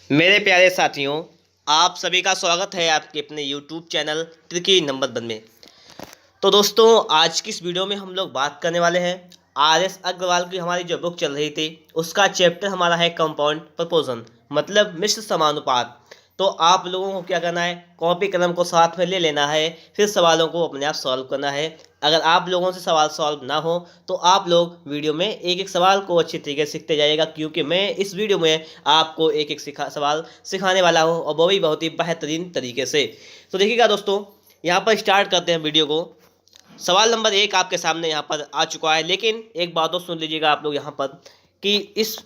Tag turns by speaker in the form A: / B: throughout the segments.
A: मेरे प्यारे साथियों, आप सभी का स्वागत है आपके अपने YouTube चैनल त्रिकी नंबर 1 में। तो दोस्तों, आज की इस वीडियो में हम लोग बात करने वाले हैं आर.एस. अग्रवाल की हमारी जो बुक चल रही थी उसका चैप्टर हमारा है कंपाउंड प्रपोर्शन, मतलब मिश्र समानुपात। तो आप लोगों को क्या करना है, कॉपी कलम को साथ में ले लेना है, फिर सवालों को अपने आप सॉल्व करना है। अगर आप लोगों से सवाल सॉल्व ना हो तो आप लोग वीडियो में एक एक सवाल को अच्छी तरीके से सीखते जाइएगा, क्योंकि मैं इस वीडियो में आपको एक एक सवाल सिखाने वाला हूँ, और वो भी बहुत ही बेहतरीन तरीके से। तो देखिएगा दोस्तों, यहाँ पर स्टार्ट करते हैं वीडियो को। सवाल नंबर 1 आपके सामने यहाँ पर आ चुका है, लेकिन एक बात तो सुन लीजिएगा आप लोग यहाँ पर कि इस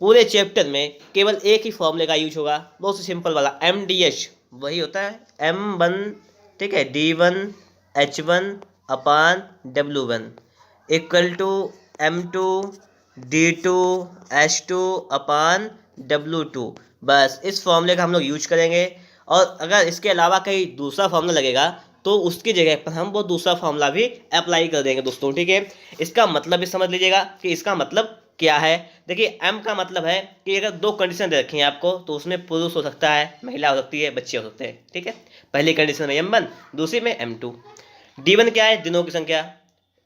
A: पूरे चैप्टर में केवल एक ही फॉर्मूले का यूज होगा, बहुत सिंपल वाला MDH। वही होता है M1, ठीक है, D1H1 upon W1 equal to M2 D2H2 upon W2। बस इस फॉर्मूले का हम लोग यूज करेंगे, और अगर इसके अलावा कहीं दूसरा फॉर्मूला लगेगा तो उसकी जगह पर हम वो दूसरा फॉर्मूला भी अप्लाई कर देंगे दोस्तों, ठीक है। इसका मतलब भी समझ लीजिएगा कि इसका मतलब क्या है। देखिए, M का मतलब है कि अगर दो कंडीशन दे रखी हैं आपको, तो उसमें पुरुष हो सकता है, महिला हो सकती है, बच्चे हो सकते हैं, ठीक है। पहली कंडीशन में M1, दूसरी में M2। D1 क्या है, दिनों की संख्या।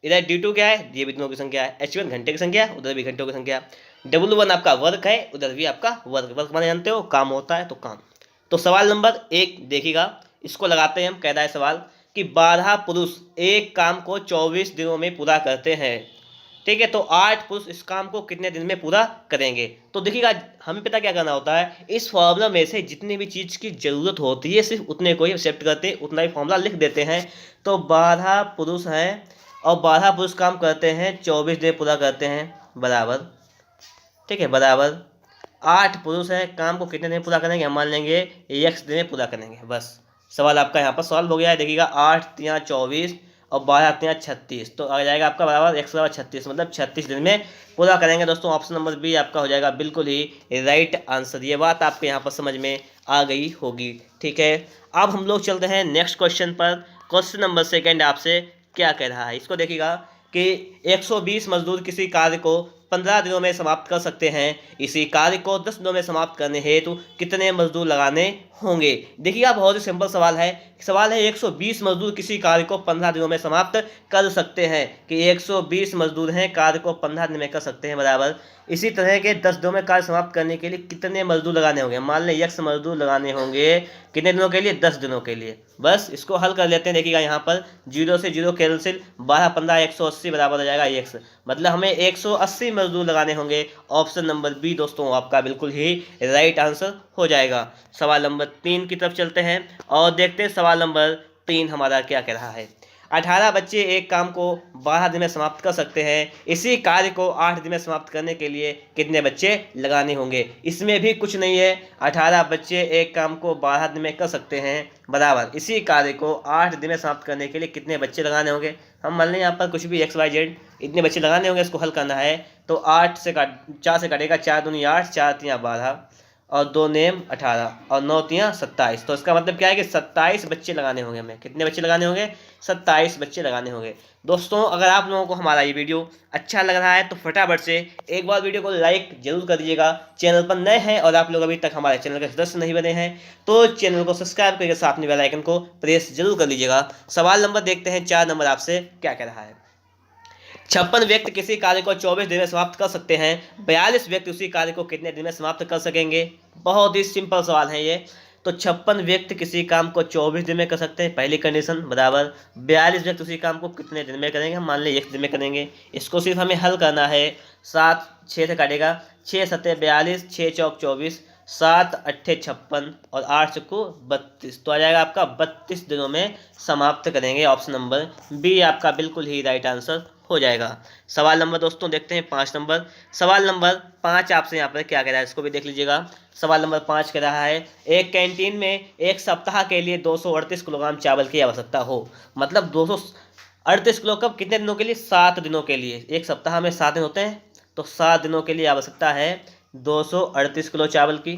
A: इधर D2 क्या है, ये भी दिनों की संख्या है। H1 घंटे की संख्या, उधर भी घंटों की संख्या। W1 आपका वर्क है, उधर भी आपका वर्क। वर्क माने जानते हो, काम होता है तो काम। तो सवाल नंबर 1 देखिएगा, इसको लगाते हैं हम। कह रहा है सवाल कि 12 पुरुष एक काम को 24 दिनों में पूरा करते हैं, ठीक है। तो 8 पुरुष इस काम को कितने दिन में पूरा करेंगे। तो देखिएगा, हमें पता क्या करना होता है, इस फॉर्मूला में से जितनी भी चीज़ की ज़रूरत होती है सिर्फ उतने को ही एक्सेप्ट करते हैं, उतना ही फॉर्मूला लिख देते हैं। तो 12 पुरुष हैं और 12 पुरुष काम करते हैं, 24 दिन पूरा करते हैं, बराबर, ठीक है, बराबर 8 पुरुष हैं, काम को कितने दिन में पूरा करेंगे, हम मान लेंगे x दिन में पूरा करेंगे। बस सवाल आपका यहाँ पर सॉल्व हो गया है। देखिएगा, 8 तिया 24 और 12 तिया 36, तो आ जाएगा आपका बराबर x बराबर 36, मतलब 36 दिन में पूरा करेंगे दोस्तों। ऑप्शन नंबर बी आपका हो जाएगा बिल्कुल ही राइट आंसर। ये बात आपके यहाँ पर समझ में आ गई होगी, ठीक है। अब हम लोग चलते हैं नेक्स्ट क्वेश्चन पर। क्वेश्चन नंबर 2 आपसे क्या कह रहा है, इसको देखिएगा कि 120 मजदूर किसी कार्य को 15 दिनों में समाप्त कर सकते हैं। इसी कार्य को 10 दिनों में समाप्त करने हेतु कितने मजदूर लगाने होंगे। देखिए, बहुत ही सिंपल सवाल है। सवाल है 120 मजदूर किसी कार्य को 15 दिनों में समाप्त कर सकते हैं, कि 120 मजदूर हैं, कार्य को 15 दिन में कर सकते हैं, बराबर इसी तरह के 10 दिनों में कार्य समाप्त करने के लिए कितने मजदूर लगाने होंगे। मान लें x मजदूर लगाने होंगे कितने दिनों के लिए, 10 दिनों के लिए। बस इसको हल कर लेते हैं। देखिएगा, यहाँ पर 0 से 0 कैंसिल, 12 15 180 बराबर हो जाएगा x, मतलब हमें 180 मजदूर लगाने होंगे। ऑप्शन नंबर बी दोस्तों आपका बिल्कुल ही राइट आंसर हो जाएगा। सवाल नंबर 3 की तरफ चलते हैं और देखते हैं सवाल नंबर 3 हमारा क्या कह रहा है। 18 बच्चे एक काम को 12 दिन में समाप्त कर सकते हैं। इसी कार्य को 8 दिन में समाप्त करने के लिए कितने बच्चे लगाने होंगे। इसमें भी कुछ नहीं है, 18 बच्चे एक काम को 12 दिन में कर सकते हैं, बराबर इसी कार्य को 8 दिन में समाप्त करने के लिए कितने बच्चे लगाने होंगे। हम मान लें यहाँ पर कुछ भी XYZ, इतने बच्चे लगाने होंगे। इसको हल करना है तो 8 से 4 से काटेगा, 4 दूनी 8, 4 तिया 12 और 2 नेम 18 और 9 तिया 27। तो इसका मतलब क्या है कि 27 बच्चे लगाने होंगे। हमें कितने बच्चे लगाने होंगे, 27 बच्चे लगाने होंगे। दोस्तों, अगर आप लोगों को हमारा ये वीडियो अच्छा लग रहा है तो फटाफट से एक बार वीडियो को लाइक जरूर कर दीजिएगा। चैनल पर नए हैं और आप लोग अभी तक हमारे चैनल के सदस्य नहीं बने हैं तो चैनल को सब्सक्राइब करके साथ में बेल आइकन को प्रेस जरूर कर लीजिएगा। सवाल नंबर देखते हैं 4 नंबर आपसे क्या कह रहा है। 56 व्यक्ति किसी कार्य को 24 दिन में समाप्त कर सकते हैं, 42 व्यक्ति उसी कार्य को कितने दिन में समाप्त कर सकेंगे। बहुत ही सिंपल सवाल है ये। तो 56 व्यक्ति किसी काम को 24 दिन में कर सकते हैं, पहली कंडीशन, बराबर 42 व्यक्ति उसी काम को कितने दिन में करेंगे, हम मान लें 1 दिन में करेंगे। इसको सिर्फ हमें हल करना है। 7 6 से काटेगा, 6 7 42, 6 चौक 24, 7 8 56 और 8 चौको 32, तो आ जाएगा आपका 32 दिनों में समाप्त करेंगे। ऑप्शन नंबर बी आपका बिल्कुल ही राइट आंसर हो जाएगा। सवाल नंबर दोस्तों देखते हैं 5 नंबर। सवाल नंबर 5 आपसे यहाँ पर क्या कह रहा है, इसको भी देख लीजिएगा। सवाल नंबर 5 कह रहा है, एक कैंटीन में एक सप्ताह के लिए 238 किलोग्राम चावल की आवश्यकता हो। मतलब 238 किलो कब, कितने दिनों के लिए, 7 दिनों के लिए। एक सप्ताह में 7 दिन होते हैं, तो 7 दिनों के लिए आवश्यकता है 238 किलो चावल की।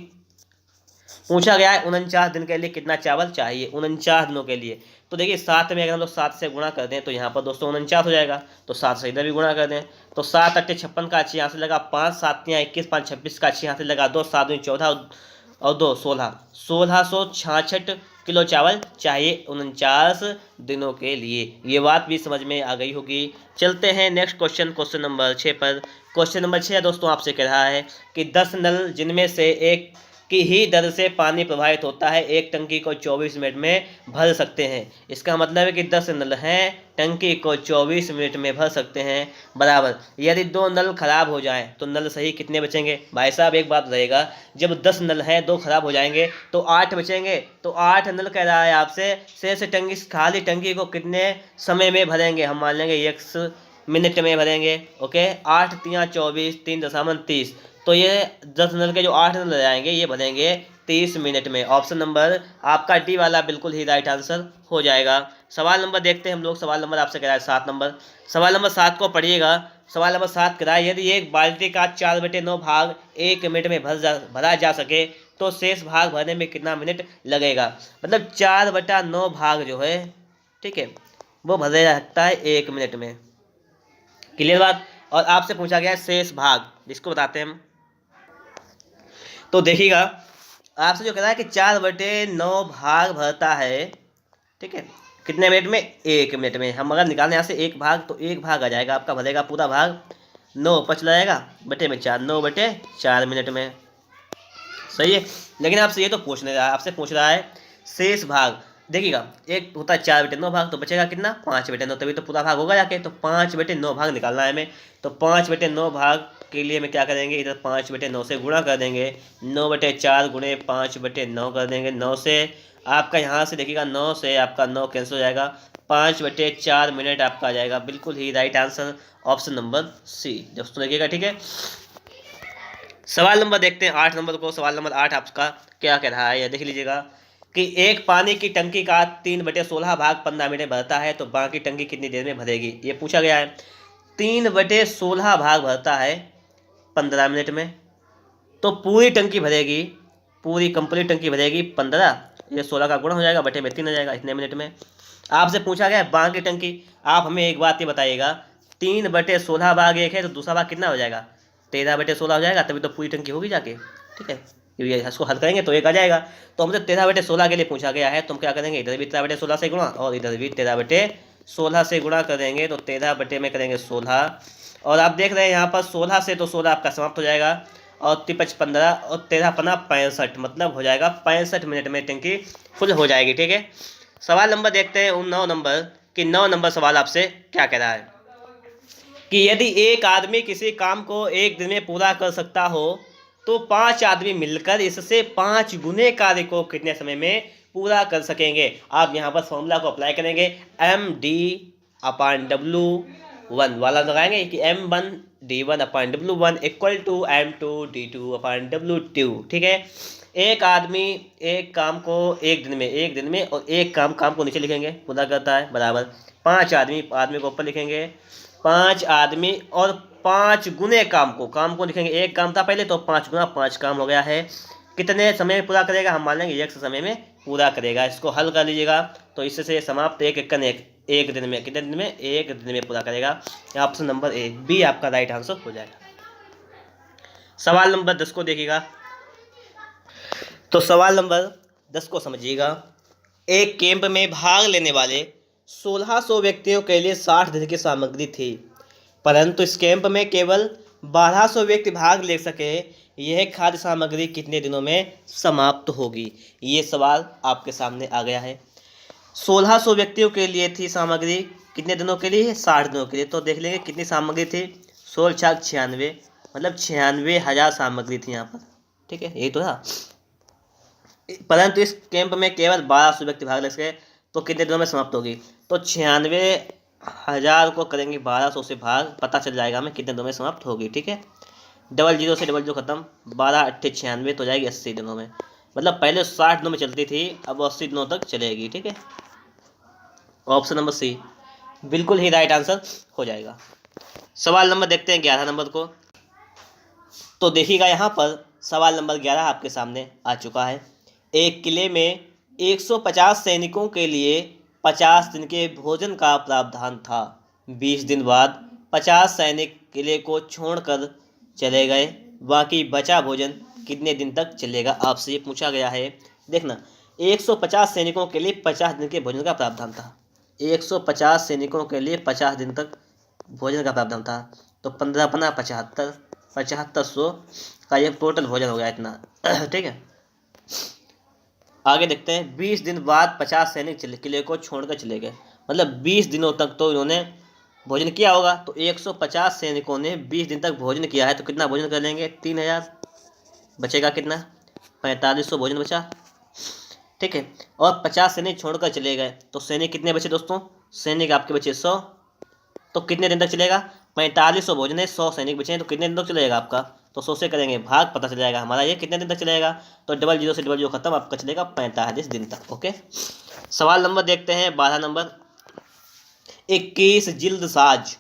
A: पूछा गया है 49 दिन के लिए कितना चावल चाहिए, 49 दिनों के लिए। तो देखिए 7 में अगर हम लोग 7 से गुणा कर दें तो यहाँ पर दोस्तों 49 हो जाएगा, तो 7 से इधर भी गुणा कर दें तो 7 8 56 का अच्छी यहाँ से लगा 5, 7 21 5 26 का अच्छी यहाँ से लगा 2, 7 14 और 2 16, 1666 किलो चावल चाहिए 49 दिनों के लिए। ये बात भी समझ में आ गई होगी। चलते हैं नेक्स्ट क्वेश्चन, क्वेश्चन नंबर 6 पर। क्वेश्चन नंबर 6 दोस्तों आपसे कह रहा है कि 10 नल जिनमें से एक की ही दर से पानी प्रवाहित होता है एक टंकी को 24 मिनट में भर सकते हैं। इसका मतलब है कि 10 नल हैं, टंकी को 24 मिनट में भर सकते हैं, बराबर यदि 2 नल खराब हो जाएं तो नल सही कितने बचेंगे। भाई साहब एक बात रहेगा, जब 10 नल हैं 2 खराब हो जाएंगे तो 8 बचेंगे, तो 8 नल कह रहा है आपसे शेष टंकी, खाली टंकी को कितने समय में भरेंगे। हम मान लेंगे x मिनट में भरेंगे। ओके, 8 3 24 3 30, तो ये 10 नल के जो 8 नल जाएंगे ये भरेंगे 30 मिनट में। ऑप्शन नंबर आपका डी वाला बिल्कुल ही राइट आंसर हो जाएगा। सवाल नंबर देखते हैं हम लोग। सवाल नंबर आपसे कह रहा है 7 नंबर। सवाल नंबर 7 को पढ़िएगा। सवाल नंबर 7 कह रहा है यदि एक बाल्टी का 4/9 भाग 1 मिनट में भरा जा सके तो शेष भाग भरने में कितना मिनट लगेगा। मतलब 4/9 भाग जो है, ठीक है, वो भरा जा सकता है 1 मिनट में। क्लियर बात। और आपसे पूछा गया है शेष भाग, जिसको बताते हैं हम। तो देखिएगा आपसे जो कह रहा है कि 4/9 भाग भरता है, ठीक है, कितने मिनट में, 1 मिनट में। हम अगर निकालें यहाँ से 1 भाग तो 1 भाग आ जाएगा आपका, भरेगा पूरा भाग 9 5 जाएगा बटे में 4, 9/4 मिनट में। सही है। लेकिन आपसे ये तो पूछ नहीं रहा है, आपसे पूछ रहा है शेष भाग। देखिएगा एक होता है 4/9 भाग, तो बचेगा कितना, 5/9, तभी तो पूरा भाग होगा जाके। तो 5/9 भाग निकालना है हमें। तो 5/9 भाग के लिए हमें क्या करेंगे, इधर 5/9 से गुणा कर देंगे, 9/4 गुणे 5/9 कर देंगे। 9 से आपका यहाँ से देखिएगा 9 से आपका 9 कैंसिल हो जाएगा, 5/4 मिनट आपका आ जाएगा। बिल्कुल ही right answer option number C दोस्तों देखिएगा, ठीक है। सवाल नंबर देखते हैं 8 नंबर को। सवाल नंबर 8 आपका क्या कह रहा है, यह देख लीजिएगा कि एक पानी की टंकी का 3/16 भाग 15 मिनट में भरता है तो बाकी टंकी कितनी देर में भरेगी। ये पूछा गया है। 3/16 भाग भरता है 15 मिनट में, तो पूरी टंकी भरेगी, पूरी कंप्लीट टंकी भरेगी 15, ये 16 का गुणा हो जाएगा बटे में 3 आ जाएगा इतने मिनट में। आपसे पूछा गया है बाकी टंकी। आप हमें एक बात ये बताइएगा, 3/16 भाग 1 है तो दूसरा भाग कितना हो जाएगा, 13/16 हो जाएगा, तभी तो पूरी टंकी होगी जाके, ठीक है। ये इसको हल करेंगे तो 1 आ जाएगा। तो हमसे 13/16 के लिए पूछा गया है, तो हम क्या करेंगे, इधर भी 13/16 से गुणा और इधर भी 13/16 से गुणा करेंगे, तो 13 बटे में करेंगे 16। और आप देख रहे हैं यहाँ पर 16 से तो 16 आपका समाप्त हो जाएगा, और 5 15 और 13 15 65, मतलब हो जाएगा 65 मिनट में टंकी फुल हो जाएगी, ठीक है। सवाल नंबर देखते हैं 9 नंबर कि 9 नंबर सवाल आपसे क्या कह रहा है कि यदि एक आदमी किसी काम को 1 दिन में पूरा कर सकता हो तो 5 आदमी मिलकर इससे 5 गुने कार्य को कितने समय में पूरा कर सकेंगे। आप यहाँ पर फॉर्मूला को अप्लाई करेंगे, MD/W1 वाला लगाएंगे कि M1D1/W1 = M2D2/W2, ठीक है। एक आदमी एक काम को 1 दिन में और एक काम को नीचे लिखेंगे पूरा करता है, बराबर 5 आदमी को ऊपर लिखेंगे, 5 आदमी और 5 गुने काम को लिखेंगे। एक काम था पहले तो 5 गुना 5 काम हो गया है। कितने समय में पूरा करेगा, हम मान लेंगे 1 समय में पूरा करेगा। इसको हल कर लीजिएगा तो इससे समाप्त 1 दिन में, कितने दिन में, 1 दिन में पूरा करेगा। ऑप्शन नंबर ए बी आपका राइट आंसर हो जाएगा। सवाल नंबर 10 को देखिएगा। तो सवाल नंबर 10 को समझिएगा। एक कैंप में भाग लेने वाले 1600 व्यक्तियों के लिए 60 दिन की सामग्री थी, परंतु इस कैंप में केवल 1200 व्यक्ति भाग ले सके। यह खाद्य सामग्री कितने दिनों में समाप्त होगी। ये सवाल आपके सामने आ गया है। 1600 व्यक्तियों के लिए थी सामग्री, कितने दिनों के लिए, 60 दिनों के लिए। तो देख लेंगे कितनी सामग्री थी, 16 × 96, मतलब 96,000 सामग्री थी यहाँ पर, ठीक है, यही तो था। परंतु इस कैंप में केवल 1200 व्यक्ति भाग ले सके तो कितने दिनों में समाप्त होगी। तो 96,000 को करेंगे 1200 से भाग, पता चल जाएगा हमें कितने दिनों में समाप्त होगी, ठीक है। 00 से 00 खत्म, 12 × 8 = 96, तो जाएगी 80 दिनों में। मतलब पहले 60 दिनों में चलती थी, अब 80 दिनों तक चलेगी, ठीक है। ऑप्शन नंबर सी बिल्कुल ही राइट आंसर हो जाएगा। सवाल नंबर देखते हैं 11 नंबर को। तो देखिएगा यहाँ पर सवाल नंबर 11 आपके सामने आ चुका है एक किले में 150 सैनिकों के लिए 50 दिन के भोजन का प्रावधान था। 20 दिन बाद 50 सैनिक किले को छोड़कर चले गए। बाकी बचा भोजन कितने दिन तक चलेगा, आपसे ये पूछा गया है। देखना, 150 सैनिकों के लिए 50 दिन के भोजन का प्रावधान था। 150 सैनिकों के लिए 50 दिन तक भोजन का प्रावधान था, तो 15 अपना 75, 7500 का ये टोटल भोजन हो गया इतना। ठीक है, आगे देखते हैं। 20 दिन बाद 50 सैनिक किले को छोड़कर चले गए, मतलब 20 दिनों तक तो इन्होंने भोजन किया होगा। तो 150 सैनिकों ने 20 दिन तक भोजन किया है, तो कितना भोजन कर लेंगे, 3000। बचेगा कितना, 4500 भोजन बचा। ठीक है, और 50 सैनिक छोड़कर चले गए, तो सैनिक कितने बचे दोस्तों, सैनिक आपके बचे 100। तो कितने दिन तक चलेगा, 4500 भोजन है, 100 सैनिक बचे हैं, तो कितने दिन तक चलेगा आपका, तो 100 से करेंगे भाग, पता चल जाएगा हमारा ये कितने दिन तक चलेगा। तो डबल जीरो से डबल जीरो खत्म, आपका चलेगा 45 दिन तक। ओके, सवाल नंबर देखते हैं 12 नंबर। 21 जिल्द साज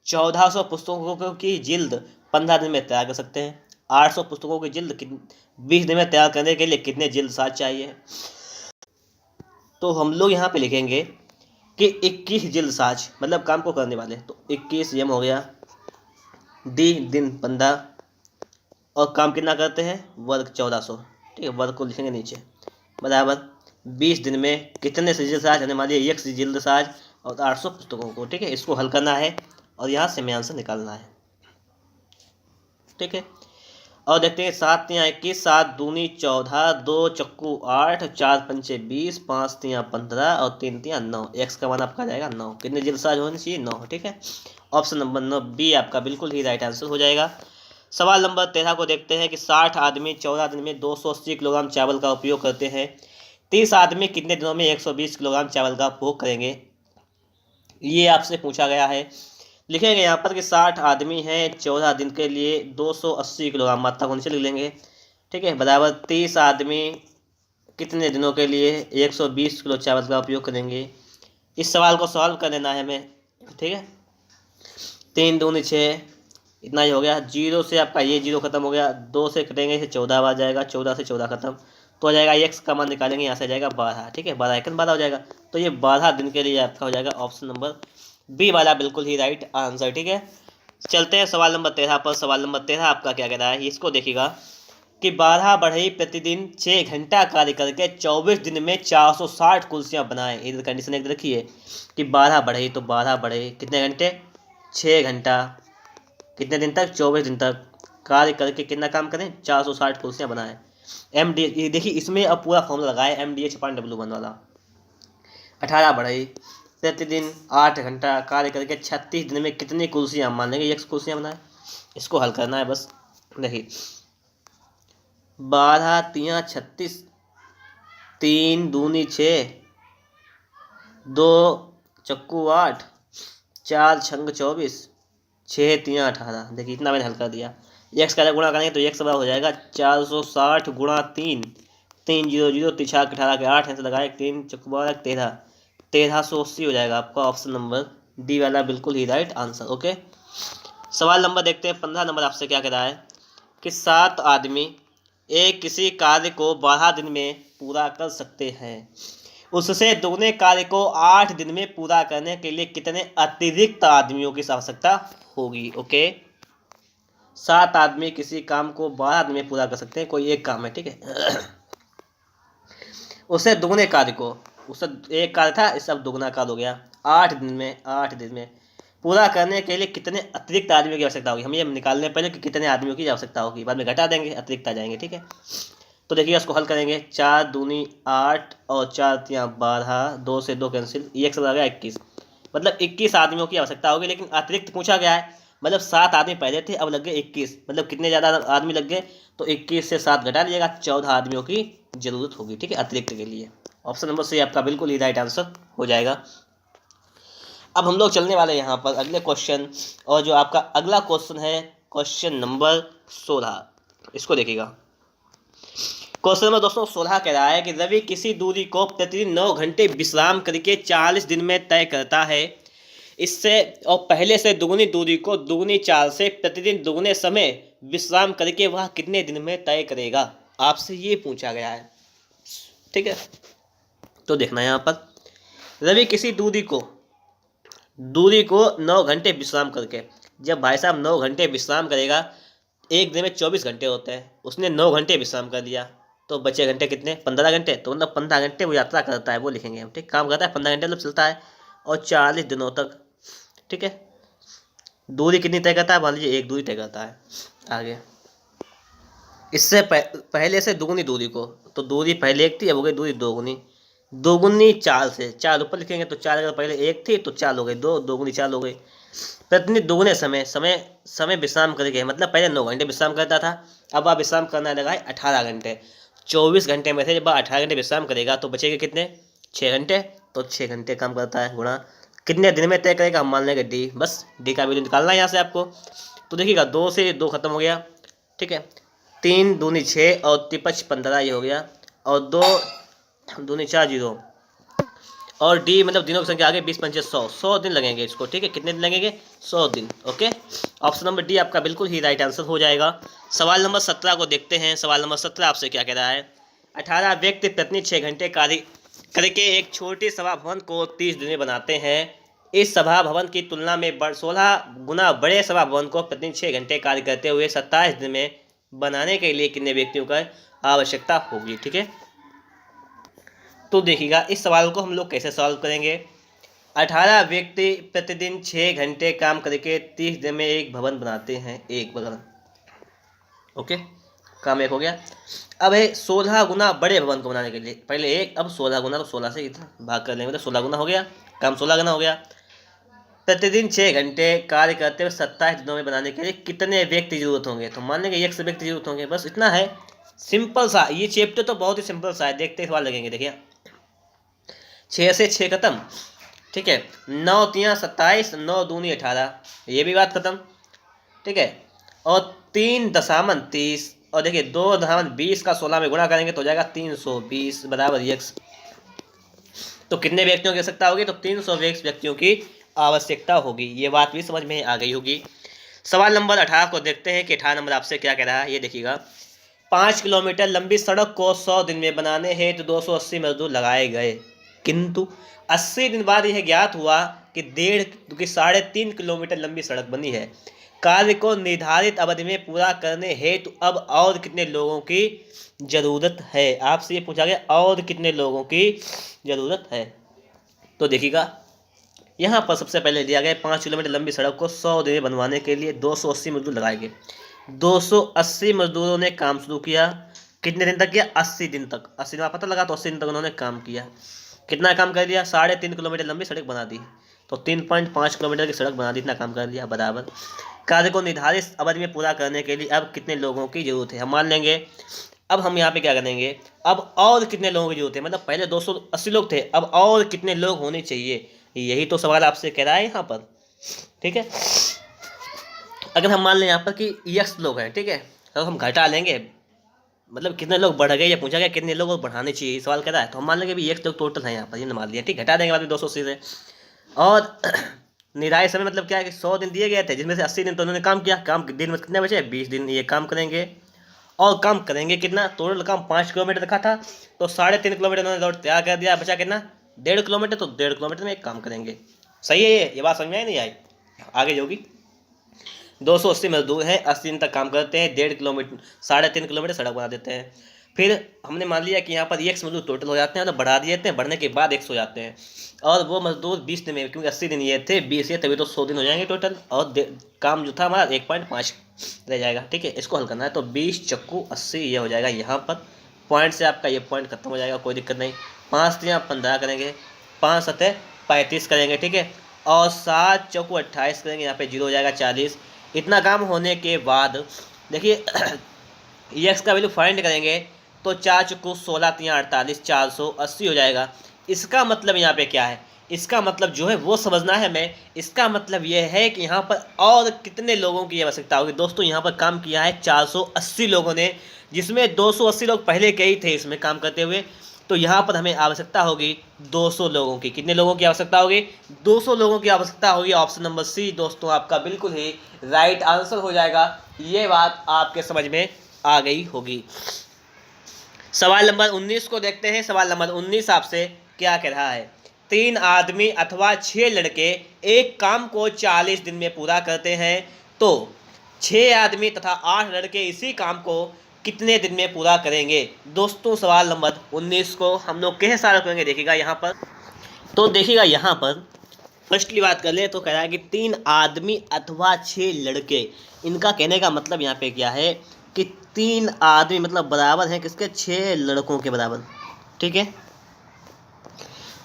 A: 1400 पुस्तकों की जिल्द 15 दिन में तैयार कर सकते हैं। 800 पुस्तकों की जिल्द 20 दिन में तैयार करने के लिए कितने जिल्द साज चाहिए। तो हम लोग यहाँ पे लिखेंगे कि 21 जिल्द साज मतलब काम को करने वाले, तो 21 यम हो गया, दी दिन 15, और काम कितना करते हैं, वर्ग 1400। ठीक है, वर्ग को लिखेंगे नीचे, बराबर 20 दिन में कितने से जिल्द साज होने वाली है, 1 जिल्द साज और 800 पुस्तकों को। ठीक है, इसको हल करना है और यहाँ से हमें आंसर निकालना है। ठीक है, और देखते हैं 7 तियाँ 21, 7 दूनी 14, 2 चक्कू 8, 4 पंचे 20, 5 तियाँ 15 और 3 तियाँ 9। एक्स का मान आपका जाएगा 9। कितने जिल्द साज होने चाहिए, 9। ठीक है, ऑप्शन नंबर 9 बी आपका बिल्कुल ही राइट आंसर हो जाएगा। सवाल नंबर 13 को देखते हैं कि 60 आदमी 14 दिन में 280 किलोग्राम चावल का उपयोग करते हैं। 30 आदमी कितने दिनों में 120 किलोग्राम चावल का उपयोग करेंगे, ये आपसे पूछा गया है। लिखेंगे यहाँ पर कि 60 आदमी हैं, 14 दिन के लिए 280 किलोग्राम मात्रा को नीचे लिख लेंगे। ठीक है, बराबर 30 आदमी कितने दिनों के लिए 120 किलो चावल का उपयोग करेंगे। इस सवाल को सॉल्व कर लेना है हमें। ठीक है, 3 दूनी 6, इतना ही हो गया। 0 से आपका ये 0 खत्म हो गया, 2 से कटेंगे इसे 14 बार जाएगा, 14 से 14 खत्म, तो हो जाएगा एक्स का मान निकालेंगे, यहाँ से जाएगा 12। ठीक है, 12 एकन 12 हो जाएगा, तो ये 12 दिन के लिए आपका हो जाएगा ऑप्शन नंबर बी वाला बिल्कुल ही राइट आंसर। ठीक है, चलते हैं सवाल नंबर 13 पर। सवाल नंबर 13 आपका क्या कह रहा है, इसको देखिएगा कि 12 बढ़ई प्रतिदिन 6 घंटा कार्य करके 24 दिन में 460 कुर्सियाँ बनाए। इधर कंडीशन एक रखिए कि 12 बढ़ई, तो 12 बढ़ई कितने घंटे, 6 घंटा, कितने दिन तक, 24 दिन तक कार्य करके कितना काम करें, 460 कुर्सियाँ बनाएं। MD देखिए, इसमें अब पूरा फॉर्मूला लगाए MDH/W1 वाला। 18 बढ़ई प्रतिदिन 8 घंटा कार्य करके 36 दिन में कितनी कुर्सियाँ, मान लेंगे 1 कुर्सियाँ बनाए। इसको हल करना है बस। देखिए 12 तियाँ 36, 3 दूनी 6, 2 चक्कू 8, 4 छंग 24, 6 तियाँ 18। देखिए इतना मैंने हल कर दिया। एक्स का गुणा करेंगे तो एक्स बराबर हो जाएगा 460 गुणा 3, 3 0 0 तिछाक 18 के 8 है, लगाए 3 चक्कू 12 13, 1380 हो जाएगा आपका ऑप्शन नंबर डी वाला बिल्कुल ही राइट आंसर। ओके, सवाल नंबर देखते हैं 15 नंबर आपसे क्या कह रहा है कि 7 आदमी एक किसी कार्य को 12 दिन में पूरा कर सकते हैं। उससे दोगुने कार्य को 8 दिन में पूरा करने के लिए कितने अतिरिक्त आदमियों की आवश्यकता होगी। ओके, 7 आदमी किसी काम को 12 दिन में पूरा कर सकते हैं, कोई एक काम है। ठीक है, उससे दोगुने कार्य को, उससे एक कार्य था, इस अब दोगुना कार्य हो गया, 8 दिन में पूरा करने के लिए कितने अतिरिक्त आदमियों की आवश्यकता होगी। हम ये निकालने पहले कि कितने आदमियों की आवश्यकता होगी, बाद में घटा देंगे, अतिरिक्त आ जाएंगे। ठीक है, तो देखिए इसको हल करेंगे, 4 दूनी 8 और 4 तियाँ 12, 2 से 2 कैंसिल, एक से आ गया 21, मतलब 21 आदमियों की आवश्यकता होगी। लेकिन अतिरिक्त पूछा गया है, मतलब 7 आदमी पहले थे, अब लग गए 21, मतलब कितने ज़्यादा आदमी लग गए, तो 21 से 7 घटा लीजिएगा, 14 आदमियों की जरूरत होगी। ठीक है, अतिरिक्त के लिए ऑप्शन नंबर सी आपका बिल्कुल ही राइट आंसर हो जाएगा। अब हम लोग चलने वाले यहाँ पर अगले क्वेश्चन, और जो आपका अगला क्वेश्चन है क्वेश्चन नंबर 16, इसको देखिएगा। क्वेश्चन नंबर दोस्तों 16 कह रहा है कि रवि किसी दूरी को प्रतिदिन 9 घंटे विश्राम करके 40 दिन में तय करता है। इससे और पहले से दुगुनी दूरी को दुगुनी चाल से प्रतिदिन दुगुने समय विश्राम करके वह कितने दिन में तय करेगा, आपसे ये पूछा गया है। ठीक है, तो देखना यहाँ पर रवि किसी दूरी को 9 घंटे विश्राम करके, जब भाई साहब 9 घंटे विश्राम करेगा, एक दिन में 24 घंटे होते हैं, उसने 9 घंटे विश्राम कर लिया, तो बचे घंटे कितने, 15 घंटे। तो मतलब 15 घंटे वो यात्रा करता है, वो लिखेंगे हम, ठीक, काम करता है 15 घंटे मतलब चलता है, और 40 दिनों तक, ठीक है। दूरी कितनी तय करता है, मान लीजिए 1 दूरी तय करता है। आगे इससे पहले से दुगुनी दूरी को, तो दूरी पहले 1 थी, अब हो गई दूरी दोगुनी, दोगुनी 4 से, 4 ऊपर लिखेंगे, तो 4 अगर पहले 1 थी तो 4 हो गई, 2 दोगुनी 4 हो गई। प्रतिदिन दोगुने समय विश्राम करके, मतलब पहले 9 घंटे विश्राम करता था, अब आप विश्राम करना लगा है 18 घंटे। 24 घंटे में से जब 18 घंटे विश्राम करेगा तो बचेगा कितने, 6 घंटे, तो 6 घंटे काम करता है, गुणा कितने दिन में तय करेगा, हम मान लेंगे डी, बस डी का वैल्यू निकालना है यहाँ से आपको। तो देखिएगा 2 से 2 खत्म हो गया, ठीक है, 3 दूनी 6 और 5 15 ये हो गया, और 2 दूनी 4 0, और डी मतलब दिनों की संख्या आगे 20 पंचे 100, 100 दिन लगेंगे इसको, ठीक है, कितने दिन लगेंगे, 100 दिन। ओके, ऑप्शन नंबर डी आपका बिल्कुल ही राइट आंसर हो जाएगा। सवाल नंबर 17 को देखते हैं। सवाल नंबर 17 आपसे क्या कह रहा है, 18 व्यक्ति प्रतिदिन 6 घंटे कार्य करके एक छोटे सभा भवन को 30 दिन में बनाते हैं। इस सभा भवन की तुलना में 16 गुना बड़े सभा भवन को प्रतिदिन 6 घंटे कार्य करते हुए 27 दिन में बनाने के लिए कितने व्यक्तियों की आवश्यकता होगी, ठीक है। तो देखिएगा इस सवाल को हम लोग कैसे सॉल्व करेंगे। 18 व्यक्ति प्रतिदिन 6 घंटे काम करके 30 दिन में एक भवन बनाते हैं, एक भवन, ओके, काम एक हो गया। अब है 16 गुना बड़े भवन को बनाने के लिए, पहले एक, अब 16 गुना, तो 16 से इतना भाग कर लेंगे तो 16 गुना हो गया, काम 16 गुना हो गया। प्रतिदिन 6 घंटे कार्य करते हुए 27 दिनों में बनाने के लिए कितने व्यक्ति जरूरत होंगे, तो मान लेंगे 1 व्यक्ति जरूरत होंगे, बस इतना है, सिंपल सा। ये चैप्टर तो बहुत ही सिंपल सा है, देखते सवाल लगेंगे। देखिए 6 से 6 खत्म, ठीक है, 9 3 27, 9 दूनी 18, ये भी बात खत्म, ठीक है, और 3 दशामन 30, और देखिए 2 दशामन 20 का 16 में गुणा करेंगे तो हो जाएगा 320 बराबर x। तो कितने व्यक्तियों की आवश्यकता होगी, तो 320 व्यक्तियों की आवश्यकता होगी, ये बात भी समझ में आ गई होगी। सवाल नंबर 18 को देखते हैं कि 18 नंबर आपसे क्या कह रहा है, ये देखिएगा 5 किलोमीटर लंबी सड़क को 100 दिन में बनाने हेतु 280 मजदूर लगाए गए, किंतु 80 दिन बाद यह ज्ञात हुआ कि 3.5 किलोमीटर लंबी सड़क बनी है। कार्य को निर्धारित अवधि में पूरा करने हेतु अब और कितने लोगों की जरूरत है, आपसे ये पूछा गया और कितने लोगों की जरूरत है। तो देखिएगा यहाँ पर सबसे पहले दिया गया 5 किलोमीटर लंबी सड़क को 100 दिन में बनवाने के लिए 280 मजदूर लगाए गए। 280 मजदूरों ने काम शुरू किया, कितने दिन तक किया, 80 दिन तक, 80 दिन पता लगा, तो 80 दिन तक उन्होंने काम किया। कितना काम कर दिया, 3.5 किलोमीटर लंबी सड़क बना दी, तो 3.5 किलोमीटर की सड़क बना दी, इतना काम कर दिया, बराबर। कार्य को निर्धारित अवधि में पूरा करने के लिए अब कितने लोगों की जरूरत है, हम मान लेंगे। अब हम यहाँ पे क्या करेंगे, अब और कितने लोगों की जरूरत है, मतलब पहले 280 लोग थे, अब और कितने लोग होने चाहिए, यही तो सवाल आपसे कह रहा है यहाँ पर, ठीक है। अगर हम मान लें यहाँ पर कि x लोग हैं, ठीक है, तो हम घटा लेंगे, मतलब कितने लोग बढ़ गए, ये पूछा गया कितने लोग बढ़ाने चाहिए, सवाल कर रहा है, तो हम मान लेंगे भी x लोग टोटल है यहाँ पर, ये मान लिया, ठीक, घटा देंगे बाद में 280 से। और निर्धारित समय मतलब क्या है कि 100 दिन दिए गए थे, जिसमें से 80 दिन तो उन्होंने काम किया, काम दिन में कितने बचे, 20 दिन ये काम करेंगे, और काम करेंगे कितना, टोटल काम 5 किलोमीटर रखा था, तो 3.5 किलोमीटर उन्होंने रोड तैयार कर दिया, बचा कितना, 1.5 किलोमीटर, तो 1.5 किलोमीटर में एक काम करेंगे। सही है, ये बात समझ में आई नहीं आई, आगे होगी। 280 मजदूर हैं, 80 दिन तक काम करते हैं, 1.5 किलोमीटर 3.5 किलोमीटर सड़क बना देते हैं। फिर हमने मान लिया कि यहाँ पर x मजदूर टोटल हो जाते हैं, तो बढ़ा दिए थे, बढ़ने के बाद 100 हो जाते हैं, और वो मजदूर 20 दिन में, क्योंकि 80 दिन ये थे, 20 ये, तभी तो 100 दिन हो जाएंगे टोटल, और काम जो था हमारा 1.5 रह जाएगा, ठीक है। इसको हल करना है, तो 20 चक्कू 80 ये हो जाएगा यहाँ पर, पॉइंट से आपका ये पॉइंट खत्म हो जाएगा, कोई दिक्कत नहीं। 5 3 15 करेंगे, 5 7 35 करेंगे, ठीक है, और 7 चौको 28 करेंगे, यहाँ पे 0 हो जाएगा 40। इतना काम होने के बाद देखिए x का वैल्यू फाइंड करेंगे, तो 4 चौको 16 3 48, 480 हो जाएगा। इसका मतलब यहाँ पे क्या है, इसका मतलब जो है वो समझना है हमें। इसका मतलब ये है कि यहाँ पर और कितने लोगों की आवश्यकता होगी। दोस्तों यहाँ पर काम किया है 480 लोगों ने, जिसमें 280 लोग पहले के ही थे इसमें काम करते हुए, तो यहाँ पर हमें आवश्यकता होगी 200 लोगों की। कितने लोगों की आवश्यकता होगी, 200 लोगों की आवश्यकता होगी। ऑप्शन नंबर सी दोस्तों आपका बिल्कुल ही राइट आंसर हो जाएगा। ये बात आपके समझ में आ गई होगी। सवाल नंबर 19 को देखते हैं। सवाल नंबर 19 आपसे क्या कह रहा है? 3 आदमी अथवा 6 लड़के एक काम को 40 दिन में पूरा करते हैं, तो 6 आदमी तथा 8 लड़के इसी काम को कितने दिन में पूरा करेंगे? दोस्तों सवाल नंबर 19 को हम लोग कैसे सारा करेंगे देखिएगा यहाँ पर। तो देखिएगा यहाँ पर फर्स्टली बात कर ले तो कह रहा है कि 3 आदमी अथवा 6 लड़के। इनका कहने का मतलब यहाँ पे क्या है कि 3 आदमी मतलब बराबर हैं किसके? 6 लड़कों के बराबर, ठीक है।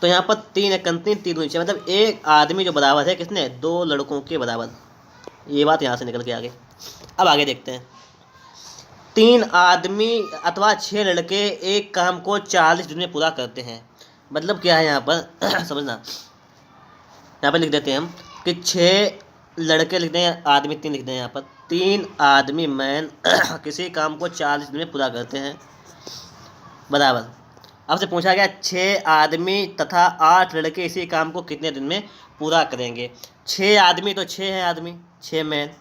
A: तो यहाँ पर 3 3 3 दूनी 6 मतलब एक आदमी जो बराबर है किसने? 2 लड़कों के बराबर। ये बात यहाँ से निकल के आगे। अब आगे देखते हैं। 3 आदमी अथवा 6 लड़के एक काम को 40 दिन में पूरा करते हैं। मतलब क्या है यहाँ पर समझना। यहाँ पर लिख देते हैं हम कि 6 लड़के लिख दें, आदमी 3 लिख दें। यहाँ पर 3 आदमी मैन किसी काम को 40 दिन में पूरा करते हैं, बराबर। आपसे पूछा गया 6 आदमी तथा 8 लड़के इसी काम को कितने दिन में पूरा करेंगे? 6 आदमी तो 6 है आदमी, 6 मैन,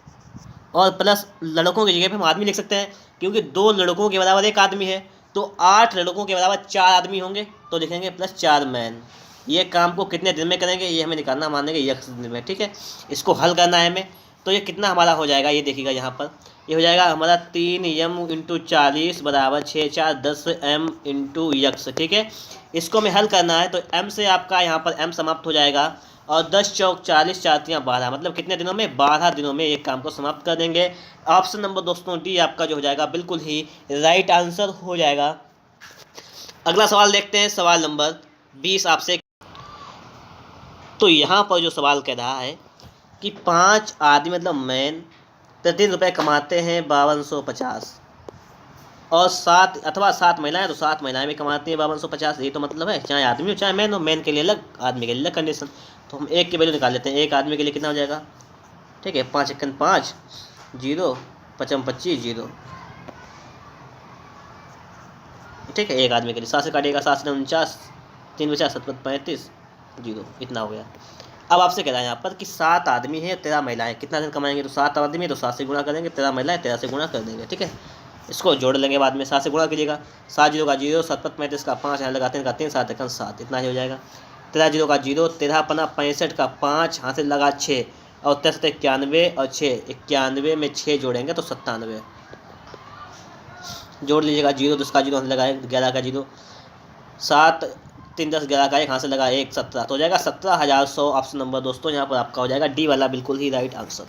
A: और प्लस लड़कों की जगह पे हम आदमी लिख सकते हैं क्योंकि 2 लड़कों के बराबर एक आदमी है, तो 8 लड़कों के बराबर 4 आदमी होंगे, तो लिखेंगे प्लस 4 मैन। ये काम को कितने दिन में करेंगे ये हमें निकालना, मानेंगे यक्स दिन में, ठीक है। इसको हल करना है हमें। तो ये कितना हमारा हो जाएगा ये देखिएगा यहाँ पर। ये हो जाएगा हमारा 3m इंटू 40 बराबर 6 4 10 m इंटू यक्स, ठीक है। इसको हमें हल करना है तो m से आपका यहाँ पर m समाप्त हो जाएगा, और 10 चौक 40 4 3 12 मतलब कितने दिनों में? 12 दिनों में एक काम को समाप्त कर देंगे। ऑप्शन नंबर दोस्तों डी आपका जो हो जाएगा बिल्कुल ही राइट आंसर हो जाएगा। अगला सवाल देखते हैं, सवाल नंबर 20 आपसे। तो यहाँ पर जो सवाल कह रहा है कि 5 आदमी मतलब मैन प्रतिदिन रुपये कमाते हैं 5250, और 7 अथवा 7 महिलाएं, तो 7 महिलाएं भी कमाती हैं 5250। ये तो मतलब है चाहे आदमी हो चाहे मैन हो, मैन के लिए अलग आदमी के लिए अलग कंडीशन। तो हम एक की वैल्यू निकाल लेते हैं। एक आदमी के लिए कितना हो जाएगा? ठीक है, 5 1 5 0 5 25 0, ठीक है। एक आदमी के लिए 7 से काटिएगा, 7 से 49 3 50 7 35 0, इतना हो गया। अब आपसे कह रहा है यहाँ पर कि 7 आदमी है 13 महिलाएं, कितना दिन कमाएंगे? तो 7 आदमी है तो 7 से गुणा करेंगे, 13 महिलाएं 13 से गुणा कर देंगे, ठीक है। इसको जोड़ लेंगे बाद में, 7 से गुणा कीजिएगा। 7 जीरो का 0 7 35 का 5 यहाँ लगाते हैं का 3 7 7, इतना ही हो जाएगा। 13 जीरो का 0 13 पना 65 का 5 यहाँ से लगा 6, और 13 91 और 6 91 में 6 जोड़ेंगे तो 97, जोड़ लीजिएगा। 0 10 का 0 लगाए, 11 का 0 7 3 10 11 का 1 यहाँ से लगा 1 17, तो हो जाएगा 17,100। ऑप्शन नंबर दोस्तों यहाँ पर आपका हो जाएगा डी वाला बिल्कुल ही राइट आंसर।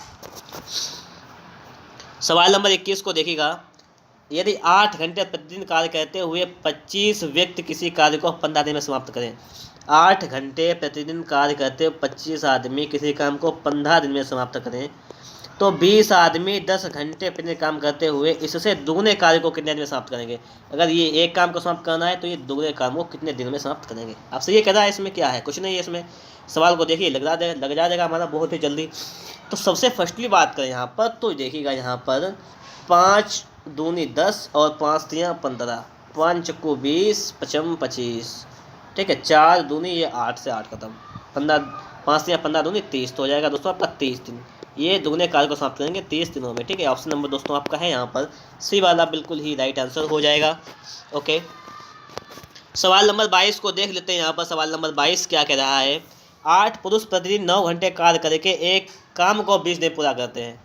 A: सवाल नंबर 21 को देखिएगा। यदि 8 घंटे प्रतिदिन कार्य करते हुए 25 व्यक्ति किसी कार्य को 15 दिन में समाप्त करें। 8 घंटे प्रतिदिन कार्य करते हुए 25 आदमी किसी काम को 15 दिन में समाप्त करें, तो 20 आदमी 10 घंटे अपने काम करते हुए इससे दुगने कार्य को कितने दिन में समाप्त करेंगे? अगर ये एक काम को समाप्त करना है तो ये दुगने काम को कितने दिन में समाप्त करेंगे? आपसे ये कह रहा है, इसमें क्या है? कुछ नहीं है इसमें। सवाल को देखिए, लग जाएगा हमारा बहुत ही जल्दी। तो सबसे फर्स्टली बात करें यहाँ पर, तो देखिएगा यहाँ पर 5 दूनी 10 और 5 3 15, 5 चक्कू 20 5 25, ठीक है। 4 दूनी ये 8 से 8 खत्म, 15 5 3 15 दूनी 30, तो हो जाएगा दोस्तों आपका 30 दिन। ये दुगने कार्य को समाप्त करेंगे 30 दिनों में, ठीक है। ऑप्शन नंबर दोस्तों आपका है यहाँ पर सी वाला बिल्कुल ही राइट आंसर हो जाएगा। ओके, सवाल नंबर 22 को देख लेते हैं। यहाँ पर सवाल नंबर 22 क्या कह रहा है? 8 पुरुष प्रतिदिन 9 घंटे कार्य करके एक काम को 20 दिन पूरा करते हैं।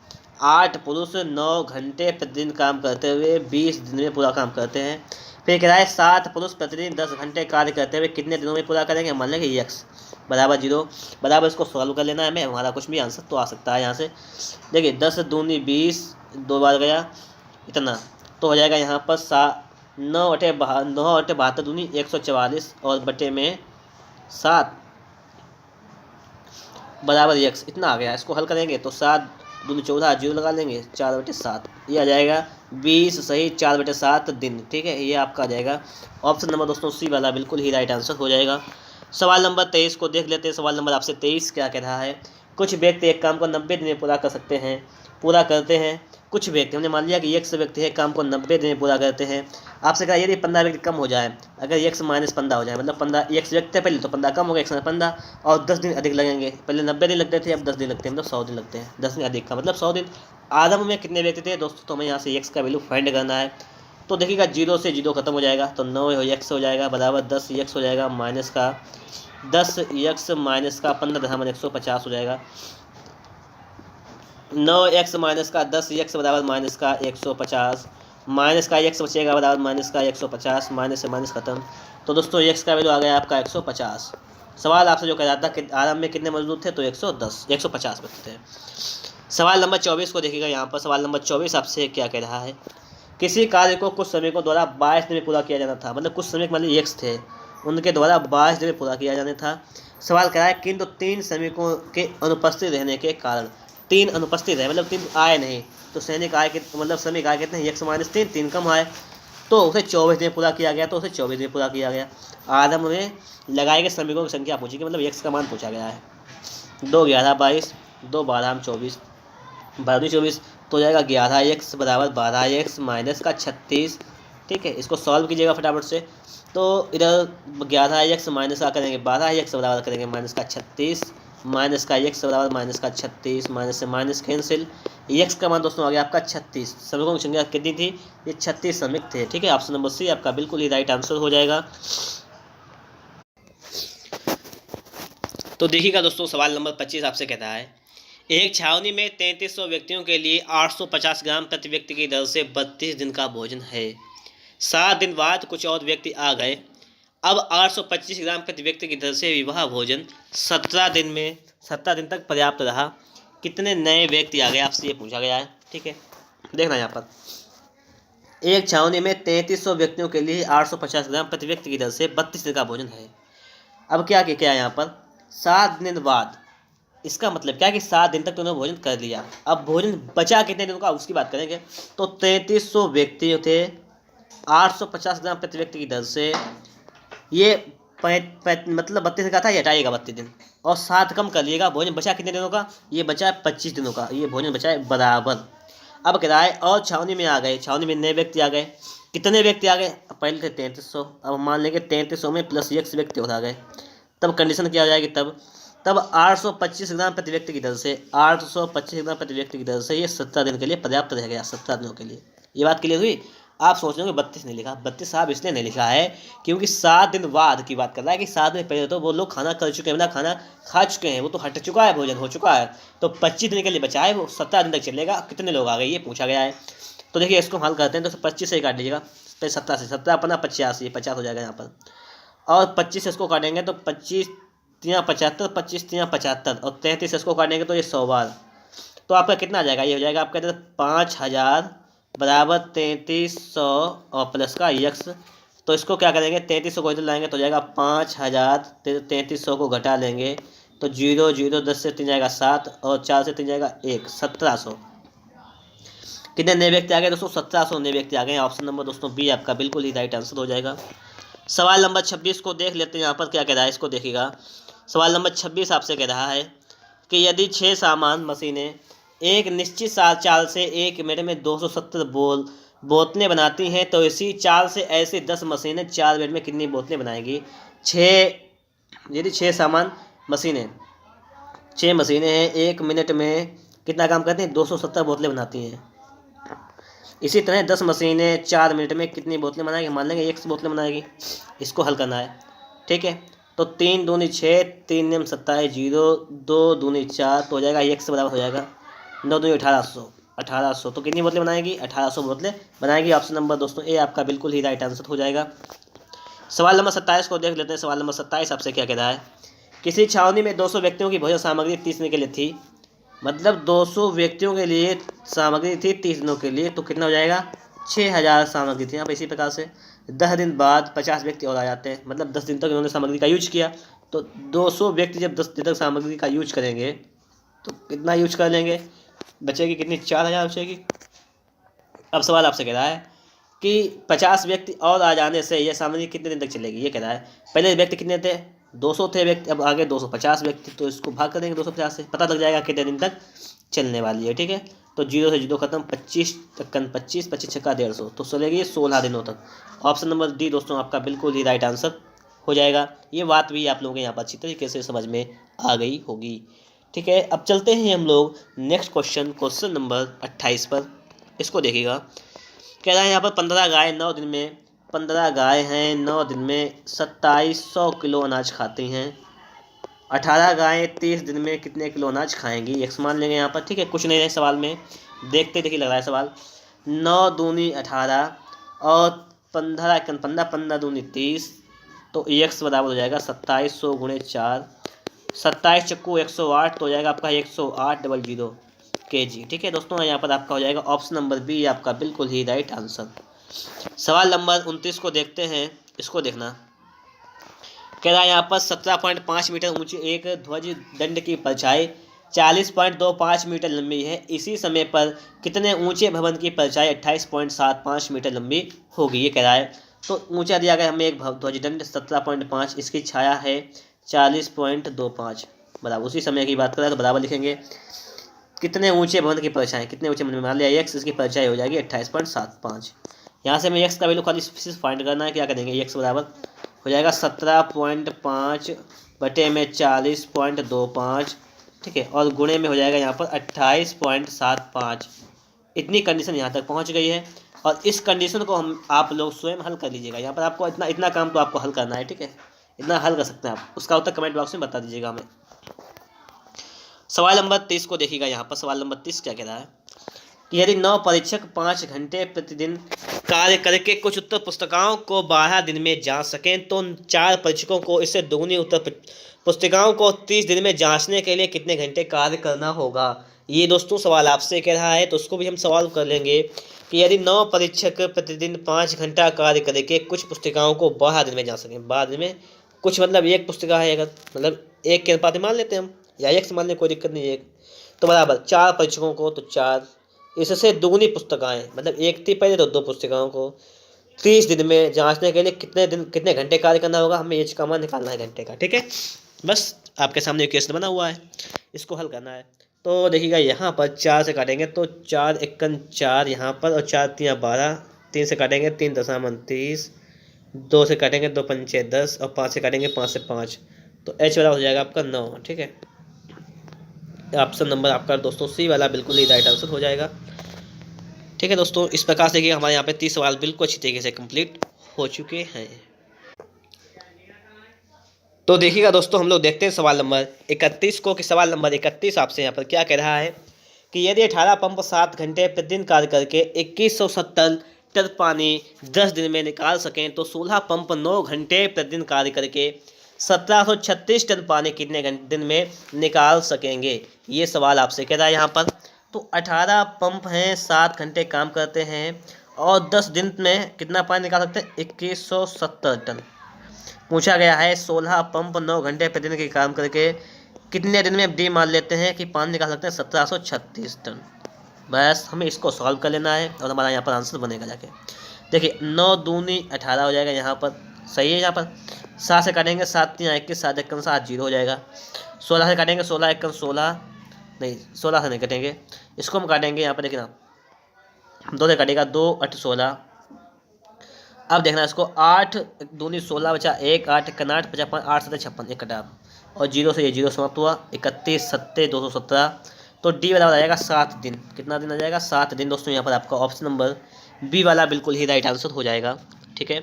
A: 8 पुरुष 9 घंटे प्रतिदिन काम करते हुए 20 दिन में पूरा काम करते हैं। फिर कह रहा है 7 पुरुष प्रतिदिन 10 घंटे कार्य करते हुए कितने दिनों में पूरा करेंगे? मान लेंगे यक्स बराबर 0 बराबर, इसको सॉल्व कर लेना है हमें, हमारा कुछ भी आंसर तो आ सकता है यहाँ से। देखिए 10 दूनी 20, 2 बार गया इतना, तो हो जाएगा यहाँ पर 9 अटे 72 दूनी 144 और बटे में 7 बराबर यक्स, इतना आ गया। इसको हल करेंगे तो 7 दूनी 14 0 लगा लेंगे, 4/7 ये आ जाएगा 20 सही 4/7 दिन, ठीक है। ये आपका आ जाएगा ऑप्शन नंबर दोस्तों सी वाला बिल्कुल ही राइट आंसर हो जाएगा। सवाल नंबर 23 को देख लेते हैं। सवाल नंबर आपसे 23 क्या कह रहा है? कुछ व्यक्ति एक काम को 90 दिन में पूरा करते हैं। कुछ व्यक्ति, हमने मान लिया कि एक से व्यक्ति है काम को 90 दिन में पूरा करते हैं। आपसे कहा यदि 15 व्यक्ति कम हो जाए, अगर x - 15 हो जाए, मतलब 15 एक व्यक्ति है पहले तो 15 कम हो गया, 115 और 10 दिन अधिक लगेंगे। पहले 90 दिन लगते थे, अब 10 दिन लगते हैं, मतलब 100 दिन लगते हैं। 10 दिन अधिक का मतलब 100 दिन। आरंभ में कितने व्यक्ति थे दोस्तों? तो हमें यहाँ से x का वैल्यू फाइंड करना है। तो देखिएगा 0 से 0 खत्म हो जाएगा, तो 9x हो जाएगा बराबर 10x हो जाएगा माइनस का 10x माइनस का 15 150 हो जाएगा। 9x माइनस का 10x बराबर माइनस का 150, माइनस का x बचेगा बराबर माइनस का 150, माइनस से माइनस खत्म। तो दोस्तों x का वैल्यू आ गया आपका 150। सवाल आपसे जो कह रहा था कि आरंभ में कितने मौजूद थे, तो 150 बचते हैं। सवाल नंबर 24 को देखिएगा। यहाँ पर सवाल नंबर 24 आपसे क्या कह रहा है, किसी कार्य को कुछ श्रमिकों द्वारा 22 दिन में पूरा किया जाना था। मतलब कुछ श्रमिक मतलब x थे, उनके द्वारा 22 दिन में पूरा किया जाना था। सवाल कह रहा है किंतु 3 श्रमिकों के अनुपस्थित रहने के कारण, 3 अनुपस्थित है मतलब 3 आए नहीं, तो सैनिक आए मतलब श्रमिक आए कितने, x माइनस 3 कम आए, तो उसे 24 दिन पूरा किया गया, तो उसे 24 दिन पूरा किया गया। आरंभ में लगाए गए श्रमिकों की संख्या पूछी कि मतलब x का मान पूछा गया है। 2 11 22, 2 12 24, 12 24, तो जाएगा 11x बराबर 12x माइनस का 36। ठीक है, इसको सॉल्व कीजिएगा फटाफट से। तो इधर 11x माइनस का करेंगे 12x बराबर करेंगे माइनस का 36, माइनस का x बराबर माइनस का 36, माइनस से माइनस कैंसिल। x का मान दोस्तों आ गया आपका 36। श्रमिकों की संख्या कितनी थी, ये 36 श्रमिक थे। ठीक है, ऑप्शन नंबर सी आपका बिल्कुल ही राइट आंसर हो जाएगा। तो देखिएगा दोस्तों, सवाल नंबर 25 आपसे कहता है एक छावनी में 3300 व्यक्तियों के लिए 850 ग्राम प्रति व्यक्ति की दर से 32 दिन का भोजन है। 7 दिन बाद कुछ और व्यक्ति आ गए। अब 825 ग्राम प्रति व्यक्ति की दर से विवाह भोजन 17 दिन तक पर्याप्त रहा। कितने नए व्यक्ति आ गए, आपसे ये पूछा गया है। ठीक है, देखना यहाँ पर एक छावनी में 3300 व्यक्तियों के लिए 850 ग्राम प्रति व्यक्ति की दर से 32 दिन का भोजन है। अब क्या क्या यहाँ पर 7 दिन बाद, इसका मतलब क्या कि 7 दिन तक उन्होंने भोजन कर लिया। अब भोजन बचा कितने दिनों का उसकी बात करेंगे। तो 3300 व्यक्ति थे, 850 ग्राम प्रति व्यक्ति की दर से, ये मतलब 32 का था, ये हटाइएगा 32 दिन और 7 कम कर लिएगा। भोजन बचा कितने दिनों का, ये बचा है 25 दिनों का, ये भोजन बचा है बराबर। अब किराए और छावनी में आ गए, छावनी में नए व्यक्ति आ गए। कितने व्यक्ति आ गए, पहले थे 3300, अब मान लेंगे 3300 में प्लस x व्यक्ति हो गए। तब कंडीशन क्या हो जाएगी, तब 825 ग्राम प्रति व्यक्ति की दर से, 825 ग्राम प्रति व्यक्ति की दर से ये 17 दिन के लिए पर्याप्त रह गया। 17 दिनों के लिए ये बात क्लियर हुई। आप सोच रहे हो 32 नहीं लिखा, 32 साहब इसलिए नहीं लिखा है क्योंकि 7 दिन बाद की बात कर रहा है कि 7 दिन पहले तो वो लोग खाना कर चुके हैं, मतलब खाना खा चुके हैं, वो तो हट चुका है, भोजन हो चुका है। तो 25 दिन के लिए बचा है, वो 17 दिन तक चलेगा। कितने लोग आ गए ये पूछा गया है। तो देखिए इसको हल करते हैं, तो 25 से ही काट लीजिएगा, 17 से 17 अपना 85, 50 हो जाएगा यहाँ पर। और 25 से इसको काटेंगे तो 25 3 75, 25 3 75 और 33 से इसको काटेंगे तो ये 100 बार। तो आपका कितना आ जाएगा, ये हो जाएगा आपका 5000 बराबर 3300 और प्लस का x। तो इसको क्या करेंगे, 3300 को इधर लाएंगे तो जाएगा 5000, 3300 को घटा लेंगे तो 0 0 10 से 3 जाएगा 7 और 4 से 3 जाएगा 1, 1700। कितने नए व्यक्ति आ गए दोस्तों, 1700 नए व्यक्ति आ गए। ऑप्शन नंबर दोस्तों बी आपका बिल्कुल ही राइट आंसर हो जाएगा। सवाल नंबर 26 को देख लेते हैं, यहाँ पर क्या कह रहा है, इसको देखिएगा। सवाल नंबर 26 आपसे कह रहा है कि यदि 6 सामान मशीनें एक निश्चित चाल से 1 मिनट में 270 बोतलें बनाती हैं, तो इसी चाल से ऐसी 10 मशीनें 4 मिनट में कितनी बोतलें बनाएगी। यदि 6 मशीनें हैं 1 मिनट में कितना काम करती हैं, 270 बोतलें बनाती हैं। इसी तरह 10 मशीनें 4 मिनट में कितनी बोतलें बनाएगी, मान लेंगे 1 बोतलें बनाएगी। इसको हल करना है। ठीक है, तो 3 दूनी 6, 3 नियम 27, 0 2 दूनी 4, तो हो जाएगा 1 से बराबर हो जाएगा 9 दूनी 1800। तो कितनी बोतलें बनाएगी, 1800 बोतलें बनाएगी। ऑप्शन नंबर दोस्तों ए आपका बिल्कुल ही राइट आंसर हो जाएगा। सवाल नंबर 27 को देख लेते हैं। सवाल नंबर 27 आपसे क्या कह रहा है, किसी छावनी में 200 व्यक्तियों की भोजन सामग्री 30 दिन के लिए थी। मतलब 200 व्यक्तियों के लिए सामग्री थी 30 दिनों के लिए, तो कितना हो जाएगा 6000 सामग्री थी। यहाँ पर इसी प्रकार से 10 दिन बाद 50 व्यक्ति और आ जाते हैं, मतलब 10 दिन तक इन्होंने सामग्री का यूज किया। तो 200 व्यक्ति जब 10 दिन तक सामग्री का यूज करेंगे तो कितना यूज कर लेंगे, बचेगी कितनी, 4000 बचेगी। अब सवाल आपसे कह रहा है कि 50 व्यक्ति और आ जाने से यह सामग्री कितने दिन तक चलेगी। ये कह रहा है पहले व्यक्ति कितने थे, 200 थे व्यक्ति, अब आगे 250 व्यक्ति, तो इसको भाग कर देंगे 250 से, पता लग जाएगा कितने दिन तक चलने वाली है। ठीक है, तो 0 से 0 खत्म, 25 तक 25 25 छक्का 150, तो चलेगी 16 दिनों तक। ऑप्शन नंबर डी दोस्तों आपका बिल्कुल ही राइट आंसर हो जाएगा। ये बात भी आप लोगों के यहाँ पर अच्छी तरीके से समझ में आ गई होगी। ठीक है, अब चलते हैं हम लोग नेक्स्ट क्वेश्चन नंबर 28 पर। इसको देखिएगा कह रहा है यहाँ पर 15 गाय 9 दिन में 15 गाय हैं 9 दिन में 2700 किलो अनाज खाती हैं। 18 गायें 30 दिन में कितने किलो अनाज खाएंगी, एक मान लेंगे यहाँ पर। ठीक है, कुछ नहीं है सवाल में, देखते देखिए लग रहा है सवाल। 9 दूनी 18 और 15 15 15 दूनी 30, तो x बराबर हो जाएगा 2700 गुणे 4, 27 चक्कू 108, तो हो जाएगा आपका 108 kg। ठीक है दोस्तों, यहाँ पर आपका हो जाएगा ऑप्शन नंबर बी आपका बिल्कुल ही राइट आंसर। सवाल नंबर 29 को देखते हैं, इसको देखना। कह रहा है यहाँ पर 17.5 मीटर ऊंची एक ध्वज दंड की परछाई 40.25 मीटर लंबी है। इसी समय पर कितने ऊंचे भवन की परछाई 28.75 मीटर लंबी होगी, ये कह रहा है। तो ऊंचा दिया गया हमें एक ध्वज दंड 17.5, इसकी छाया है 40.25 बराबर। उसी समय की बात करें तो बराबर लिखेंगे कितने ऊंचे भवन की परछाई, कितने ऊंचे मान लिया x, इसकी परछाई हो जाएगी 28.75। यहाँ से हमें x का वैल्यू खाली सिर्फ फाइंड करना है। क्या करेंगे, x बराबर हो जाएगा 17.5 बटे में 40.25। ठीक है, और गुणे में हो जाएगा यहाँ पर 28.75। इतनी कंडीशन यहाँ तक पहुँच गई है, और इस कंडीशन को हम आप लोग स्वयं हल कर लीजिएगा। यहाँ पर आपको इतना काम तो आपको हल करना है। ठीक है, इतना हल कर सकते हैं आप, उसका उत्तर कमेंट बॉक्स में बता दीजिएगा हमें। सवाल नंबर 30 को देखिएगा। यहाँ पर सवाल नंबर 30 क्या कह रहा है कि यदि 9 परीक्षक 5 घंटे प्रतिदिन कार्य करके कुछ उत्तर पुस्तिकाओं को 12 दिन में जांच सकें, तो 4 परीक्षकों को इससे दोगुनी उत्तर पुस्तिकाओं को 30 दिन में जांचने के लिए कितने घंटे कार्य करना होगा। ये दोस्तों सवाल आपसे कह रहा है, तो उसको भी हम सवाल कर लेंगे कि यदि 9 परीक्षक प्रतिदिन 5 घंटा कार्य करके कुछ पुस्तिकाओं को 12 दिन में जांच सकें। 12 दिन में कुछ मतलब एक पुस्तिका है, अगर मतलब एक के अनुपात मान लेते हैं हम, या एक से मान लें, कोई दिक्कत नहीं है। तो बराबर 4 परीक्षकों को, तो 4, इससे दुगुनी पुस्तकाएं मतलब एक थी पहले तो 2 पुस्तिकाओं को 30 दिन में जांचने के लिए कितने घंटे कार्य करना होगा। हमें एच का मान निकालना है घंटे का। ठीक है, बस आपके सामने क्वेश्चन बना हुआ है, इसको हल करना है। तो देखिएगा यहाँ पर 4 से काटेंगे तो 4 एकन 4 यहाँ पर, और 4 3 12, 3 से काटेंगे 3 दशामन 30, 2 से काटेंगे 2 पंचे 10, और 5 से काटेंगे 5 से 5, तो एच वाला हो जाएगा आपका 9। ठीक है, ऑप्शन नंबर आपका दोस्तों सी वाला बिल्कुल ही राइट आंसर हो जाएगा। ठीक है दोस्तों, इस प्रकार से देखिए हमारे यहाँ पे 30 सवाल बिल्कुल अच्छी तरीके से कंप्लीट हो चुके हैं। तो देखिएगा दोस्तों, हम लोग देखते हैं सवाल नंबर 31 को, कि सवाल नंबर 31 आपसे यहाँ पर क्या कह रहा है कि यदि 18 पंप 7 घंटे प्रतिदिन कार्य करके 2170 टन पानी 10 दिन में निकाल सकें, तो 16 पंप 9 घंटे प्रतिदिन कार्य करके 1736 टन पानी कितने दिन में निकाल सकेंगे। ये सवाल आपसे कह रहा है यहाँ पर। तो 18 पंप हैं, 7 घंटे काम करते हैं, और 10 दिन में कितना पानी निकाल सकते हैं, 2170 टन। पूछा गया है 16 पंप 9 घंटे प्रतिदिन के काम करके कितने दिन में डी मान लेते हैं कि पानी निकाल सकते हैं 1736 टन। बस हमें इसको सॉल्व कर लेना है, और हमारा यहाँ पर आंसर बनेगा जाके। देखिए 9 दूनी 18 हो जाएगा यहाँ पर, सही है। यहाँ पर 7 से काटेंगे 7 3 21, 7 1 7 0 हो जाएगा। 16 से काटेंगे 16 1 16, नहीं 16 से नहीं काटेंगे, इसको हम काटेंगे यहाँ पर। देखिए ना 2 से काटेगा 2 8 16। अब देखना इसको 8 दूनी 16 बचा 1, 8 1 8 55, 8 7 56, एक कटा, और 0 से ये 0 समाप्त हुआ। 31 7 217, तो डी वाला आ जाएगा 7 दिन। कितना दिन आ जाएगा, 7 दिन। दोस्तों यहाँ पर आपका ऑप्शन नंबर बी वाला बिल्कुल ही राइट आंसर हो जाएगा। ठीक है,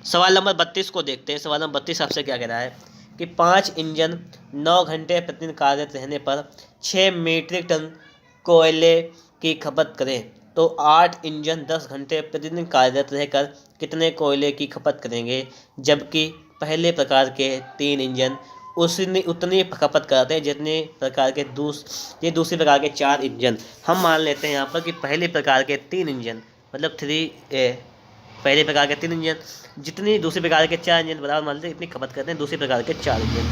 A: सवाल नंबर 32 को देखते हैं। सवाल नंबर 32 आपसे क्या कह रहा है कि 5 इंजन 9 घंटे प्रतिदिन कार्यरत रहने पर 6 मीट्रिक टन कोयले की खपत करें, तो 8 इंजन 10 घंटे प्रतिदिन कार्यरत रहकर कितने कोयले की खपत करेंगे, जबकि पहले प्रकार के 3 इंजन उतनी खपत करते हैं जितने प्रकार के दूसरे प्रकार के 4 इंजन। हम मान लेते हैं यहाँ पर कि पहले प्रकार के 3 इंजन मतलब 3A, पहले प्रकार के 3 इंजन जितनी दूसरे प्रकार के 4 इंजन बराबर मान लेते हैं इतनी खपत करते हैं दूसरे प्रकार के 4 इंजन।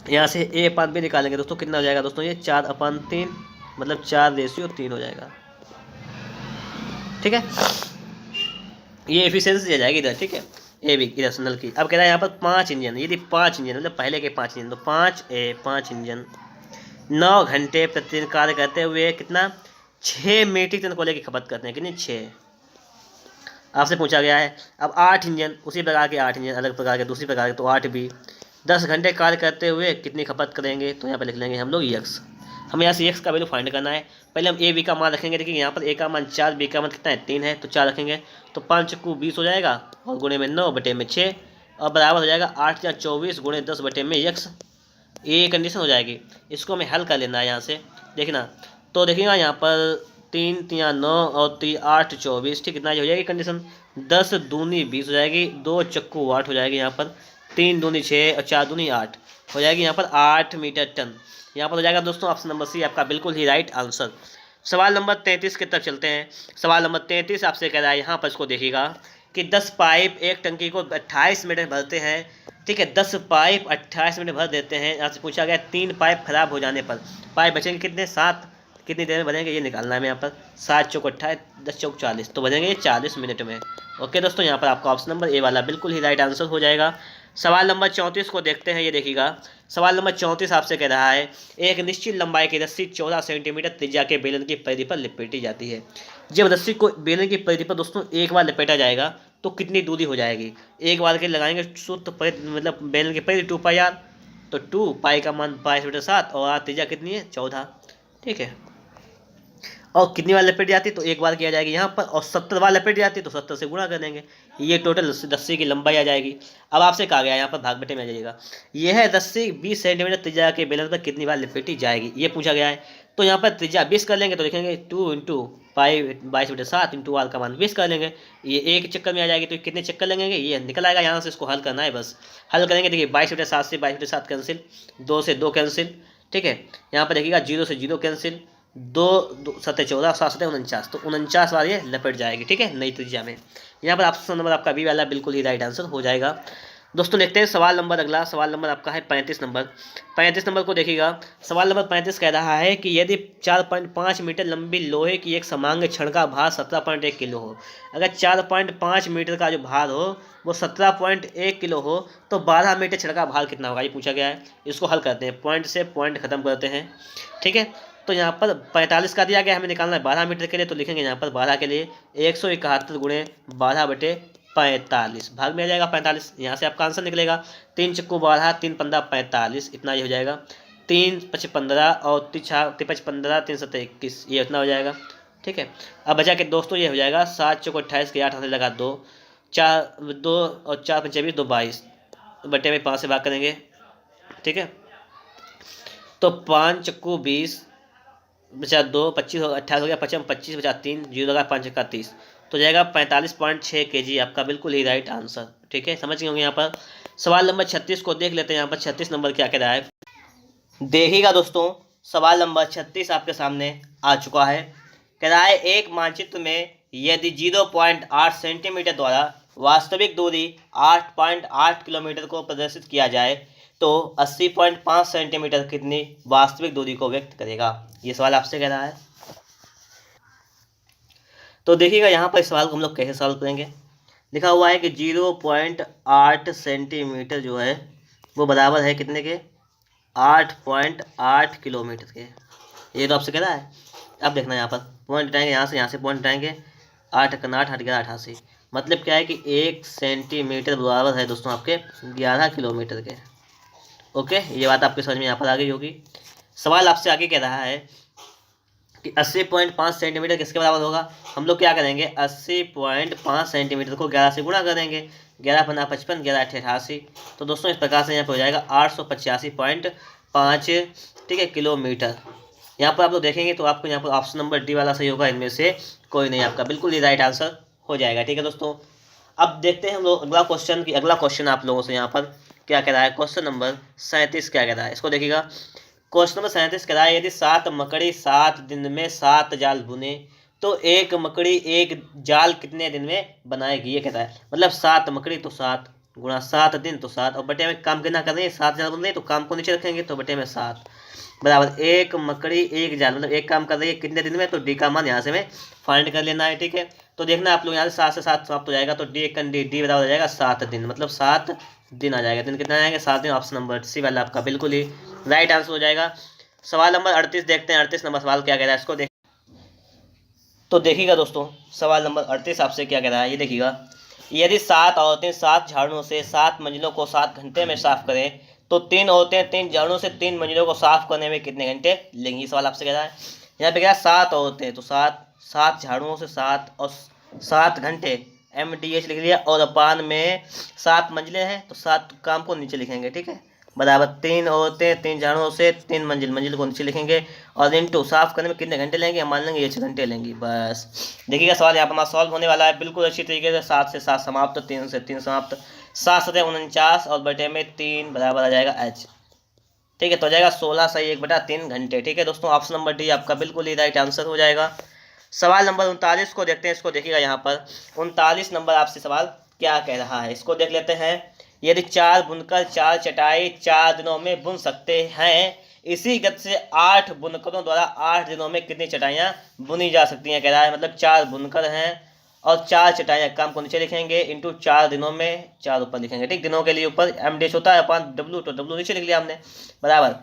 A: यहाँ से A/B निकालेंगे दोस्तों, कितना हो जाएगा दोस्तों, ये 4/3 मतलब 4:3 हो जाएगा। ठीक है, ये एफिशिएंसी आ जाएगी इधर। ठीक है, ए भी इधर सिग्नल की। अब कह रहा है यहाँ पर 5 इंजन, यदि 5 इंजन मतलब पहले के 5 इंजन, तो 5 इंजन 9 घंटे प्रतिदिन कार्य करते हुए कितना 6 मीट्रिक टन कोयले की खपत करते हैं। कितनी 6 आपसे पूछा गया है। अब 8 इंजन उसी प्रकार के 8 इंजन अलग प्रकार के दूसरी प्रकार के, तो 8 भी 10 घंटे कार्य करते हुए कितनी खपत करेंगे, तो यहाँ पर लिख लेंगे हम लोग यक्स। हमें यहाँ से x का वैल्यू फाइंड करना है। पहले हम ए बी का मान रखेंगे। देखिए यहाँ पर ए का मान 4, बी का मान कितना है 3 है, तो 4 रखेंगे। तो 5 चक्कू 20 हो जाएगा और गुणे में 9 बटे में 6 और बराबर हो जाएगा 8 या 24 गुणे 10 बटे में x। ये कंडीशन हो जाएगी। इसको हमें हल कर लेना है यहाँ से। देखना तो देखिएगा यहाँ पर 3 3 9 और 3 8 24, ठीक, कितना हो जाएगी कंडीशन। 10 दूनी 20 हो जाएगी, 2 चक्कू 8 हो जाएगी यहाँ पर, 3 दूनी 6 और 4 दूनी 8 हो जाएगी यहाँ पर 8 मीटर टन। यहाँ पर हो जाएगा दोस्तों ऑप्शन नंबर सी आपका बिल्कुल ही राइट आंसर। सवाल नंबर 33 की तरफ चलते हैं। सवाल नंबर 33 आपसे कह रहा है, यहाँ पर इसको देखिएगा कि 10 पाइप एक टंकी को 28 मिनट में भरते हैं, ठीक है। 10 पाइप 28 मिनट भर देते हैं। यहाँ से पूछा गया 3 पाइप खराब हो जाने पर पाइप बचेंगे कितने, 7, कितनी देर में बनेंगे ये निकालना है। यहाँ पर 7 चौक 28, 10 चौक 40, तो बनेंगे 40 मिनट में। ओके दोस्तों, यहाँ पर आपका ऑप्शन नंबर ए वाला बिल्कुल ही राइट आंसर हो जाएगा। सवाल नंबर 34 को देखते हैं। ये देखिएगा सवाल नंबर 34 आपसे कह रहा है, एक निश्चित लंबाई की रस्सी 14 सेंटीमीटर त्रिज्या के बेलन की परिधि पर लपेटी जाती है। जब रस्सी को बेलन की परिधि पर दोस्तों एक बार लपेटा जाएगा तो कितनी दूरी हो जाएगी। एक बार के लगाएंगे सूत्र मतलब बेलन की परिधि 2 पाई आर, तो 2 पाई का मान 22 बटे 7 और आर त्रिज्या कितनी है 14, ठीक है। और कितनी बार लपेट जाती है तो एक बार किया जाएगी यहाँ पर, और 70 बार लपेट जाती है तो 70 से गुणा कर देंगे। ये टोटल रस्सी की लंबाई आ जाएगी। अब आपसे कहा गया यहाँ पर भाग बटे में आ जाइएगा, यह रस्सी 20 सेंटीमीटर त्रिज्या के बेलन पर कितनी बार लपेटी जाएगी ये पूछा गया है। तो यहाँ पर त्रिज्या 20 कर लेंगे तो लिखेंगे 2 इंटू पाई 22 बटे 7 इंटू आर का मान 20 कर लेंगे। ये एक चक्कर में आ जाएगी, तो कितने चक्कर लगेंगे ये निकल आएगा। यहाँ से इसको हल करना है, बस हल करेंगे। देखिए 22 बटे 7 से 22 बटे 7 कैंसिल, 2 से 2 कैंसिल, ठीक है। यहाँ पर देखिएगा 0 से 0 कैंसिल, 2 7 14 7 7 49, तो 49 बार ये लपेट जाएगी, ठीक है, नई त्रिज्या में। यहाँ पर ऑप्शन नंबर आपका बी वाला बिल्कुल ही राइट आंसर हो जाएगा। दोस्तों देखते हैं सवाल नंबर अगला। सवाल नंबर आपका है 35 नंबर। 35 नंबर को देखिएगा। सवाल नंबर 35 कह रहा है कि यदि 4.5 मीटर लंबी लोहे की एक समांग छड़ का भार 17.1 किलो हो, अगर 4.5 मीटर का जो भार हो वो 17.1 किलो हो तो 12 मीटर छड़ का भार कितना होगा ये पूछा गया है। इसको हल करते हैं, पॉइंट से पॉइंट खत्म करते हैं, ठीक है। तो यहाँ पर 45 का दिया गया, हमें निकालना है 12 मीटर के लिए, तो लिखेंगे यहाँ पर 12 के लिए 171 गुणे 12 बटे 45, भाग में आ जाएगा 45। यहाँ से आपका आंसर निकलेगा 3 चक्कू 12, 3 15 45, इतना ये हो जाएगा। 3 5 15 और 3 5 15, 3 7 21, ये इतना हो जाएगा, ठीक है। अब बचा के दोस्तों ये हो जाएगा 7 चौक 28 के 8 हाथ लगा 2, 4 2 और 4 5 22, 2 22 बटे में 5 से भाग करेंगे, ठीक है। तो 5 चक्कू 20 बचा 2 25 28 हो गया, 5 25 बचा 3 0 लगा 5 का 30, तो जाएगा 45.6 kg आपका बिल्कुल ही राइट आंसर, ठीक है। समझ गए होंगे। यहाँ पर सवाल नंबर 36 को देख लेते हैं। यहाँ पर 36 नंबर क्या कह रहा है, देखिएगा दोस्तों सवाल नंबर 36 आपके सामने आ चुका है। कह रहा है एक मानचित्र में यदि 0.8 सेंटीमीटर द्वारा वास्तविक दूरी 8.8 किलोमीटर को प्रदर्शित किया जाए तो 80.5 सेंटीमीटर कितनी वास्तविक दूरी को व्यक्त करेगा। ये सवाल आपसे कह रहा है। तो देखिएगा यहाँ पर इस सवाल को हम लोग कैसे सॉल्व करेंगे। लिखा हुआ है कि 0.8 सेंटीमीटर जो है वो बराबर है कितने के, 8.8 किलोमीटर के। ये तो आपसे कह रहा है। अब देखना यहाँ पर पॉइंट हटाएंगे, यहाँ से पॉइंट हटाएंगे, 8 का 8 हट गया 88, मतलब क्या है कि 1 सेंटीमीटर बराबर है दोस्तों आपके 11 किलोमीटर के। ओके, ये बात आपके समझ में यहाँ पर आ गई होगी। सवाल आपसे आगे कह रहा है कि 80.5 सेंटीमीटर किसके बराबर होगा। हम लोग क्या करेंगे, 80.5 सेंटीमीटर को 11 से गुणा करेंगे, 11 पंद्रह 55, 11 8 88, तो दोस्तों इस प्रकार से यहाँ पर हो जाएगा 885.5, ठीक है, किलोमीटर। यहाँ पर आप लोग देखेंगे तो आपको यहाँ पर ऑप्शन नंबर डी वाला सही होगा, इनमें से कोई नहीं, आपका बिल्कुल ही राइट आंसर हो जाएगा, ठीक है दोस्तों। अब देखते हैं हम लोग अगला क्वेश्चन की। अगला क्वेश्चन आप लोगों से यहाँ पर क्या कह रहा है, क्वेश्चन नंबर 37 क्या कह रहा है, इसको देखिएगा। क्वेश्चन नंबर 37 कह रहा है यदि 7 मकड़ी 7 दिन में 7 जाल बुने तो एक मकड़ी एक जाल कितने दिन में बनाएगी, ये कहता है। मतलब 7 मकड़ी तो 7 गुणा 7 दिन तो 7, और बटे में काम गिना कर रहे हैं, 7 जाल बुन रहे हैं तो काम को नीचे रखेंगे, तो बटे में 7 बराबर एक मकड़ी एक जाल, मतलब एक काम कर रही है कितने दिन में, तो डी का मान यहाँ से हमें फाइंड कर लेना है, ठीक है। तो देखना आप लोग यहाँ से 7 से 7 समाप्त हो जाएगा, तो डी डी बराबर हो जाएगा 7 दिन, मतलब 7 दिन आ जाएगा। दिन कितना आएगा 7 दिन, ऑप्शन नंबर सी वाला आपका बिल्कुल ही राइट आंसर हो जाएगा। सवाल नंबर 38 देखते हैं। 38 नंबर सवाल क्या कह रहा है, इसको देख। तो देखिएगा दोस्तों सवाल नंबर 38 आपसे क्या कह रहा है, ये देखिएगा। यदि 7 औरतें 7 झाड़ुओं से 7 मंजिलों को 7 घंटे में साफ करें तो 3 औरतें 3 झाड़ुओं से 3 मंजिलों को साफ करने में कितने घंटे लेंगी, सवाल आपसे कह रहा है। यहाँ पे कह रहा है 7 औरतें, तो 7 झाड़ुओं से 7 और 7 घंटे, MDH लिख लिया, और अपान में 7 मंजिलें हैं तो 7 काम को नीचे लिखेंगे, ठीक है, बराबर 3 औरतें 3 झाड़ुओं से 3 मंजिल को नीचे लिखेंगे, और इंटू साफ करने में कितने घंटे लेंगे, हम मान लेंगे ये 6 घंटे लेंगी। बस देखिएगा सवाल यहाँ पर हमारा सॉल्व होने वाला है बिल्कुल अच्छी तरीके से। 7 से 7 समाप्त, 3 से 3 समाप्त, 7 सतह 49 और बटे में 3 बराबर आ जाएगा H, ठीक है, तो हो जाएगा 16 सही 1/3 घंटे। ठीक है दोस्तों, ऑप्शन नंबर डी आपका बिल्कुल ही राइट आंसर हो जाएगा। सवाल नंबर 39 को देखते हैं, इसको देखिएगा यहाँ पर 39 नंबर आपसे सवाल क्या कह रहा है, इसको देख लेते हैं। यदि 4 बुनकर 4 चटाई 4 दिनों में बुन सकते हैं, इसी गति से 8 बुनकरों द्वारा 8 दिनों में कितनी चटाइयाँ बुनी जा सकती हैं, कह रहा है। मतलब 4 बुनकर हैं और 4 चटाइयाँ, काम को नीचे लिखेंगे, इंटू 4 दिनों में 4 ऊपर लिखेंगे, ठीक, दिनों के लिए ऊपर MDH होता है अपन W, तो W नीचे लिख लिया हमने, बराबर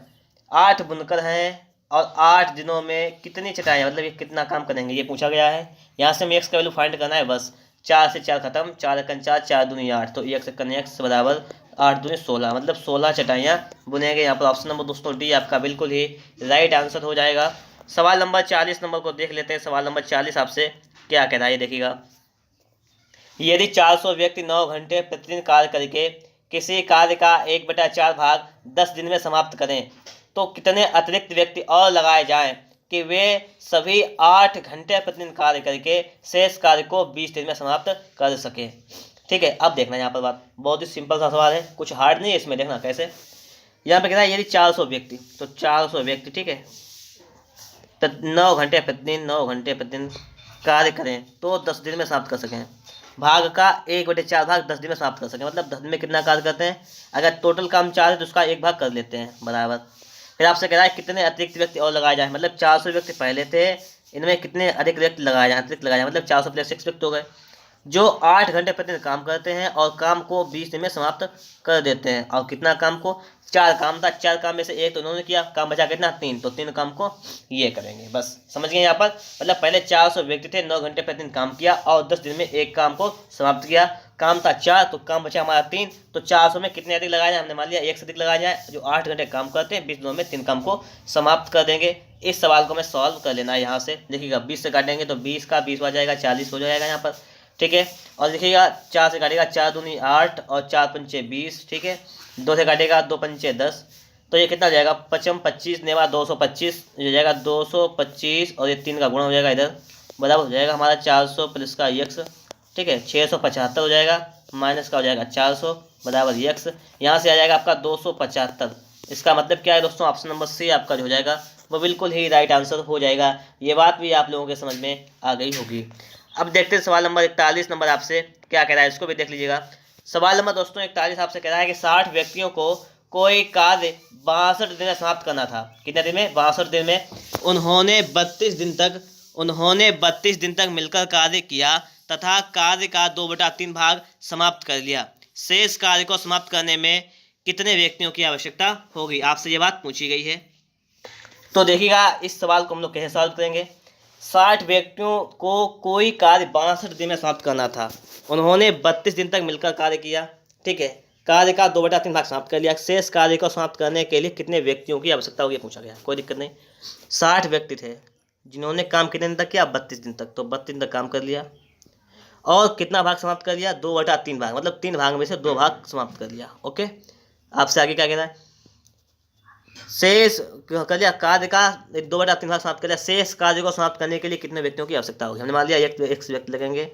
A: 8 बुनकर हैं और 8 दिनों में कितनी चटाइयाँ, मतलब ये कितना काम करेंगे ये पूछा गया है। यहाँ से हमें x का वैल्यू फाइंड करना है, बस 4 से 4 खत्म, 4 एकन 4, 4 दूनी 8, तो x एकन x बराबर 8 दूनी 16, मतलब 16 चटाइयाँ बुनेंगे। यहाँ पर ऑप्शन नंबर दोस्तों डी आपका बिल्कुल ही राइट आंसर हो जाएगा। सवाल नंबर 40 नंबर को देख लेते हैं। सवाल नंबर 40 आपसे क्या कह रहा है ये देखिएगा। यदि 400 व्यक्ति 9 घंटे प्रतिदिन कार्य करके किसी कार्य का 1/4 भाग 10 दिन में समाप्त करें, तो कितने अतिरिक्त व्यक्ति और लगाए जाएं कि वे सभी 8 घंटे प्रतिदिन कार्य करके शेष कार्य को 20 दिन में समाप्त कर सके। ठीक है, अब देखना यहाँ पर बात बहुत ही सिंपल सा सवाल है, कुछ हार्ड नहीं है इसमें, देखना कैसे। यहाँ पे कहना है यदि 400 व्यक्ति, तो 400 व्यक्ति, ठीक है, तो 9 घंटे प्रतिदिन कार्य करें तो 10 दिन में समाप्त कर सकें। भाग का 1/4 भाग 10 दिन में समाप्त कर सकें, मतलब 10 दिन में कितना कार्य करते हैं। अगर टोटल काम 4 है तो उसका 1 भाग कर लेते हैं, बराबर। फिर आपसे कह रहा है कितने अतिरिक्त व्यक्ति और लगाए जाए, मतलब 400 व्यक्ति पहले थे, इनमें कितने अधिक व्यक्ति लगाए जाए, अतिरिक्त लगाए जाए, मतलब 400 + 6 व्यक्ति हो गए, जो 8 घंटे प्रतिदिन काम करते हैं और काम को 20 दिन में समाप्त कर देते हैं। और कितना काम को, 4 काम था, 4 काम में से 1 तो उन्होंने किया, काम बचा कितना 3, तो 3 काम को ये करेंगे। बस समझ गए यहाँ पर, मतलब पहले 400 व्यक्ति थे, 9 घंटे प्रतिदिन काम किया और 10 दिन में 1 काम को समाप्त किया। काम था 4 तो काम बचा हमारा 3, तो 400 में कितने अधिक लगाए जाए, हमने मान लिया 1 से अधिक लगाया जाए, जो 8 घंटे काम करते हैं 20 दिनों में 3 काम को समाप्त कर देंगे। इस सवाल को हमें सॉल्व कर लेना है। यहाँ से देखिएगा 20 से काटेंगे तो 20 का 20 हो जाएगा, 40 हो जाएगा यहाँ पर, ठीक है। और देखिएगा 4 से काटेगा, 4 दूनी 8 और 4 पंचे 20, ठीक है। 2 से काटेगा, 2 पंचे 10, तो ये कितना हो जाएगा, 55 25 नेवा 225, ये हो जाएगा 225 और ये 3 का गुणा हो जाएगा इधर, बराबर हो जाएगा हमारा 400 प्लस का x, ठीक है, 675 हो जाएगा, माइनस का हो जाएगा 400 बराबर x, यहाँ से आ जाएगा आपका 275। इसका मतलब क्या है दोस्तों, ऑप्शन नंबर सी आपका जो हो जाएगा वो बिल्कुल ही राइट आंसर हो जाएगा। ये बात भी आप लोगों के समझ में आ गई होगी। अब देखते हैं सवाल नंबर 41 नंबर आपसे क्या कह रहा है, इसको भी देख लीजिएगा। सवाल नंबर दोस्तों 41 आपसे कह रहा है कि 60 व्यक्तियों को कोई कार्य 62 दिन में समाप्त करना था। कितने दिन में, 62 दिन में। उन्होंने 32 दिन तक मिलकर कार्य किया तथा कार्य का 2/3 भाग समाप्त कर लिया। शेष कार्य को समाप्त करने में कितने व्यक्तियों की आवश्यकता होगी, आपसे ये बात पूछी गई है। तो देखिएगा इस सवाल को हम लोग कैसे सॉल्व करेंगे। 60 व्यक्तियों को कोई कार्य 62 दिन में समाप्त करना था। उन्होंने 32 दिन तक मिलकर कार्य किया, ठीक है, कार्य का 2/3 भाग समाप्त कर लिया। शेष कार्य को समाप्त करने के लिए कितने व्यक्तियों की आवश्यकता होगी पूछा गया, कोई दिक्कत नहीं। 60 व्यक्ति थे जिन्होंने काम कितने दिन तक किया, 32 दिन तक, तो 32 दिन तक काम कर लिया और कितना भाग समाप्त कर लिया, 2/3 भाग, मतलब 3 भाग में से 2 भाग समाप्त कर लिया। ओके, आपसे आगे क्या कहना है, शेष कर लिया कार्य का 2/3 भाग समाप्त कर लिया। शेष कार्य को समाप्त करने के लिए कितने व्यक्तियों की आवश्यकता होगी, हमने मान लिया एक व्यक्ति लगेंगे।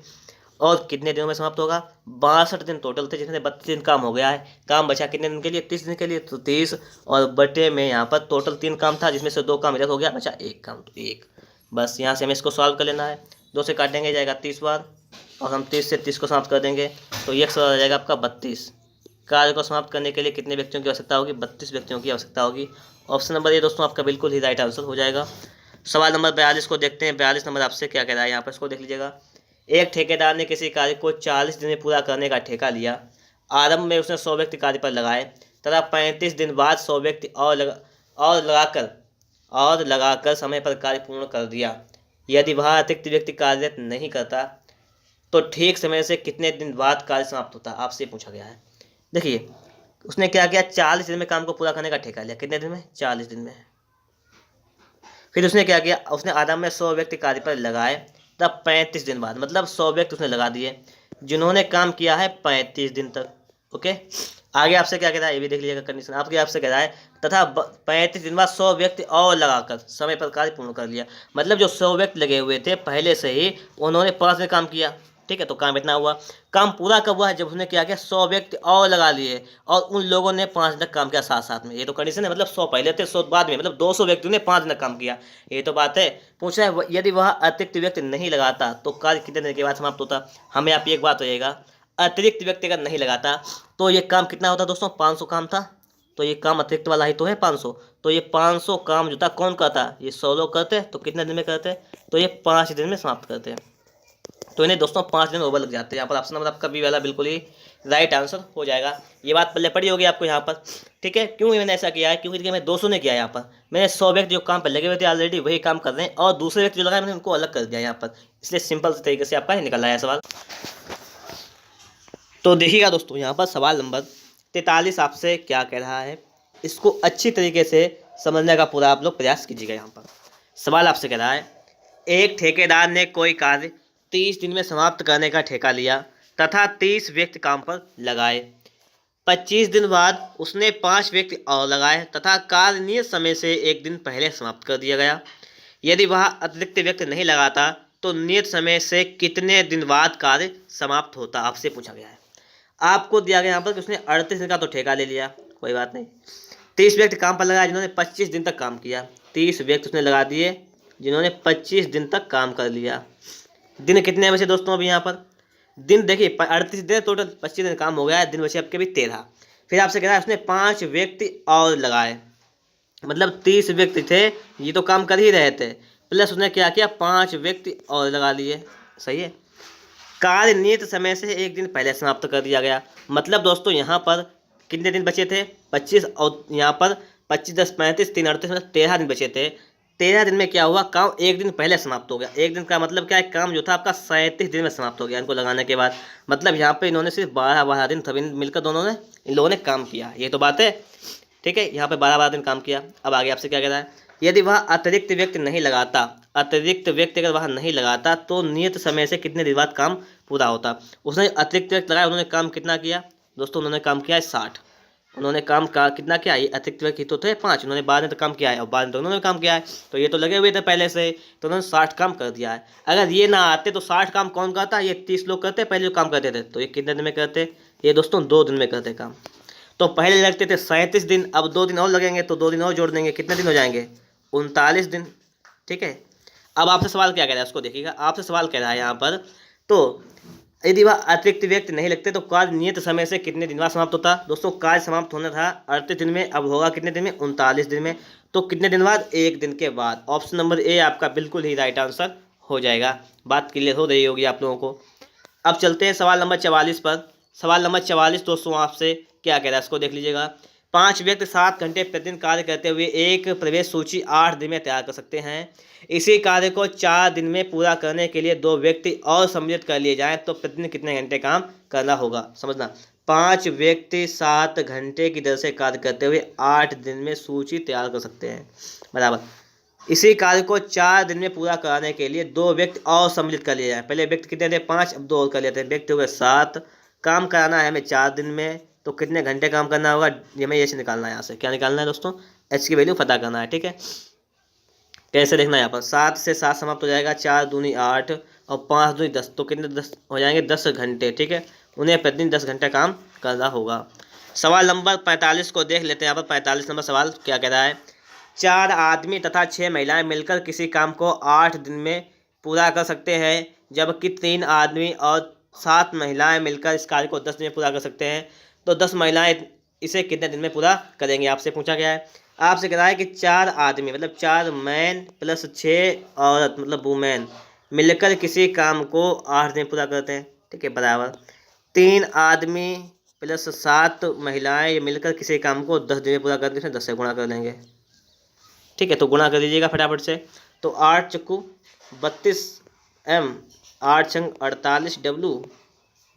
A: और कितने दिनों में समाप्त होगा, 62 दिन टोटल थे, जिसमें 32 दिन काम हो गया है। काम बचा कितने दिन के लिए, 30 दिन के लिए, तो 30 और बटे में यहाँ पर टोटल 3 काम था, जिसमें से 2 काम इधर हो गया, बचा 1 काम, तो 1। बस यहाँ से हमें इसको सॉल्व कर लेना है। 2 से काटेंगे जाएगा 30 बार और हम 30 से 30 को समाप्त कर देंगे, तो एक सवाल आ जाएगा आपका 32। कार्य को समाप्त करने के लिए कितने व्यक्तियों की आवश्यकता होगी, 32 व्यक्तियों की आवश्यकता होगी। ऑप्शन नंबर ये दोस्तों आपका बिल्कुल ही राइट आंसर हो जाएगा। सवाल नंबर 42 को देखते हैं। 42 नंबर आपसे क्या कह रहा है, यहाँ पर इसको देख लीजिएगा। एक ठेकेदार ने किसी कार्य को 40 दिन में पूरा करने का ठेका लिया। आरंभ में उसने 100 व्यक्ति कार्य पर लगाए तथा 35 दिन बाद 100 व्यक्ति और लगाकर समय पर कार्य पूर्ण कर दिया। यदि वह अतिरिक्त व्यक्ति कार्यरत नहीं करता तो ठीक समय से कितने दिन बाद कार्य समाप्त होता, आपसे पूछा गया है। देखिए उसने क्या किया, 40 दिन में काम को पूरा करने का ठेका लिया। कितने दिन में? 40 दिन में। फिर उसने क्या किया, उसने आदम में 100 व्यक्ति कार्य पर लगाए, तब 35 दिन बाद, मतलब 100 व्यक्ति उसने लगा दिए जिन्होंने काम किया है 35 दिन तक। ओके, आगे आपसे क्या कह रहा है ये भी देख लीजिएगा कंडीशन। आपके आपसे कह रहा है तथा 35 दिन बाद 100 व्यक्ति और लगाकर समय पर कार्य पूर्ण कर लिया। मतलब जो 100 व्यक्ति लगे हुए थे पहले से ही, उन्होंने 5 दिन काम किया। ठीक है, तो काम इतना हुआ। काम पूरा कब हुआ है? जब उसने क्या किया, 100 व्यक्ति और लगा लिए और उन लोगों ने 5 दिन तक काम किया साथ साथ में। ये तो कंडीशन है, मतलब 100 पहले थे 100 बाद में, मतलब 200 व्यक्तियों ने 5 दिन तक काम किया। ये तो बात है। पूछ रहा है यदि वह अतिरिक्त व्यक्ति नहीं लगाता तो कार्य कितने दिन के बाद समाप्त होता। हमें आप एक बात होएगा, अतिरिक्त व्यक्ति अगर नहीं लगाता तो ये काम कितना होता दोस्तों? 500 काम था। तो ये काम अतिरिक्त वाला ही तो है 500। तो ये 500 काम जो था कौन करता? ये 100 लोग करते। तो कितने दिन में करते? तो ये 5 दिन में समाप्त करते हैं। तो इन्हें दोस्तों 5 दिन ओवर लग जाते हैं। यहाँ पर ऑप्शन नंबर आपका बी वाला बिल्कुल ही राइट आंसर हो जाएगा। ये बात पहले पड़ी होगी आपको यहाँ पर। ठीक है, क्यों मैंने ऐसा किया है? क्योंकि मैं 200 ने किया यहाँ पर। मैंने 100 व्यक्ति जो काम पर लगे हुए थे ऑलरेडी वही काम कर रहे हैं, और दूसरे व्यक्ति जो लगाए मैंने उनको अलग कर दिया यहाँ पर। इसलिए सिंपल से तरीके से आपका निकल आया सवाल। तो देखिएगा दोस्तों, यहाँ पर सवाल नंबर 43 आपसे क्या कह रहा है, इसको अच्छी तरीके से समझने का पूरा आप लोग प्रयास कीजिएगा। यहाँ पर सवाल आपसे कह रहा है, एक ठेकेदार ने कोई कार्य 30 दिन में समाप्त करने का ठेका लिया तथा 30 व्यक्ति काम पर लगाए। 25 दिन बाद उसने 5 व्यक्ति और लगाए तथा कार्य नियत समय से 1 दिन पहले समाप्त कर दिया गया। यदि वह अतिरिक्त व्यक्ति नहीं लगाता तो नियत समय से कितने दिन बाद कार्य समाप्त होता, आपसे पूछा गया है। आपको दिया गया यहाँ पर कि उसने 38 दिन का तो ठेका ले लिया, कोई बात नहीं। 30 व्यक्ति काम पर लगाए जिन्होंने 25 दिन तक काम किया। 30 व्यक्ति उसने लगा दिए जिन्होंने 25 दिन तक काम कर लिया। दिन कितने बचे दोस्तों अभी यहाँ पर? दिन देखिए 38 दिन टोटल, 25 दिन काम हो गया है, दिन बचे आपके भी 13। फिर आपसे कह रहा है उसने 5 व्यक्ति और लगाए, मतलब 30 व्यक्ति थे, ये तो काम कर ही रहे थे, प्लस उसने क्या किया, 5 व्यक्ति और लगा लिए। सही है। कार्य नियत समय से 1 दिन पहले समाप्त कर दिया गया। मतलब दोस्तों यहाँ पर कितने दिन बचे थे? 25, और यहाँ पर 25 10 35 3 38, मतलब 13 दिन बचे थे। 13 दिन में क्या हुआ, काम 1 दिन पहले समाप्त हो गया। 1 दिन का मतलब क्या है, काम जो था आपका 37 दिन में समाप्त हो गया इनको लगाने के बाद। मतलब यहाँ पे इन्होंने सिर्फ 12 दिन सभी मिलकर दोनों ने, इन लोगों ने काम किया। ये तो बात है। ठीक है, यहाँ पे 12 दिन काम किया। अब आगे आपसे क्या कह रहा है, यदि वह अतिरिक्त व्यक्ति नहीं लगाता, अतिरिक्त व्यक्ति अगर वह नहीं लगाता तो नियत समय से कितने दिन बाद काम पूरा होता। उसने अतिरिक्त व्यक्ति लगाया, उन्होंने काम कितना किया दोस्तों? उन्होंने काम किया है 60। उन्होंने काम का कितना किया? ये अतिरिक्त व्यक्ति तो थे 5, उन्होंने बाद में तो काम किया है और बाद में तो उन्होंने काम किया है, तो ये तो लगे हुए थे पहले से, तो उन्होंने 60 काम कर दिया है। अगर ये ना आते तो 60 काम कौन करता? ये 30 लोग करते पहले जो काम करते थे। तो ये कितने दिन में करते? ये दोस्तों 2 दिन में करते काम। तो पहले लगते थे 37 दिन, अब 2 दिन और लगेंगे, तो 2 दिन और जोड़ देंगे, कितने दिन हो जाएंगे? 39 दिन। ठीक है, अब आपसे सवाल क्या कह रहा है उसको देखिएगा। आपसे सवाल कह रहा है यहाँ पर, तो यदि वह अतिरिक्त व्यक्ति नहीं लगते तो कार्य नियत समय से कितने दिन बाद समाप्त होता। दोस्तों कार्य समाप्त होना था 38 दिन में, अब होगा कितने दिन में? 39 दिन में। तो कितने दिन बाद? 1 दिन के बाद। ऑप्शन नंबर ए आपका बिल्कुल ही राइट आंसर हो जाएगा। बात क्लियर हो रही होगी आप लोगों को। अब चलते हैं सवाल नंबर 44 पर। सवाल नंबर 44 दोस्तों आपसे क्या कह रहा है इसको देख लीजिएगा। 5 व्यक्ति 7 घंटे प्रतिदिन कार्य करते हुए एक प्रवेश सूची 8 दिन में तैयार कर सकते हैं। इसी कार्य को 4 दिन में पूरा करने के लिए 2 व्यक्ति और सम्मिलित कर लिए जाएं तो प्रतिदिन कितने घंटे काम करना होगा, समझना। 5 व्यक्ति 7 घंटे की दर से कार्य करते हुए 8 दिन में सूची तैयार कर सकते हैं, बराबर। इसी कार्य को 4 दिन में पूरा कराने के लिए 2 व्यक्ति और सम्मिलित कर लिए जाए। पहले व्यक्ति कितने थे? 5, अब 2 और कर लेते हैं, व्यक्ति हो गए 7। काम कराना है हमें 4 दिन में, तो कितने घंटे काम करना होगा, ये हमें ऐसे निकालना है। यहाँ से क्या निकालना है दोस्तों? एच की वैल्यू पता करना है। ठीक है, कैसे देखना है यहाँ पर? 7 से 7 समाप्त हो जाएगा, 4 दूनी 8 और 5 दूनी 10, तो कितने 10 हो जाएंगे? 10 घंटे। ठीक है, उन्हें प्रतिदिन 10 घंटे काम करना होगा। सवाल नंबर 45 को देख लेते हैं। यहाँ पर 45 नंबर सवाल क्या कह रहा है, 4 आदमी तथा 6 महिलाएं मिलकर किसी काम को 8 दिन में पूरा कर सकते हैं, जबकि 3 आदमी और 7 महिलाएं मिलकर इस कार्य को 10 दिन में पूरा कर सकते हैं। तो 10 महिलाएं इसे कितने दिन में पूरा करेंगे, आपसे पूछा गया है। आपसे कह रहा है कि 4 आदमी मतलब 4 मैन प्लस 6 औरत मतलब वुमेन मिलकर किसी काम को 8 दिन पूरा करते हैं। ठीक है, बराबर 3 आदमी प्लस 7 महिलाएं मिलकर किसी काम को 10 दिन में पूरा करते हैं, 10 से गुणा कर लेंगे। ठीक है, तो गुणा कर दीजिएगा फटाफट से। तो 8 चक्कू 32 एम, 8 छंग 48 डब्लू,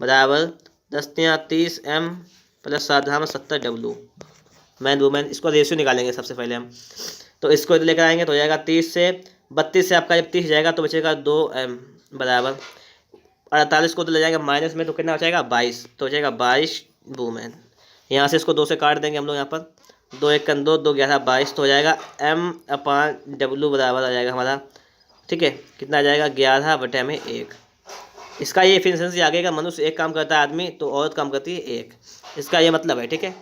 A: बराबर 10 तियां 30 एम, प्लस 7 घात 70 डब्लू मैन वुमेन। इसको रेशियो निकालेंगे सबसे पहले हम। तो इसको इधर लेकर आएंगे तो हो जाएगा 30 से 32 से आपका जब 30 जाएगा तो बचेगा 2m बराबर 48 को तो ले जाएगा माइनस में, तो कितना बचेगा 22, तो हो जाएगा 22 वुमेन। यहाँ से इसको 2 से काट देंगे हम लोग यहाँ पर, 2 1 2 2 11 22, तो हो जाएगा m/w बराबर आ जाएगा हमारा, ठीक है, कितना आ जाएगा 11/1। इसका ये एफिशिएंसी आगे का मनुष्य एक काम करता है आदमी तो औरत काम करती है एक, इसका ये मतलब है, ठीक है।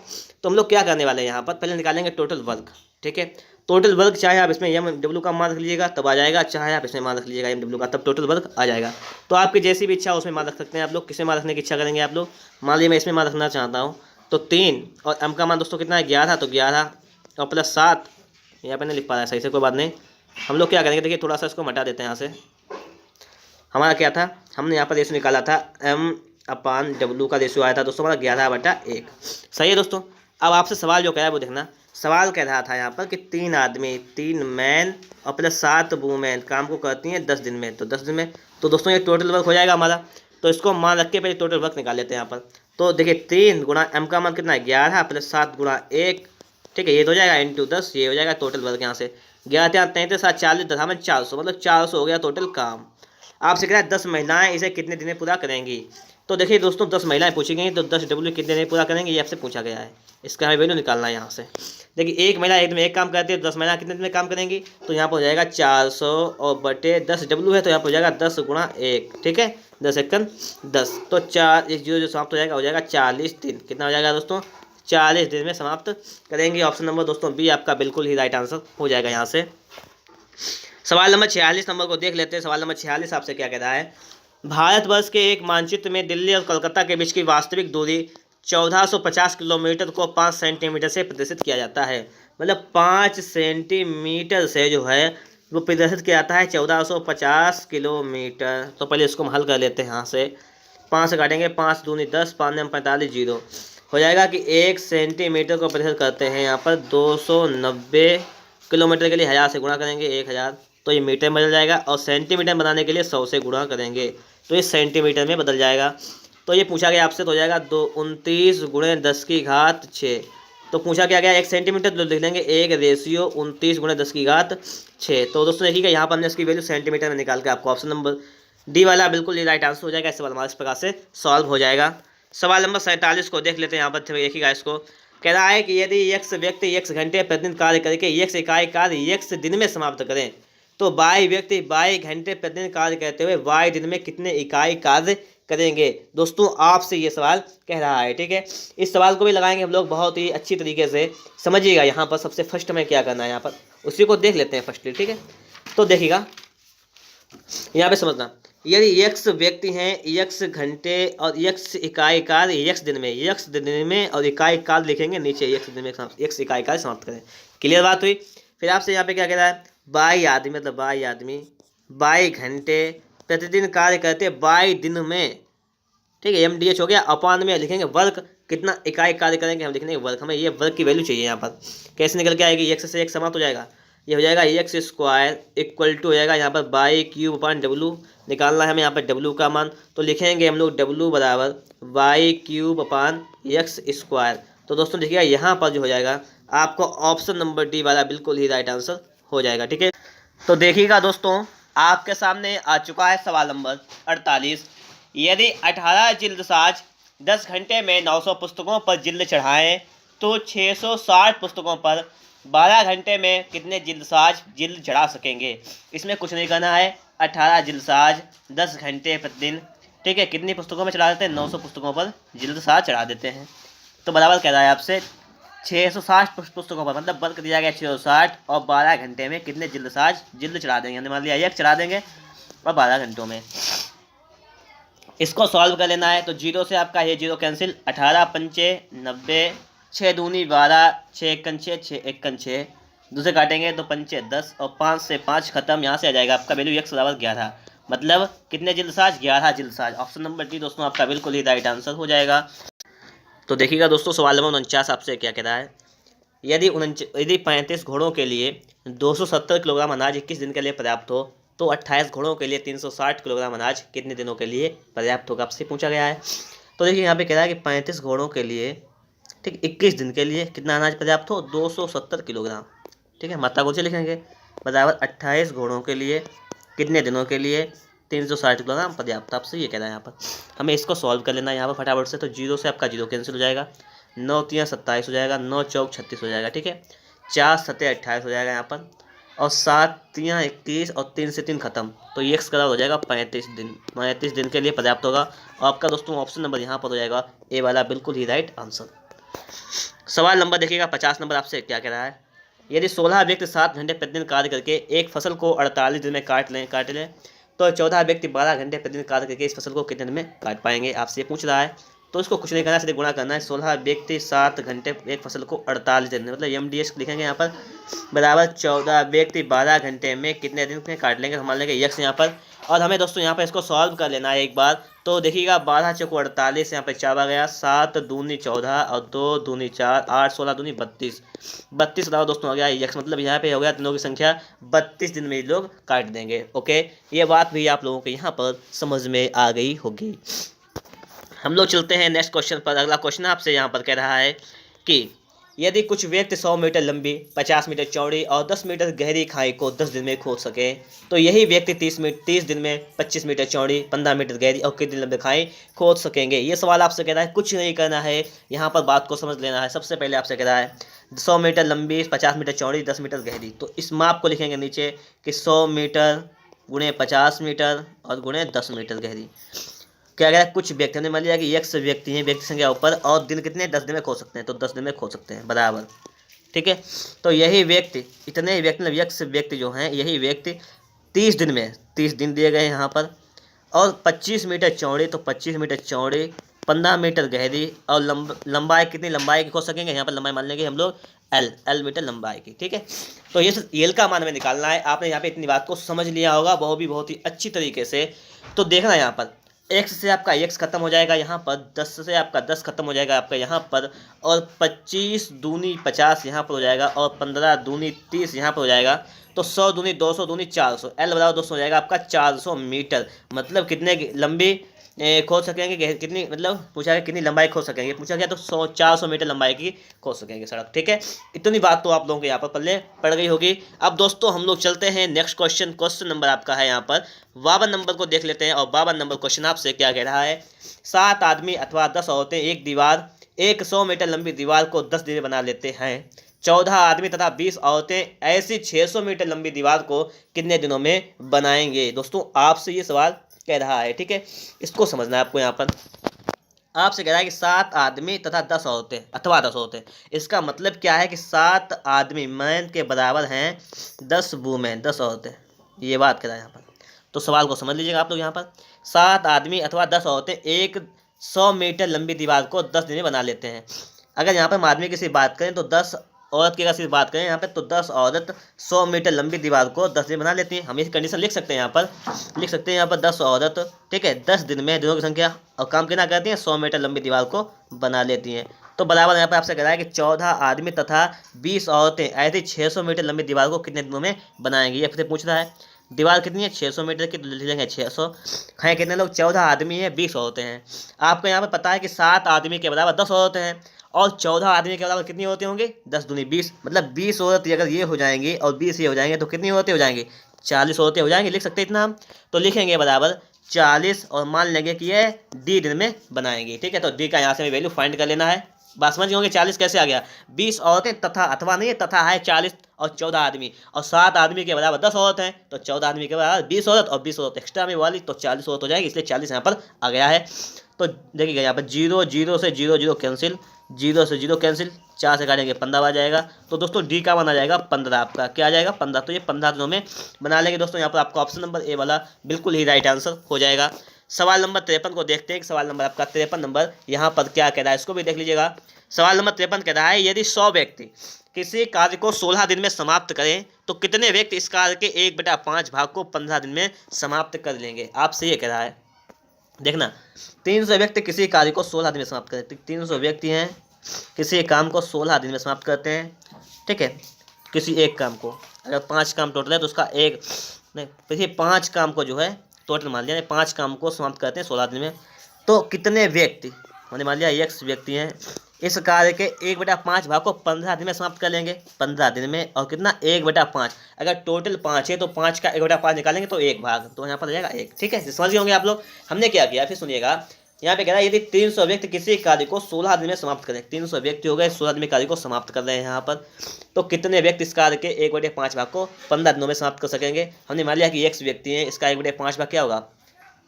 A: तो हम लोग क्या करने वाले हैं यहाँ पर, पहले निकालेंगे टोटल वर्क, ठीक है। टोटल वर्क चाहे आप इसमें एम डब्ल्यू का मान रख लीजिएगा तब आ जाएगा, चाहे आप इसमें मान रख लीजिएगा एम डब्ल्यू का, तब टोटल वर्क आ जाएगा। तो आपकी जैसी भी इच्छा हो उसमें मान रख सकते हैं आप लोग। किसमें मान रखने की इच्छा करेंगे आप लोग, मान लीजिए मैं इसमें मान रखना चाहता हूँ तो 3 और एम का मान दोस्तों कितना है 11, तो 11 और प्लस 7, यहाँ पर नहीं लिख पा रहा है सही से, कोई बात नहीं। हम लोग क्या करेंगे, देखिए थोड़ा सा इसको हटा देते हैं यहाँ से। हमारा क्या था, हमने यहाँ पर रेशियो निकाला था m/w का रेशियो आया था दोस्तों हमारा 11/1, सही है दोस्तों। अब आपसे सवाल जो कह रहा है वो देखना, सवाल कह रहा था यहाँ पर कि 3 आदमी 3 मैन और प्लस 7 वूमेन काम को करती हैं 10 दिन में, तो 10 दिन में तो दोस्तों ये टोटल वर्क हो जाएगा हमारा। तो इसको मान रख के पहले टोटल वर्क निकाल लेते हैं यहाँ पर। तो देखिए 3 गुणा m का मान कितना है 11 प्लस 7 गुणा 1, ठीक है, ये तो हो जाएगा इंटू 10, ये हो जाएगा टोटल वर्क। यहाँ से 11 33 7 40 10 400, मतलब 400 हो गया टोटल काम। आपसे कह रहा है 10 महिलाएं इसे कितने दिन में पूरा करेंगी। तो देखिए दोस्तों 10 महिलाएं पूछी गई, तो 10 डब्ल्यू कितने दिन में पूरा करेंगे ये आपसे पूछा गया है, इसका हमें वैल्यू निकालना है यहाँ से। देखिए एक महिला एक दिन में एक काम करती है, 10 महिला कितने दिन में काम करेंगी, तो यहाँ पर हो जाएगा 400 और बटे 10 डब्ल्यू है तो यहाँ पर हो जाएगा 10 गुणा 1, ठीक है, 10 एकन 10, तो 4 1 0 जो समाप्त हो जाएगा 40 दिन। कितना हो जाएगा दोस्तों 40 दिन में समाप्त करेंगे। ऑप्शन नंबर दोस्तों बी आपका बिल्कुल ही राइट आंसर हो जाएगा यहाँ से। सवाल नंबर 46 नंबर को देख लेते हैं। सवाल नंबर 46 आपसे क्या कह रहा है, भारतवर्ष के एक मानचित्र में दिल्ली और कोलकाता के बीच की वास्तविक दूरी 1450 किलोमीटर को 5 सेंटीमीटर से प्रदर्शित किया जाता है। मतलब 5 सेंटीमीटर से जो है वो प्रदर्शित किया जाता है 1450 किलोमीटर। तो पहले इसको हम हल कर लेते हैं यहाँ से, 5 से काटेंगे, 5 दूनी 10, 5 में 45 जीरो हो जाएगा कि 1 सेंटीमीटर को प्रदर्शित करते हैं यहाँ पर 290 किलोमीटर के लिए 1000 से गुणा करेंगे 1000, तो ये मीटर में बदल जाएगा, और सेंटीमीटर बनाने के लिए 100 से गुणा करेंगे तो ये सेंटीमीटर में बदल जाएगा। तो ये पूछा गया आपसे तो हो जाएगा 29 गुणे 10 की घात 6। तो पूछा क्या गया 1 सेंटीमीटर, तो लिख लेंगे 1 रेशियो 29 गुणे 10 की घात 6। तो दोस्तों देखिएगा यहाँ पर हमने इसकी वैल्यू सेंटीमीटर में निकाल के आपको ऑप्शन नंबर डी वाला बिल्कुल ये राइट आंसर हो जाएगा। इस सवाल हमारे इस प्रकार से सॉल्व हो जाएगा। सवाल नंबर 47 को देख लेते हैं। यहाँ पर देखिएगा इसको कह रहा है कि यदि यक्स व्यक्ति यक्स घंटे प्रतिदिन कार्य करके यक्स इकाई कार्य यक्स दिन में समाप्त करें तो वाई व्यक्ति वाई घंटे प्रतिदिन कार्य करते हुए वाई दिन में कितने इकाई कार्य करेंगे। दोस्तों आपसे ये सवाल कह रहा है, ठीक है। इस सवाल को भी लगाएंगे हम लोग बहुत ही अच्छी तरीके से, समझिएगा। यहाँ पर सबसे फर्स्ट में क्या करना है, यहाँ पर उसी को देख लेते हैं फर्स्टली, ठीक है। तो देखिएगा यहाँ पे समझना, यदि यक्स व्यक्ति हैं यक्स घंटे और यक्स इकाई कार्य यक्स दिन में और इकाई कार्य लिखेंगे नीचे, यक्स दिन में यक्स इकाई कार्य समाप्त करें। क्लियर बात हुई। फिर आपसे यहाँ पे क्या कह रहा है, बाई आदमी मतलब बाई आदमी बाई घंटे प्रतिदिन कार्य करते बाई दिन में, ठीक है, MDH हो गया, अपान में लिखेंगे वर्क कितना इकाई कार्य करेंगे हम लिखेंगे वर्क। हमें ये वर्क की वैल्यू चाहिए। यहाँ पर कैसे निकल के आएगी, यक्स से एक समाप्त हो जाएगा, ये हो जाएगा एक्स स्क्वायर इक्वल टू हो जाएगा यहाँ पर बाई क्यूब अपान डब्लू। निकालना है हमें यहाँ पर डब्लू का मान, तो लिखेंगे हम लोग डब्लू बराबर by cube upon x square. तो दोस्तों देखिएगा यहाँ पर जो हो जाएगा आपको ऑप्शन नंबर डी वाला बिल्कुल ही राइट आंसर हो जाएगा, ठीक है। तो देखिएगा दोस्तों आपके सामने आ चुका है सवाल नंबर 48। यदि 18 जिल्दसाज 10 घंटे में 900 पुस्तकों पर जिल्द चढ़ाएं तो 660 पुस्तकों पर 12 घंटे में कितने जिल्दसाज जिल्द चढ़ा सकेंगे। इसमें कुछ नहीं करना है, 18 जिल्दसाज 10 घंटे प्रतिदिन, ठीक है, कितनी पुस्तकों में चढ़ा देते हैं 900 पुस्तकों पर जिल्दसाज चढ़ा देते हैं। तो बराबर कह रहा है आपसे 660 पुस्तकों पर, मतलब वर्क दिया गया 660 और 12 घंटे में कितने जिल्दसाज जिल्द चढ़ा देंगे। हमने मान लिया एक चढ़ा देंगे और 12 घंटों में। इसको सॉल्व कर लेना है तो 0 से आपका ये 0 कैंसिल, 18 पंचे 90, 6 दूनी 12, 6 एकन 6, 6 एकन 6, दूसरे काटेंगे तो पंचे 10 और 5 से 5 खत्म। यहाँ से आ जाएगा आपका वैल्यू x बराबर 11, मतलब कितने जिल्दसाज 11 जिल्दसाज। ऑप्शन नंबर डी दोस्तों आपका बिल्कुल ही राइट आंसर हो जाएगा। तो देखिएगा दोस्तों सवाल नंबर 49 आपसे क्या कह रहा है, यदि 35 घोड़ों के लिए 270 किलोग्राम अनाज 21 दिन के लिए पर्याप्त हो तो 28 घोड़ों के लिए 360 किलोग्राम अनाज कितने दिनों के लिए पर्याप्त होगा, आपसे पूछा गया है। तो देखिए यहाँ पे कह रहा है कि 35 घोड़ों के लिए ठीक, 21 दिन के लिए कितना अनाज पर्याप्त हो, 270 किलोग्राम। ठीक है, मात्रा को लिखेंगे बराबर 28 घोड़ों के लिए कितने दिनों के लिए 360 किलोग्राम पर्याप्त। आपसे ये कह रहा है यहाँ पर, हमें इसको सॉल्व कर लेना है यहाँ पर फटाफट से। तो जीरो से आपका जीरो कैंसिल हो जाएगा, 9 3 27 हो जाएगा, 9 चौक 36 हो जाएगा। ठीक है, 4 7 28 हो जाएगा यहाँ पर, और 7 3 21 और 3 से 3 खत्म, तो ये एक्स करा हो जाएगा 35 दिन। 35 दिन के लिए पर्याप्त होगा। और आपका दोस्तों ऑप्शन नंबर यहाँ पर हो जाएगा ए वाला, बिल्कुल ही राइट आंसर। सवाल नंबर देखिएगा 50 नंबर, आपसे क्या कह रहा है, यदि 16 व्यक्ति 7 घंटे प्रतिदिन कार्य करके एक फसल को 48 दिन में काट लें तो 14 व्यक्ति 12 घंटे प्रतिदिन कार्य करके इस फसल को कितने दिन में काट पाएंगे, आपसे ये पूछ रहा है। तो इसको कुछ नहीं करना, सीधे गुणा करना है। 16 व्यक्ति 7 घंटे एक फसल को 48 दिन में, मतलब MDS लिखेंगे यहाँ पर बराबर 14 व्यक्ति 12 घंटे में कितने दिन में काट लेंगे, मान लेंगे यक्स यहाँ पर। और हमें दोस्तों यहाँ पर इसको सॉल्व कर लेना है एक बार। तो देखिएगा 12 चौको 48, यहाँ पर 4 आ गया, 7 दूनी 14 और 2 दूनी 4, 8 16 दूनी 32, 32 बताओ दोस्तों आ गया यक्स, मतलब यहाँ पे हो गया दिनों की संख्या 32 दिन में ये लोग काट देंगे। ओके, ये बात भी आप लोगों को यहाँ पर समझ में आ गई होगी। हम लोग चलते हैं नेक्स्ट क्वेश्चन पर। अगला क्वेश्चन आपसे यहाँ पर कह रहा है कि यदि कुछ व्यक्ति 100 मीटर लंबी, 50 मीटर चौड़ी और 10 मीटर गहरी खाई को 10 दिन में खोद सके, तो यही व्यक्ति 30 दिन में 25 मीटर चौड़ी, 15 मीटर गहरी और कितनी लंबी खाई खोद सकेंगे। ये सवाल आपसे कह रहा है, कुछ नहीं करना है, यहाँ पर बात को समझ लेना है। सबसे पहले आपसे कह रहा है 100 मीटर लंबी, 50 मीटर चौड़ी, 10 मीटर गहरी, तो इस माप को लिखेंगे नीचे कि 100 मीटर गुणे 50 मीटर और गुणे 10 मीटर गहरी। क्या गया, कुछ व्यक्ति, हमने मान लिया कि एक व्यक्ति हैं, व्यक्ति संख्या ऊपर, और दिन कितने 10 दिन में खो सकते हैं, तो 10 दिन में खो सकते हैं बराबर। ठीक है, तो यही व्यक्ति, इतने व्यक्ति मतलब व्यक्ति जो हैं, यही व्यक्ति 30 दिन में, 30 दिन दिए गए यहाँ पर, और 25 मीटर चौड़ी, तो 25 मीटर चौड़ी, 15 मीटर गहरी, और लंबाई कितनी लंबाई की खोज सकेंगे, यहाँ पर लंबाई मान लेंगे हम लोग L मीटर लंबाई की। ठीक है, तो ये एल का मान हमें निकालना है। आपने यहाँ पे इतनी बात को समझ लिया होगा, वो भी बहुत ही अच्छी तरीके से। तो देखना यहाँ पर x से आपका x खत्म हो जाएगा यहाँ पर, 10 से आपका 10 खत्म हो जाएगा आपका यहाँ पर, और 25 दूनी 50 यहाँ पर हो जाएगा, और 15 दूनी 30 यहाँ पर हो जाएगा, तो 100 दूनी 200 दूनी 400, L बराबर दोस्तों हो जाएगा आपका 400 मीटर। मतलब कितने लंबी खोद सकेंगे, कितनी, मतलब पूछा गया कितनी लंबाई खोद सकेंगे, पूछा गया तो 400 मीटर लंबाई की खोद सकेंगे सड़क। ठीक है, इतनी बात तो आप लोगों को यहाँ पर पल्ले पड़ गई होगी। अब दोस्तों हम लोग चलते हैं नेक्स्ट क्वेश्चन। क्वेश्चन नंबर आपका है यहाँ पर 52 नंबर को देख लेते हैं। और 52 नंबर क्वेश्चन आपसे क्या कह रहा है, 7 आदमी अथवा 10 औरतें एक 100 मीटर लंबी दीवार को 10 दिन में बना लेते हैं। 14 आदमी तथा 20 औरतें ऐसी 600 मीटर लंबी दीवार को कितने दिनों में बनाएंगे। दोस्तों आपसे ये सवाल कह रहा है, ठीक है, इसको समझना है आपको। यहाँ पर आपसे कह रहा है कि 7 आदमी तथा 10 औरतें अथवा 10 औरतें, इसका मतलब क्या है कि 7 आदमी मैन के बराबर हैं 10 वुमेन, 10 औरतें, ये बात कह रहा है यहाँ पर। तो सवाल को समझ लीजिएगा आप लोग। यहाँ पर 7 आदमी अथवा 10 औरतें एक 100 मीटर लंबी दीवार को 10 दिन में बना लेते हैं। अगर यहाँ पर आदमी की सिर्फ बात करें तो 10 औरत की अगर सिर्फ बात करें यहाँ पे, तो 10 औरत 100 मीटर लंबी दीवार को 10 दिन बना लेती हैं। हम ये कंडीशन लिख सकते हैं, यहाँ पर लिख सकते हैं यहाँ पर 10 औरत, ठीक है, 10 दिन में दिनों की संख्या और काम कितना करती हैं, 100 मीटर लंबी दीवार को बना लेती हैं। तो बराबर यहाँ पर आपसे कह रहा है कि 14 आदमी तथा 20 औरतें ऐसी 600 मीटर लंबी दीवार को कितने दिनों में बनाएंगी। ये फिर पूछ रहा है, दीवार कितनी है 600 मीटर की, तो लिख लेंगे 600, हैं कितने लोग, 14 आदमी हैं, 20 औरतें हैं। आपको यहाँ पर पता है कि 7 आदमी के बराबर 10 औरतें हैं, और 14 आदमी के बराबर कितनी औरतें होंगी, 10 दूनी 20, मतलब 20 औरत अगर ये हो जाएंगी और 20 ये हो जाएंगे तो कितनी औरतें हो जाएंगी, 40 औरतें हो जाएंगी। लिख सकते हैं इतना हम, तो लिखेंगे बराबर 40, और मान लेंगे कि ये डी दिन में बनाएंगे। ठीक है, तो डी का यहाँ से वैल्यू फाइंड कर लेना है। बात समझ गए, 40 कैसे आ गया, 20 औरतें तथा अथवा नहीं है, तथा है 40 और 14 आदमी, और 7 आदमी के बराबर 10 औरत हैं, तो 14 आदमी के बराबर 20 औरत और 20 औरत एक्स्ट्रा में वाली, तो 40 औरत हो जाएगी, इसलिए 40 यहाँ पर आ गया है। तो देखिएगा यहाँ पर 0 0 से 0 0 कैंसिल, 0 से 0 कैंसिल, 4 से काटेंगे 15 आ जाएगा। तो दोस्तों डी का मान आ जाएगा 15, आपका क्या आ जाएगा 15, तो ये 15 दिनों में बना लेंगे दोस्तों। यहाँ पर आपका ऑप्शन नंबर ए वाला बिल्कुल ही राइट आंसर हो जाएगा। सवाल नंबर 53 को देखते हैं कि सवाल नंबर आपका 53 नंबर यहाँ पर क्या कह रहा है, इसको भी देख लीजिएगा। सवाल नंबर 53 कह रहा है, यदि 100 व्यक्ति किसी कार्य को 16 दिन में समाप्त करें तो कितने व्यक्ति इस कार्य के 1/5 भाग को 15 दिन में समाप्त कर लेंगे। आपसे ये कह रहा है, देखना 300 व्यक्ति किसी कार्य को 16 दिन में समाप्त करते हैं, 300 व्यक्ति हैं किसी काम को 16 दिन में समाप्त करते हैं। ठीक है, किसी एक काम को, अगर 5 काम टोटल है तो उसका एक नहीं, किसी 5 काम को जो है टोटल मान लिया, 5 काम को समाप्त करते हैं 16 दिन में। तो कितने व्यक्ति, मैंने मान लिया x व्यक्ति हैं, इस कार्य के 1/5 भाग को 15 दिन में समाप्त कर लेंगे, 15 दिन में। और कितना 1/5, अगर टोटल 5 है तो 5 का 1/5 निकालेंगे तो 1 भाग, तो यहाँ पर हो जाएगा 1। ठीक है, समझ गए होंगे आप लोग। हमने क्या किया फिर सुनिएगा, यहाँ पे कह रहा है यदि 300 व्यक्ति किसी कार्य को 16 दिन में समाप्त करें, 300 व्यक्ति हो गए, 16 दिन में कार्य को समाप्त कर रहे हैं यहाँ पर, तो कितने व्यक्ति इस कार्य के 1/5 भाग को 15 दिनों में समाप्त कर सकेंगे। हमने मान लिया कि x व्यक्ति हैं, इसका 1/5 भाग क्या होगा,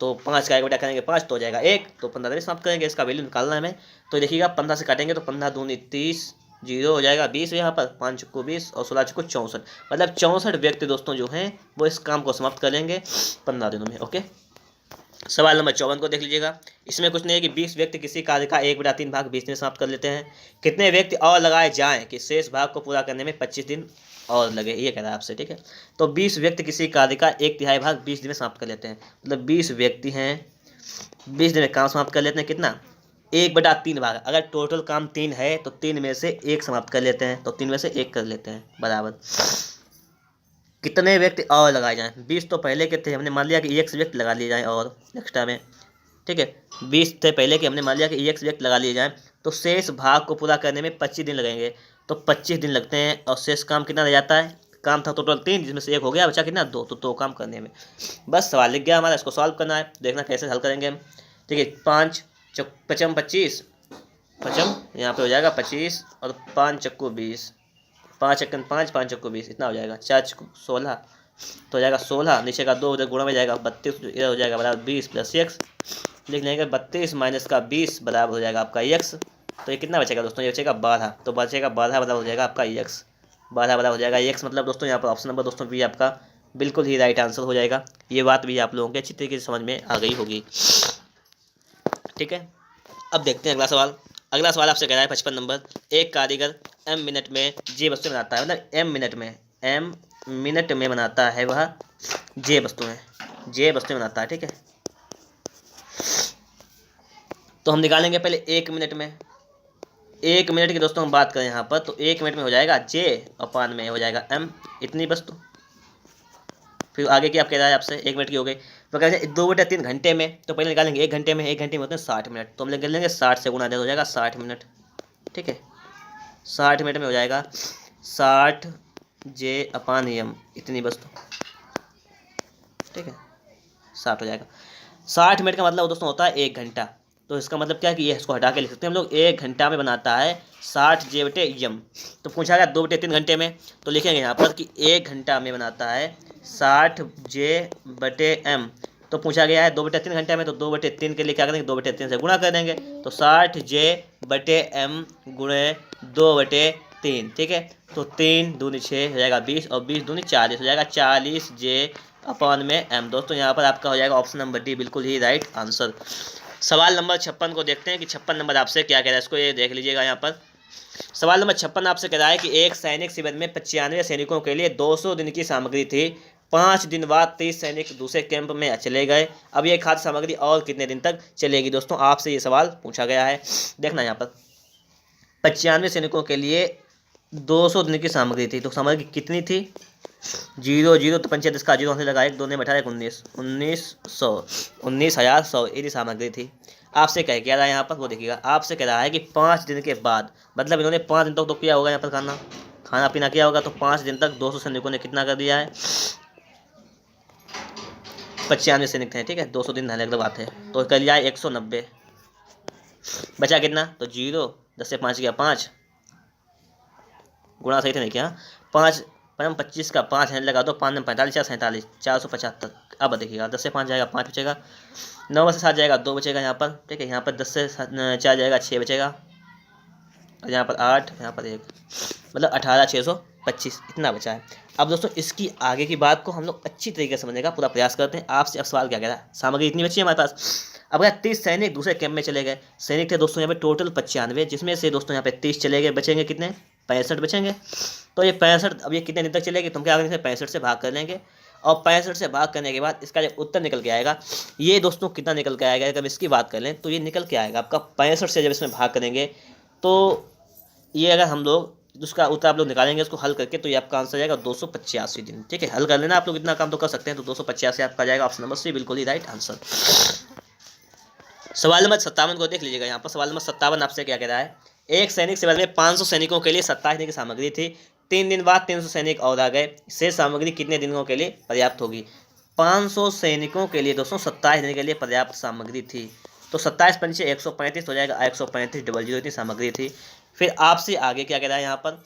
A: तो 5 का 1 करेंगे 5 तो हो जाएगा 1, तो 15 दिन में समाप्त करेंगे। इसका वैल्यू निकालना है हमें, तो देखिएगा 15 से काटेंगे तो 15 दूनी 30, 0 हो जाएगा 20 यहाँ पर, 5 चुक्को 20 और 16 चुक्को 64, मतलब 64 व्यक्ति दोस्तों जो हैं वो इस काम को समाप्त कर लेंगे 15 दिनों में। ओके, सवाल नंबर 54 को देख लीजिएगा। इसमें कुछ नहीं है कि 20 व्यक्ति किसी कार्य का 1/3 भाग 20 दिन में समाप्त कर लेते हैं। कितने व्यक्ति और लगाए जाएं कि शेष भाग को पूरा करने में 25 दिन और लगे, ये कह रहा है आपसे। ठीक है, तो 20 व्यक्ति किसी कार्य का 1/3 भाग 20 दिन में समाप्त कर लेते हैं, मतलब 20 व्यक्ति हैं 20 दिन में काम समाप्त कर लेते हैं। कितना 1/3 भाग, अगर टोटल काम 3 है तो 3 में से 1 समाप्त कर लेते हैं, तो 3 में से 1 कर लेते हैं बराबर। कितने व्यक्ति और लगाए जाएं, 20 तो पहले के थे, हमने मान लिया कि x व्यक्ति लगा लिए जाएं और एक्स्ट्रा में। ठीक है, 20 थे पहले के, हमने मान लिया कि x व्यक्ति लगा लिए जाएं, तो शेष भाग को पूरा करने में 25 दिन लगेंगे, तो 25 दिन लगते हैं। और शेष काम कितना रह जाता है, काम था टोटल 3 जिसमें से 1 हो गया, बचा कितना 2, तो 2 काम करने में। बस सवाल लिख गया हमारा, इसको सॉल्व करना है, देखना कैसे हल करेंगे हम। ठीक है, 5 पचम 25, पचम यहाँ पे हो जाएगा 25 और 5 चक्कू 20, 5 चक्कन 5, 5 चक्कू 20, इतना हो जाएगा, 4 चक्कू 16, तो हो जाएगा 16, नीचे का 2 उधर गुणा में जाएगा 32, इधर हो जाएगा बराबर 20 प्लस x, लिख लेंगे 32 माइनस का 20 बराबर हो जाएगा आपका x। तो ये कितना बचेगा दोस्तों, ये बचेगा 12, तो बचेगा 12 बराबर हो जाएगा आपका x, 12 बराबर हो जाएगा x, मतलब दोस्तों यहाँ पर ऑप्शन नंबर दोस्तों बी आपका बिल्कुल ही राइट आंसर हो जाएगा। ये बात भी आप लोगों के अच्छी तरीके से समझ में आ गई होगी। ठीक है, अब देखते हैं अगला सवाल। अगला सवाल आपसे कह रहा है 55 नंबर, एक कारीगर m मिनट में j वस्तु बनाता है, मतलब m मिनट में बनाता है वह j वस्तु बनाता है। ठीक है, तो हम निकालेंगे पहले 1 मिनट में, 1 मिनट की दोस्तों हम बात करें यहाँ पर, तो 1 मिनट में हो जाएगा j अपान में हो जाएगा m, इतनी वस्तु। फिर आगे की आप कह रहा है आपसे 1 मिनट की हो गई, तो कहते हैं 2/3 घंटे में, तो पहले निकालेंगे 1 घंटे में, 1 घंटे में होते हैं 60 मिनट, तो हम ले लेंगे 60 से गुणा हो जाएगा 60 मिनट। ठीक है, 60 मिनट में हो जाएगा 60 j अपान m, इतनी वस्तु। ठीक है, 60 हो जाएगा, 60 मिनट का मतलब दोस्तों होता है 1 घंटा, तो इसका मतलब क्या है कि ये इसको हटा के लिख सकते हैं हम लोग, 1 घंटा में बनाता है 60 j/m। तो पूछा गया 2/3 घंटे में, तो लिखेंगे यहाँ पर कि 1 घंटा में बनाता है 60 j/m, तो पूछा गया है 2/3 घंटे में, तो 2/3 के लिए क्या करेंगे, 2/3 से गुणा कर देंगे, तो 60 j/m गुणे 2/3। ठीक है, तो 3 दूनी 6 हो जाएगा 20 और 20 दूनी 40 हो जाएगा 40 j अपान में m। दोस्तों यहाँ पर आपका हो जाएगा ऑप्शन नंबर डी बिल्कुल ही राइट आंसर। सवाल नंबर 56 को देखते हैं कि 56 नंबर आपसे क्या कह रहा है, इसको ये देख लीजिएगा। यहाँ पर सवाल नंबर 56 आपसे कह रहा है कि एक सैनिक शिविर में 95 सैनिकों के लिए 200 दिन की सामग्री थी, 5 दिन बाद 30 सैनिक दूसरे कैंप में चले गए, अब ये खाद्य सामग्री और कितने दिन तक चलेगी। दोस्तों आपसे ये सवाल पूछा गया है, देखना यहाँ पर 95 सैनिकों के लिए 200 दिन की सामग्री थी, तो सामग्री कितनी थी, 0 0 तो 5 का 0 से लगा, 1 2 ने बैठा 19 19,100 ये सामग्री थी। आपसे कह क्या रहा है यहाँ पर, वो देखिएगा, आपसे कह रहा है कि 5 दिन के बाद, मतलब इन्होंने 5 दिन तक तो किया होगा यहाँ पर खाना पीना किया होगा, तो 5 दिन तक 200 सैनिकों ने कितना कर दिया है, 95 सैनिक थे। ठीक है, 200 दिन नहले बात है, तो कर लिया है 190, बचा कितना, तो 0 10 से 5 गया 5, गुणा सही थे नहीं क्या, 5 परम 25 का 5 है लगा दो, 5 45 47 475। अब देखिएगा 10 से 5 जाएगा 5 बचेगा, 9 से 7 जाएगा 2 बचेगा यहाँ पर। ठीक है, यहाँ पर 10 से 4 जाएगा 6 बचेगा, और यहाँ पर 8, यहाँ पर 1, मतलब 18 625 इतना बचा है। अब दोस्तों इसकी आगे की बात को हम लोग अच्छी तरीके से समझने का पूरा प्रयास करते हैं। आपसे अब सवाल क्या कह रहा है, सामग्री इतनी बची है हमारे पास। अब अगर 30 सैनिक दूसरे कैंप में चले गए, सैनिक थे दोस्तों यहाँ पे टोटल 95, जिसमें से दोस्तों यहाँ पे 30 चले गए, बचेंगे कितने, 65 बचेंगे। तो ये 65, अब ये कितने दिन तक चलेगी, तुम क्या करेंगे 65 से भाग कर लेंगे, और 65 से भाग करने के बाद इसका जब उत्तर निकल के आएगा, ये दोस्तों कितना निकल के आएगा, जब इसकी बात कर लें तो ये निकल के आएगा आपका 65 से, जब इसमें भाग करेंगे तो ये अगर हम लोग उसका उत्तर आप लोग निकालेंगे इसको हल करके, तो ये आपका आंसर जाएगा 285 दिन। ठीक है, हल कर लेना आप लोग, इतना काम तो कर सकते हैं, तो 285 आपका जाएगा ऑप्शन नंबर सी बिल्कुल ही राइट आंसर। सवाल नंबर 57 को देख लीजिएगा। यहाँ पर सवाल नंबर 57 आपसे क्या कह रहा है, एक सैनिक शिविर में 500 सैनिकों के लिए 27 दिन की सामग्री थी। 3 दिन बाद 300 सैनिक और आ गए, शेष सामग्री कितने दिनों के लिए पर्याप्त होगी। 500 सैनिकों के लिए दोस्तों 27 दिन के लिए पर्याप्त सामग्री थी। तो 27 पंचे 135 हो जाएगा, 135 डबल जीरो इतनी सामग्री थी। फिर आपसे आगे क्या कह रहा है यहाँ पर,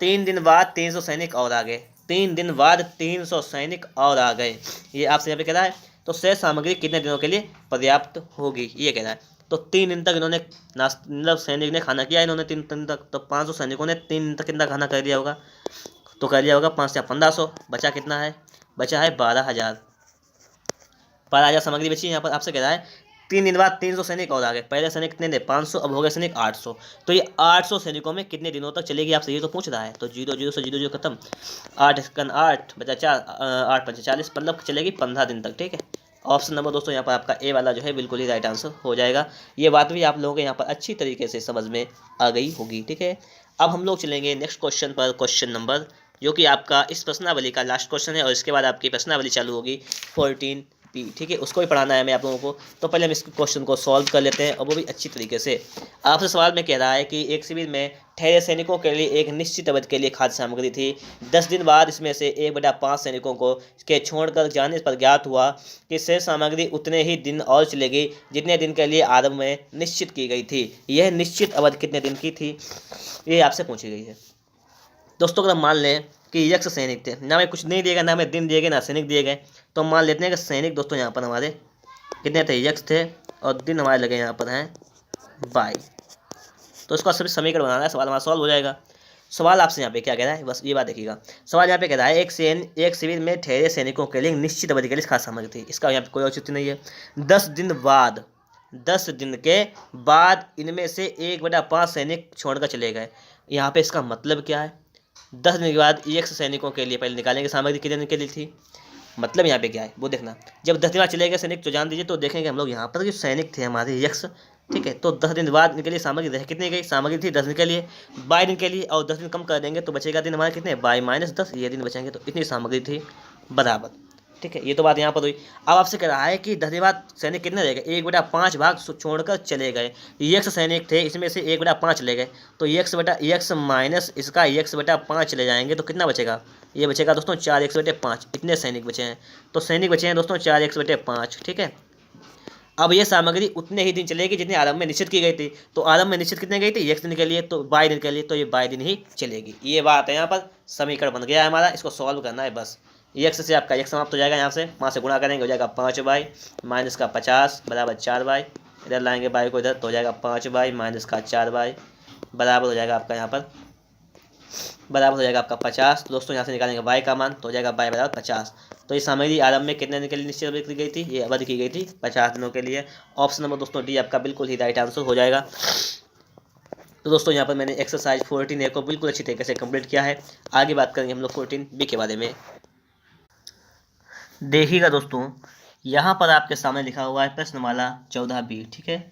A: 3 दिन बाद 300 सैनिक और आ गए। 3 दिन बाद 300 सैनिक और आ गए, ये आपसे यहाँ पे कह रहा है। तो शेष सामग्री कितने दिनों के लिए पर्याप्त होगी, ये कह रहा है। तो 3 दिन तक इन्होंने मतलब सैनिक ने खाना किया इन्होंने 3 दिन तक। तो 500 सैनिकों ने 3 दिन तक कितना खाना कर दिया होगा, तो कर दिया होगा 5 से 1500, बचा कितना है, बचा है 12,000। 12,000 सामग्री बची। यहाँ पर आपसे कह रहा है 3 दिन बाद 300 सैनिक और आ गए। पहले सैनिक कितने थे 500, अब हो गए सैनिक 800। तो ये 800 सैनिकों में कितने दिनों तक चलेगी आपसे ये तो पूछ रहा है। तो 0 से 0 खत्म, 8 बचा 4, 8 5 40, मतलब चलेगी 15 दिन तक। ठीक है, ऑप्शन नंबर दोस्तों यहाँ पर आपका ए वाला जो है बिल्कुल ही राइट आंसर हो जाएगा। ये बात भी आप लोगों के यहाँ पर अच्छी तरीके से समझ में आ गई होगी। ठीक है, अब हम लोग चलेंगे नेक्स्ट क्वेश्चन पर, क्वेश्चन नंबर जो कि आपका इस प्रश्नावली का लास्ट क्वेश्चन है, और इसके बाद आपकी प्रश्नावली चालू होगी 14 पी। ठीक है, उसको भी पढ़ाना है मैं आप लोगों को। तो पहले हम इस क्वेश्चन को सॉल्व कर लेते हैं, और वो भी अच्छी तरीके से। आपसे सवाल में कह रहा है कि एक शिविर में ठहरे सैनिकों के लिए एक निश्चित अवधि के लिए खाद्य सामग्री थी। 10 दिन बाद इसमें से 1/5 सैनिकों को के छोड़कर जाने पर ज्ञात हुआ कि शेष सामग्री उतने ही दिन और चलेगी जितने दिन के लिए आरंभ में निश्चित की गई थी। यह निश्चित अवधि कितने दिन की थी, ये आपसे पूछी गई है। दोस्तों अगर मान लें कि यक्ष सैनिक थे, ना हमें कुछ नहीं दिए गए, ना हमें दिन दिए गए, ना सैनिक दिए गए, तो मान लेते हैं कि सैनिक दोस्तों यहाँ पर हमारे कितने थे, यक्ष थे, और दिन हमारे लगे यहाँ पर हैं 22। तो इसका सभी समीकरण बनाना है, सवाल हमारा सॉल्व हो जाएगा। सवाल आपसे यहाँ पे क्या कह रहा है, बस ये बात देखिएगा। सवाल यहाँ पे कह रहा है एक शिविर में ठहरे सैनिकों के लिए निश्चित अवधि के लिए खाद्य सामग्री थी। इसका यहाँ पे कोई औचित्य नहीं है। 10 दिन के बाद इनमें से 1/5 सैनिक छोड़कर चले गए। यहाँ पे इसका मतलब क्या है, 10 दिन के बाद यक्ष सैनिकों के लिए पहले निकालेंगे सामग्री कितने दिन के लिए थी। मतलब यहाँ पे क्या है वो देखना, जब 10 दिन बाद चले गए सैनिक तो जान दीजिए, तो देखेंगे हम लोग यहाँ पर जो सैनिक थे हमारे यक्ष, ठीक है, तो 10 दिन बाद इनके लिए सामग्री रह कितनी गई, सामग्री थी 10 दिन के लिए, 22 दिन के लिए, और 10 दिन कम कर देंगे तो बचेगा दिन हमारे कितने 22 - 10, ये दिन बचेंगे, तो इतनी सामग्री थी बराबर। ठीक है, ये तो बात यहाँ पर हुई। अब आपसे कह रहा है कि 10 दिन बाद सैनिक कितने रह गए, 1/5 भाग छोड़कर चले गए। यक्ष सैनिक थे, इसमें से 1/5 चले गए, तो यक्ष माइनस इसका यक्ष/5 चले जाएंगे, तो कितना बचेगा, ये बचेगा दोस्तों 4x/5। इतने सैनिक बचे हैं, तो सैनिक बचे हैं दोस्तों 4x/5। ठीक है, अब ये सामग्री उतने ही दिन चलेगी जितने आरंभ में निश्चित की गई थी। तो आरंभ में निश्चित कितने गई थी, एक दिन के लिए, तो 22 दिन के लिए, तो ये 22 दिन ही चलेगी। ये बात है, यहाँ पर समीकरण बन गया है हमारा, इसको सॉल्व करना है बस। यक्ष से आपका यक्ष समाप्त हो जाएगा, यहाँ से 5 से गुणा करेंगे हो जाएगा 5/, माइनस का 50 बराबर 4/, इधर लाएंगे बाई को इधर, तो हो जाएगा 5/, माइनस का 4/, बराबर हो जाएगा आपका यहाँ पर, बराबर हो जाएगा आपका 50। तो दोस्तों यहाँ से निकालेंगे y का मान, तो हो जाएगा y बराबर 50। तो ये सामग्री आरंभ में कितने दिन के लिए निश्चित अवधि की गई थी, ये अवधि की गई थी 50 दिनों के लिए। ऑप्शन नंबर दोस्तों डी आपका बिल्कुल ही राइट आंसर हो जाएगा। तो दोस्तों यहाँ पर मैंने एक्सरसाइज 14A को बिल्कुल अच्छी तरीके से कंप्लीट किया है। आगे बात करेंगे हम लोग 14B के बारे में। देखिएगा दोस्तों, यहाँ पर आपके सामने लिखा हुआ है प्रश्नमाला 14B। ठीक है,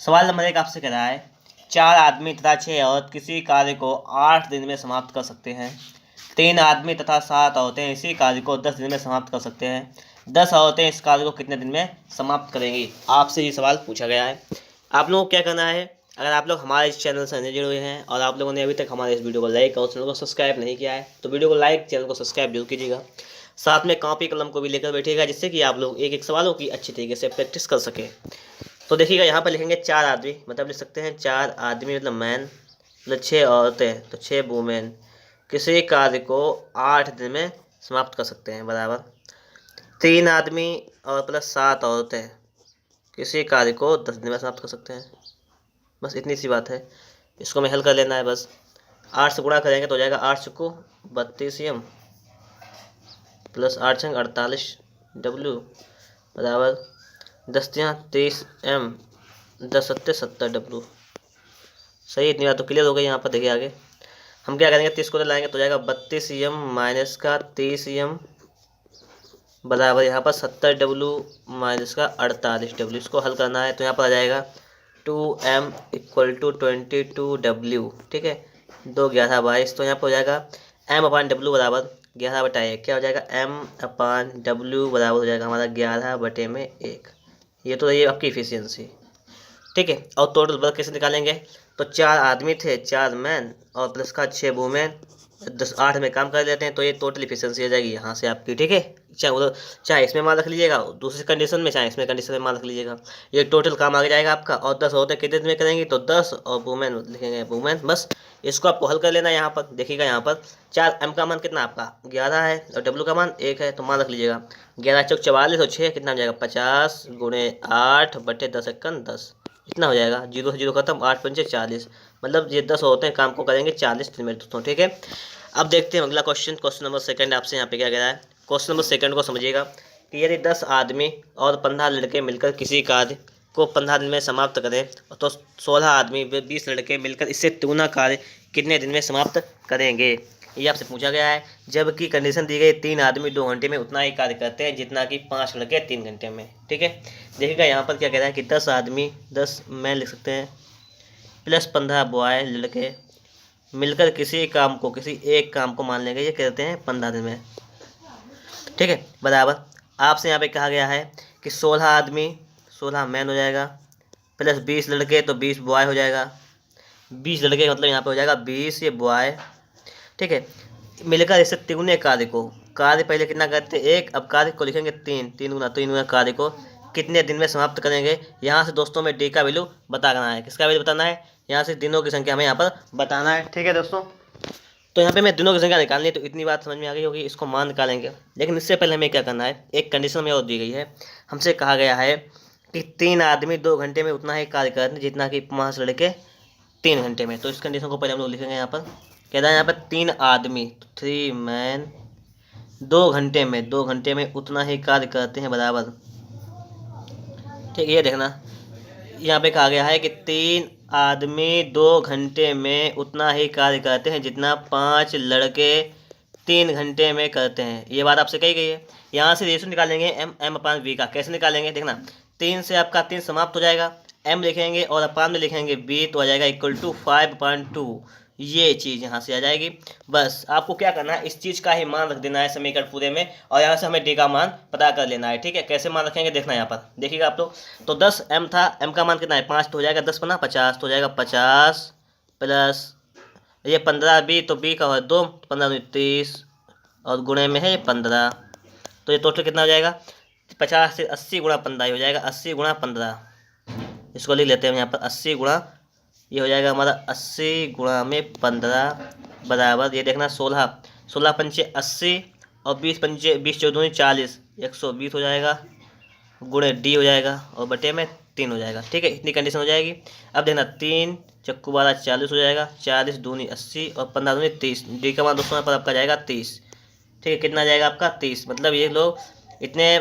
A: सवाल नंबर 1 आपसे कह रहा है 4 आदमी तथा 6 औरत किसी कार्य को 8 दिन में समाप्त कर सकते हैं। 3 आदमी तथा 7 औरतें इसी कार्य को 10 दिन में समाप्त कर सकते हैं। 10 औरतें इस कार्य को कितने दिन में समाप्त करेंगी, आपसे ये सवाल पूछा गया है। आप लोगों को क्या करना है, अगर आप लोग हमारे इस चैनल से नहीं जुड़े हुए हैं और आप लोगों ने अभी तक हमारे इस वीडियो को लाइक और चैनल को सब्सक्राइब नहीं किया है, तो वीडियो को लाइक, चैनल को सब्सक्राइब जरूर कीजिएगा। साथ में कॉपी कलम को भी लेकर बैठिएगा, जिससे कि आप लोग एक एक सवालों की अच्छी तरीके से प्रैक्टिस कर सकें। तो देखिएगा यहाँ पर लिखेंगे 4 आदमी, मतलब लिख सकते हैं 4 आदमी मतलब मैन, मतलब 6 औरतें तो 6 वुमेन किसी कार्य को 8 दिन में समाप्त कर सकते हैं, बराबर 3 आदमी और प्लस 7 औरतें किसी कार्य को 10 दिन में समाप्त कर सकते हैं। बस इतनी सी बात है, इसको हमें हल कर लेना है। बस 8 से गुणा करेंगे तो हो जाएगा 8 चुको 32M प्लस 8 छंग 48W बराबर 10 30M 10 सत्ते 70W। सही, इतनी बात तो क्लियर हो गई। यहाँ पर देखिए आगे हम क्या करेंगे, 30 को लाएंगे तो जाएगा 32M माइनस का 30M बराबर यहाँ पर 70W माइनस का 48W। इसको हल करना है तो यहाँ पर आ जाएगा 2M = 22W। ठीक है, 2 11 22, तो यहाँ पर हो जाएगा M/W बराबर 11/1। क्या हो जाएगा, M/W बराबर हो जाएगा हमारा 11/1। ये तो रही आपकी इफिशियंसी। ठीक है, और टोटल वर्क कैसे निकालेंगे? तो 4 आदमी थे, 4 मैन और प्लस का 6 वुमेन, 10 8 में काम कर लेते हैं, तो ये टोटल इफिशियंसी आ जाएगी यहाँ से आपकी। ठीक है, चाहे उधर चाहे इसमें मान रख लीजिएगा दूसरी कंडीशन में, चाहे इसमें कंडीशन में मान रख लीजिएगा, ये टोटल काम आ जाएगा आपका। और 10 होते कितने दिन में करेंगे? तो 10 और वुमेन लिखेंगे वुमेन, बस इसको आपको हल कर लेना है। यहाँ पर देखिएगा, यहाँ पर 4 एम का मान कितना आपका 11 है और डब्ल्यू का मान 1 है, तो मान रख लीजिएगा 11 चौक 44 और 6 कितना हो जाएगा 50 गुणे 8 बटे 10 एकन 10, इतना हो जाएगा। 0 से 0 खत्म, 8 पंचे 40, मतलब ये 10 होते हैं काम को करेंगे 40 दिन में दोस्तों। ठीक है, अब देखते हैं अगला क्वेश्चन। क्वेश्चन नंबर सेकंड आपसे यहाँ पे क्या कह रहा है? क्वेश्चन नंबर सेकंड को समझिएगा कि यदि 10 आदमी और 15 लड़के मिलकर किसी कार्य को 15 दिन में समाप्त करें, तो 16 आदमी व 20 लड़के मिलकर इससे दुगना कार्य कितने दिन में समाप्त करेंगे? ये आपसे पूछा गया है, जबकि कंडीशन दी गई 3 आदमी 2 घंटे में उतना ही कार्य करते हैं जितना कि 5 लड़के 3 घंटे में। ठीक है, देखिएगा यहाँ पर क्या कह रहा है कि 10 आदमी 10 मैन लिख सकते हैं प्लस 15 बॉय लड़के मिलकर किसी एक काम को मान लेंगे, ये कहते हैं 15 दिन में। ठीक है, बराबर आपसे यहाँ पे कहा गया है कि 16 आदमी 16 मैन हो जाएगा प्लस 20 लड़के, तो 20 बॉय हो जाएगा। 20 लड़के मतलब यहाँ पे हो जाएगा 20 ये बॉय। ठीक है, मिलकर इसे तिगुने कार्य पहले कितना करते हैं 1, अब कार्य को लिखेंगे 3 गुना कार्य को कितने दिन में समाप्त करेंगे। यहाँ से दोस्तों में डी का वैल्यू बताना है। किसका वैल्यू बताना है? यहाँ से दिनों की संख्या हमें यहाँ पर बताना है। ठीक है दोस्तों, तो यहाँ पे मैं दिनों की संख्या निकालनी है, तो इतनी बात समझ में आ गई होगी, इसको मान निकालेंगे। लेकिन इससे पहले हमें क्या करना है, एक कंडीशन में और दी गई है, हमसे कहा गया है कि 3 आदमी 2 घंटे में उतना ही कार्य करते हैं जितना कि 5 लड़के 3 घंटे में। तो इस कंडीशन को पहले हम लोग लिखेंगे। यहाँ पर कह रहा है यहाँ पर 3 आदमी 3 मैन 2 घंटे में उतना ही कार्य करते हैं बराबर। ठीक है, ये देखना यहाँ पे कहा गया है कि 3 आदमी 2 घंटे में उतना ही कार्य करते हैं जितना 5 लड़के 3 घंटे में करते हैं। ये बात आपसे कही गई है। यहाँ से रेशो निकालेंगे एम अपान वी का। कैसे निकालेंगे? देखना, 3 से आपका 3 समाप्त हो जाएगा, एम लिखेंगे और अपान में लिखेंगे वी, तो आ जाएगा इक्वल टू 5/2। ये चीज़ यहाँ से आ जाएगी। बस आपको क्या करना है, इस चीज़ का ही मान रख देना है समीकरण पूरे में, और यहाँ से हमें डी का मान पता कर लेना है। ठीक है, कैसे मान रखेंगे देखना यहाँ पर देखिएगा आप लोग। तो 10 एम था, एम का मान कितना है 5, तो हो जाएगा 10 बना 50, तो हो जाएगा 50 प्लस ये 15 बी, तो बी का हो 2, 15 30 और गुणे में है ये 15, तो ये टोटल कितना हो जाएगा 50 से 80 गुणा 15 हो जाएगा 80 गुणा 15। इसको लिख लेते हैं यहाँ पर 80 गुणा, ये हो जाएगा हमारा 80 गुणा में 15 बराबर, ये देखना 16 पंचे 80 और 20 पंचे 20 चौदह 40, 120 हो जाएगा गुणे डी हो जाएगा और बटे में 3 हो जाएगा। ठीक है, इतनी कंडीशन हो जाएगी। अब देखना 3 चक्कू 12 40 हो जाएगा, 40 दूनी 80 और 15 दूनी 30, डी का मान दोस्तों पर आपका जाएगा 30। ठीक है, कितना जाएगा आपका 30, मतलब ये लोग इतने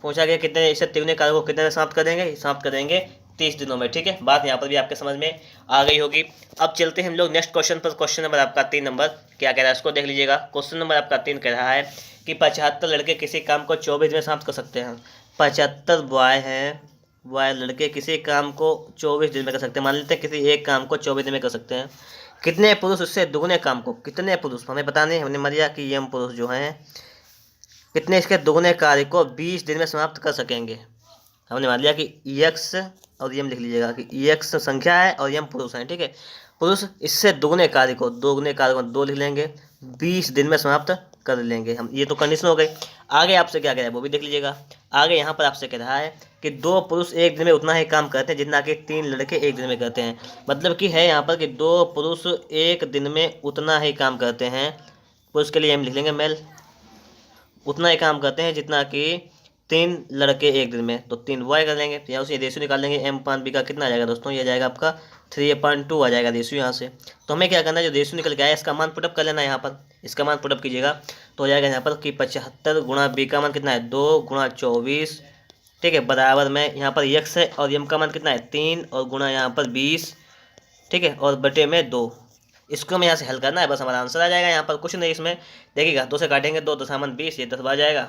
A: पूछा गया कितने इसे तिगुने कार्य को कितने में समाप्त करेंगे, समाप्त करेंगे 30 दिनों में। ठीक है, बात यहाँ पर भी आपके समझ में आ गई होगी। अब चलते हैं हम लोग नेक्स्ट क्वेश्चन पर। क्वेश्चन नंबर आपका 3 नंबर क्या कह रहा है इसको देख लीजिएगा। क्वेश्चन नंबर आपका 3 कह रहा है कि 75 लड़के किसी काम को 24 दिन में समाप्त कर सकते हैं। 75 बॉय हैं, बॉय लड़के किसी काम को 24 दिन में कर सकते हैं। मान लेते हैं किसी एक काम को 24 दिन में कर सकते हैं। कितने पुरुष उससे दुगने काम को, कितने पुरुष हमें बताने, हमने मान लिया कि यम पुरुष जो हैं कितने इसके दुगने कार्य को 20 दिन में समाप्त कर सकेंगे। हमने मान लिया कि यक्स और यम लिख लीजिएगा कि यक्स संख्या है और यम पुरुष है। ठीक है, पुरुष इससे दुगने कार्य को 2 लिख लेंगे, 20 दिन में समाप्त कर लेंगे हम। ये तो कंडीशन हो गई। आगे आपसे क्या कह रहा है वो भी देख लीजिएगा। आगे यहाँ पर आपसे कह रहा है कि 2 पुरुष एक दिन में उतना ही काम करते हैं जितना कि 3 लड़के एक दिन में करते हैं। मतलब कि है यहाँ पर कि 2 पुरुष एक दिन में उतना ही काम करते हैं। पुरुष के लिए हम लिख लेंगे मेल, उतना ही काम करते हैं जितना कि 3 लड़के एक दिन में, तो 3 बॉय कर लेंगे। तो यहाँ से रेशियो निकाल लेंगे, एम पान बी का कितना आ जाएगा दोस्तों, ये जाएगा आपका 3/2 आ जाएगा रेशियो यहाँ से। तो हमें क्या करना है, जो रेशियो निकल के आया इसका मान पुटअप कर लेना है। यहाँ पर इसका मान पुटअप कीजिएगा तो हो जाएगा यहाँ पर कि 75 गुणा बी का मान कितना है 2 गुणा 24। ठीक है, बराबर में यहाँ पर यक्स है और यम का मान कितना है 3 और गुणा यहाँ पर 20। ठीक है, और बटे में 2। इसको हमें यहाँ से हल करना है, बस हमारा आंसर आ जाएगा। यहाँ पर कुछ नहीं, इसमें देखिएगा 2 से काटेंगे 2 दशामन 20, ये 10 बार जाएगा।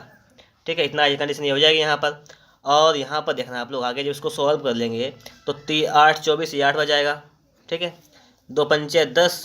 A: ठीक है, इतना ये कंडीशन ये हो जाएगी यहाँ पर। और यहाँ पर देखना आप लोग आगे जब इसको सॉल्व कर लेंगे तो 8 24 ये 8 बार जाएगा। ठीक है, 2 पंचे 10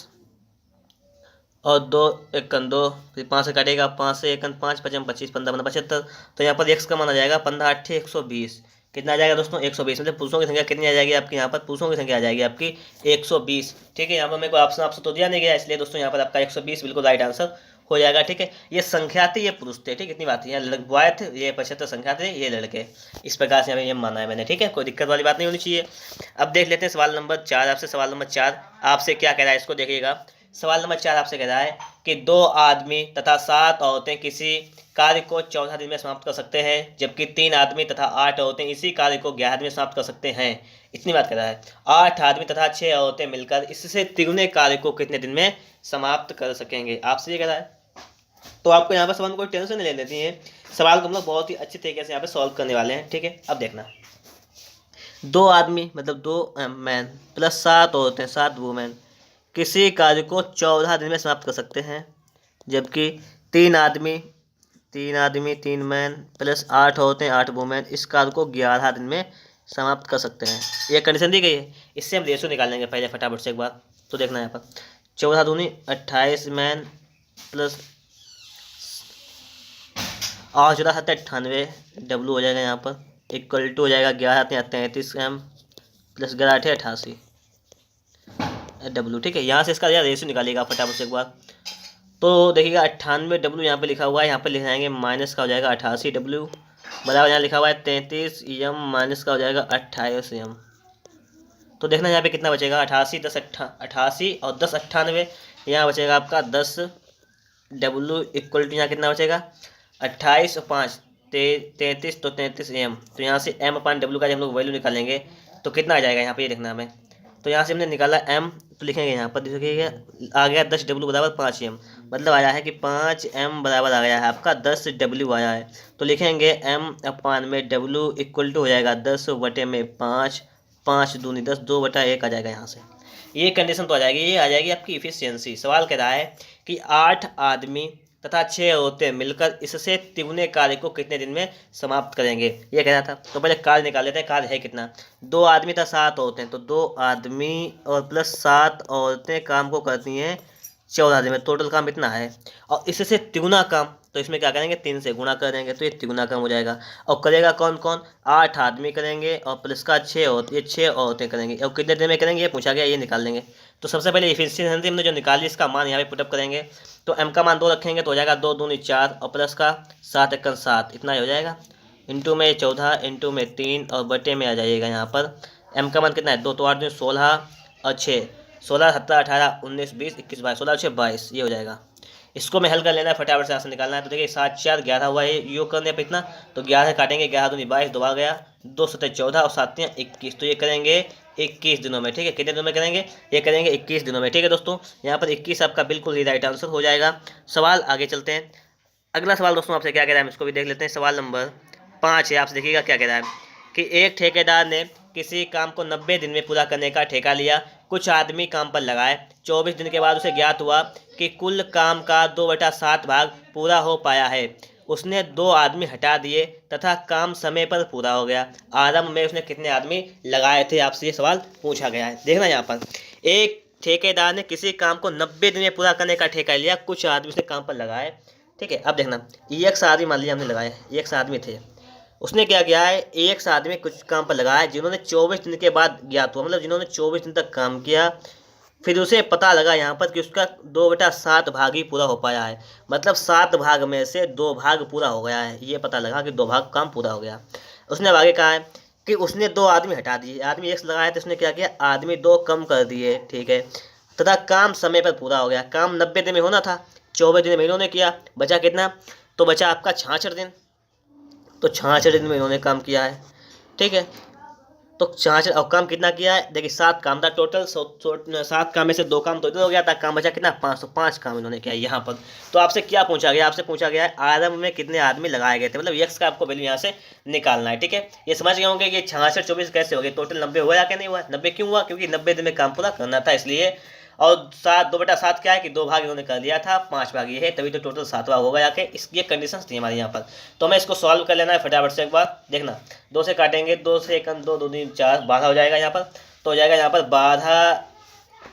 A: और 2 एकन 2, फिर 5 से काटेगा 5 से एकन 5 5 25 15 15 75। तो यहाँ पर एक्स का मान आ जाएगा 15 8 120। कितना आ जाएगा दोस्तों 120, मतलब पुरुषों की संख्या कितनी आ जाएगी आपकी, यहाँ पर पुरुषों की संख्या आ जाएगी आपकी 120। ठीक है, यहाँ पर मेरे को ऑप्शन आपसे तो दिया नहीं गया, इसलिए दोस्तों यहाँ पर आपका 120 बिल्कुल राइट आंसर हो जाएगा। ठीक है, ये संख्या थी, ये पुरुष थे। ठीक, इतनी बात है, यहाँ बॉय थे, ये 75 संख्या थे, ये लड़के। इस प्रकार से हमें ये माना है मैंने। ठीक है, कोई दिक्कत वाली बात नहीं होनी चाहिए। अब देख लेते हैं सवाल नंबर 4 आपसे। सवाल नंबर 4 आपसे क्या कह रहा है, इसको देखिएगा। सवाल नंबर 4 आपसे कह रहा है कि 2 आदमी तथा 7 औरतें किसी कार्य को 14 दिन में समाप्त कर सकते हैं, जबकि 3 आदमी तथा 8 औरतें इसी कार्य को 11 दिन में समाप्त कर सकते हैं। इतनी बात कर रहा है। 8 आदमी तथा 6 औरतें मिलकर इससे तिगुने कार्य को कितने दिन में समाप्त कर सकेंगे, आपसे ये कह रहा है। तो आपको यहाँ पर सवाल में कोई टेंशन नहीं लेने देती है, सवाल को हम लोग बहुत ही अच्छे तरीके से यहाँ पे सॉल्व करने वाले हैं। ठीक है, अब देखना, 2 आदमी मतलब 2 मैन प्लस 7 औरतें 7 वुमेन किसी कार्य को 14 दिन में समाप्त कर सकते हैं, जबकि 3 आदमी 3 मैन प्लस 8 औरतें 8 वुमेन इस कार्य को 11 दिन में समाप्त कर सकते हैं। ये कंडीशन दी गई है। इससे हम रेशो निकालेंगे पहले फटाफट से एक बार। तो देखना यहाँ पर 14 दूनी 28 मैन प्लस 8 14 7 98 डब्लू हो जाएगा यहाँ पर, इक्वल टू हो जाएगा 11 33 एम प्लस 11 8 88 डब्लू। ठीक है, यहाँ से इसका रेशो निकालिएगा फटाफट से एक बार। तो देखिएगा 98 डब्लू यहाँ पे लिखा हुआ है, यहाँ पे लिख जाएंगे माइनस का हो जाएगा 88 डब्लू, बराबर यहाँ लिखा हुआ है 33 एम माइनस का हो जाएगा 28 एम। तो देखना यहाँ पे कितना बचेगा, 88 10 88 और 10 98, यहाँ बचेगा आपका 10 डब्लू इक्वल टू यहाँ कितना बचेगा 28 और 5 33, तो 33 एम। तो यहाँ से एम अपान डब्लू का जब हम लोग वैल्यू निकालेंगे तो कितना आ जाएगा यहाँ पे, ये देखना हमें। तो यहाँ से हमने निकाला एम, तो लिखेंगे यहाँ पर देखिए आ गया 10 डब्लू बराबर 5 एम, मतलब आया है कि 5 एम बराबर आ गया है आपका 10 डब्लू आया है। तो लिखेंगे एम अपान में डब्लू इक्वल टू हो जाएगा 10 बटे में 5, 5 दूनी 10, 2 बटा 1 आ जाएगा यहाँ से। ये कंडीशन तो आ जाएगी, ये आ जाएगी आपकी इफिशियंसी। सवाल कह रहा है कि 8 आदमी तथा 6 औरतें मिलकर इससे तिगुने कार्य को कितने दिन में समाप्त करेंगे, ये कह रहा था। तो पहले कार्य निकाल लेते हैं, कार्य है कितना, 2 आदमी तथा 7 औरतें, तो 2 आदमी और प्लस 7 औरतें काम को करती हैं 14 दिन में, टोटल काम इतना है। और इससे तिगुना काम, तो इसमें क्या करेंगे 3 से गुणा कर देंगे, तो ये तिगुना काम हो जाएगा। और करेगा कौन कौन, 8 आदमी करेंगे और प्लस का 6 औरतें, ये 6 औरतें करेंगे। और कितने दिन में करेंगे ये पूछा गया, ये निकाल लेंगे। तो सबसे पहले एफिशिएंसी हमने जो निकाली इसका मान यहाँ पे पुटअप करेंगे। तो एम का मान 2 रखेंगे तो हो जाएगा 2 दूनी 4 और प्लस का 7 एकड़ 7, इतना ही हो जाएगा। इंटू में 14 इंटू में 3 और बटे में आ जाइएगा यहाँ पर एम का मान कितना है 2, तो 8 दूनी 16 और 6 16 17 18 19 20 21 22 16 6 22, ये हो जाएगा। इसको में हल कर लेना है फटाफट से, आंसर निकालना है। तो देखिए 7 4 11 हुआ है, योग करने पर इतना, तो 11 काटेंगे, 11 दूनी 22 दोबारा गया, 2 7 14 और 7 21, तो ये करेंगे 21 दिनों में। ठीक है, कितने दिनों में करेंगे, ये करेंगे 21 दिनों में। ठीक है दोस्तों, यहाँ पर 21 आपका बिल्कुल ही राइट आंसर हो जाएगा। सवाल आगे चलते हैं। अगला सवाल दोस्तों आपसे क्या कह रहा है, हम इसको भी देख लेते हैं। सवाल नंबर 5 है, आपसे देखिएगा क्या कह रहा है कि एक ठेकेदार ने किसी काम को 90 दिन में पूरा करने का ठेका लिया, कुछ आदमी काम पर लगाए। 24 दिन के बाद उसे ज्ञात हुआ कि कुल काम का 2/7 भाग पूरा हो पाया है। उसने 2 आदमी हटा दिए तथा काम समय पर पूरा हो गया। आरंभ में उसने कितने आदमी लगाए थे, आपसे ये सवाल पूछा गया है। देखना यहाँ पर, एक ठेकेदार ने किसी काम को 90 दिन में पूरा करने का ठेका लिया, कुछ आदमी उसने काम पर लगाए। ठीक है, अब देखना, एक आदमी मान लिया हमने लगाए, एक आदमी थे, उसने क्या किया है, एक आदमी कुछ काम पर लगाया जिन्होंने 24 दिन के बाद ज्ञात हुआ, मतलब जिन्होंने 24 दिन तक काम किया, फिर उसे पता लगा यहाँ पर कि उसका 2/7 भाग ही पूरा हो पाया है, मतलब 7 भाग में से 2 भाग पूरा हो गया है। ये पता लगा कि 2 भाग काम पूरा हो गया। उसने अब आगे कहा है कि उसने 2 आदमी हटा दिए, आदमी एक लगाया तो उसने क्या किया, आदमी 2 कम कर दिए। ठीक है, तथा काम समय पर पूरा हो गया। काम 90 दिन में होना था, 24 दिन में इन्होंने किया, बचा कितना, तो बचा आपका 66 दिन। तो 66 दिन में इन्होंने काम किया है। ठीक है, तो 66 और काम कितना किया है, देखिए 7 काम था टोटल, 7 काम में से 2 काम तो इधर हो गया था, काम बचा कितना 5, तो 5 काम इन्होंने किया यहाँ पर। तो आपसे क्या पूछा गया, आपसे पूछा गया है आरंभ में कितने आदमी लगाए गए थे, मतलब एक्स का आपको वैल्यू यहाँ से निकालना है। ठीक है, ये समझ गए होंगे कि 66 24 कैसे हो गए, टोटल 90 हुआ या क्या नहीं हुआ, 90 क्यों हुआ, क्योंकि 90 दिन में काम पूरा करना था इसलिए। और 2/7 क्या है कि 2 भाग इन्होंने कर लिया था, 5 भाग ये है, तभी तो टोटल 7 भाग होगा जाके। इस ये कंडीशंस थी हमारे यहाँ पर। तो हमें इसको सॉल्व कर लेना है फटाफट से एक बार। देखना, 2 से काटेंगे, 2 से 1 2 2 3 4 12 हो जाएगा यहाँ पर। तो हो जाएगा यहाँ पर 12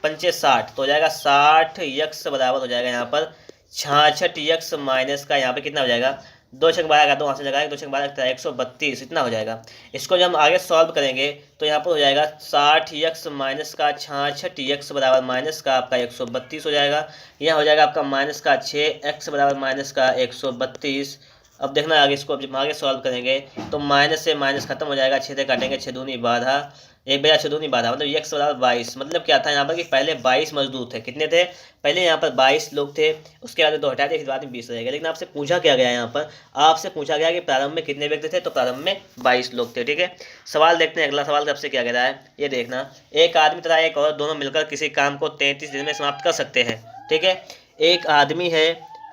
A: पंचे 60, तो हो जाएगा 60 यक्स बराबर हो जाएगा यहाँ पर 66 यक्स माइनस का यहाँ पे कितना हो जाएगा 2 छक 12 का 2 हाथ से लगाएंगे, 2 छक 12 का 132 इतना हो जाएगा। इसको जब हम आगे सॉल्व करेंगे तो यहाँ पर हो जाएगा 60x माइनस का 66 x बराबर माइनस का आपका 132 हो जाएगा। यहाँ हो जाएगा आपका माइनस का 6x बराबर माइनस का 132। अब देखना आगे इसको जब आगे सॉल्व करेंगे तो माइनस से माइनस खत्म हो जाएगा, 6 से काटेंगे 6 दूनी 12, एक बजा 6 दूनी 12, मतलब x बराबर 22। मतलब क्या था यहाँ पर कि पहले 22 मजदूर थे। कितने थे पहले यहाँ पर? 22 लोग थे। उसके बाद 2 हटा दिए, फिर बाद में 20 रहेगा। लेकिन आपसे पूछा क्या गया यहाँ पर? आपसे पूछा गया कि प्रारंभ में कितने व्यक्ति थे, तो प्रारंभ में 22 लोग थे। ठीक है, सवाल देखते हैं। अगला सवाल आपसे क्या कह रहा है ये देखना। एक आदमी तथा एक औरत दोनों मिलकर किसी काम को 33 दिन में समाप्त कर सकते हैं। ठीक है, एक आदमी है,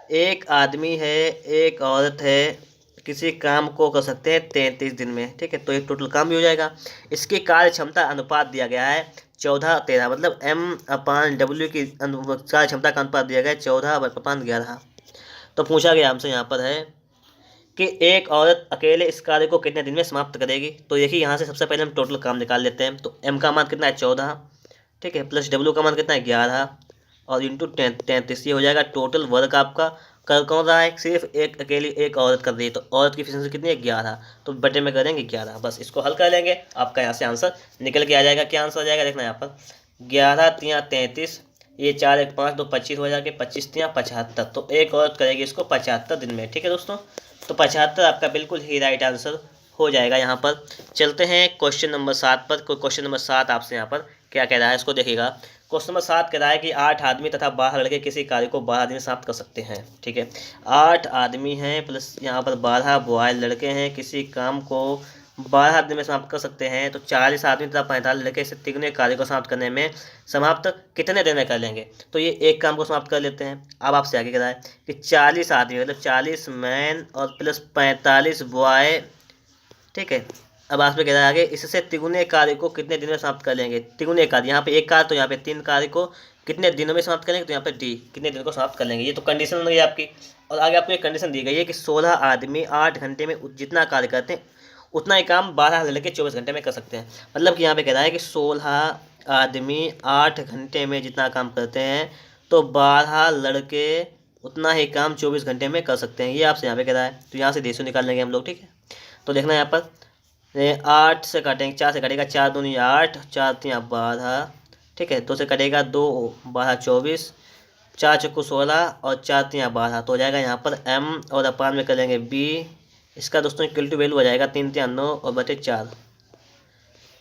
A: एक औरत है, किसी काम को कर सकते हैं 33 दिन में। ठीक है, तो एक टोटल काम भी हो जाएगा। इसकी कार्य क्षमता अनुपात दिया गया है 14:13, मतलब M/W की कार्य क्षमता का अनुपात दिया गया है 14/11। तो पूछा गया हमसे यहाँ पर है कि एक औरत अकेले इस कार्य को कितने दिन में समाप्त करेगी। तो देखिए यहाँ से सबसे पहले हम टोटल काम निकाल लेते हैं। तो M का मान कितना है 14, ठीक है, प्लस W का मान कितना है 11 और इंटू 33, ये हो जाएगा टोटल वर्क आपका। कर कौन रहा है? सिर्फ एक अकेली एक औरत कर रही है, तो औरत की एफिशिएंसी कितनी है 11, तो बटे में करेंगे 11। बस इसको हल कर लेंगे, आपका यहाँ से आंसर निकल के आ जाएगा। क्या आंसर आ जाएगा देखना यहाँ पर, 11 3 33, ये 4 1 5 2 25 हो जाएगा, 25 3 75, तो एक औरत करेगी इसको 75 दिन में। ठीक है दोस्तों, तो 75 आपका बिल्कुल ही राइट आंसर हो जाएगा। यहाँ पर चलते हैं क्वेश्चन नंबर 7 पर। क्वेश्चन नंबर 7 आपसे यहाँ पर क्या कह रहा है इसको देखिएगा। क्वेश्चन नंबर 7 कह रहा है कि 8 आदमी तथा 12 लड़के किसी कार्य को 12 दिन में समाप्त कर सकते हैं। ठीक है, 8 आदमी हैं प्लस यहाँ पर 12 बॉय लड़के हैं, किसी काम को 12 दिन में समाप्त कर सकते हैं। तो 40 आदमी तथा 45 लड़के इस तिगुने कार्य को समाप्त करने में समाप्त कितने दिन में कर लेंगे। तो ये एक काम को समाप्त कर लेते हैं। अब आपसे आगे कह रहा है कि 40 आदमी मतलब 40 मैन और प्लस 45 बॉय। ठीक है, अब आपसे कह रहा है आगे इससे तिगुने कार्य को कितने दिन में समाप्त कर लेंगे। तिगुने कार्य, यहाँ पे एक कार्य तो यहाँ पे 3 कार्य को कितने दिनों में समाप्त करेंगे, तो यहाँ पे डी कितने दिन को समाप्त कर लेंगे। ये तो कंडीशन बन गई आपकी। और आगे आपको एक कंडीशन दी गई है कि 16 आदमी 8 घंटे में जितना कार्य करते हैं उतना ही काम 12 लड़के 24 घंटे में कर सकते हैं। मतलब कि यहाँ पे कह रहा है कि 16 आदमी 8 घंटे में जितना काम करते हैं तो 12 लड़के उतना ही काम 24 घंटे में कर सकते हैं। ये आपसे यहाँ पे कह रहा है। तो यहाँ से रेशियो निकाल लेंगे हम लोग। ठीक है, तो देखना यहाँ पर 8 से काटेंगे, 4 से कटेगा 4 दूनी 8, 4 3 12। ठीक है, 2 से कटेगा 2 12 24, 4 चक्कू 16 और 4 3 12, तो हो जाएगा यहाँ पर M और अपान में करेंगे B। इसका दोस्तों इक्वल टू वैल्यू आ जाएगा 3 3 9 और बटे 4,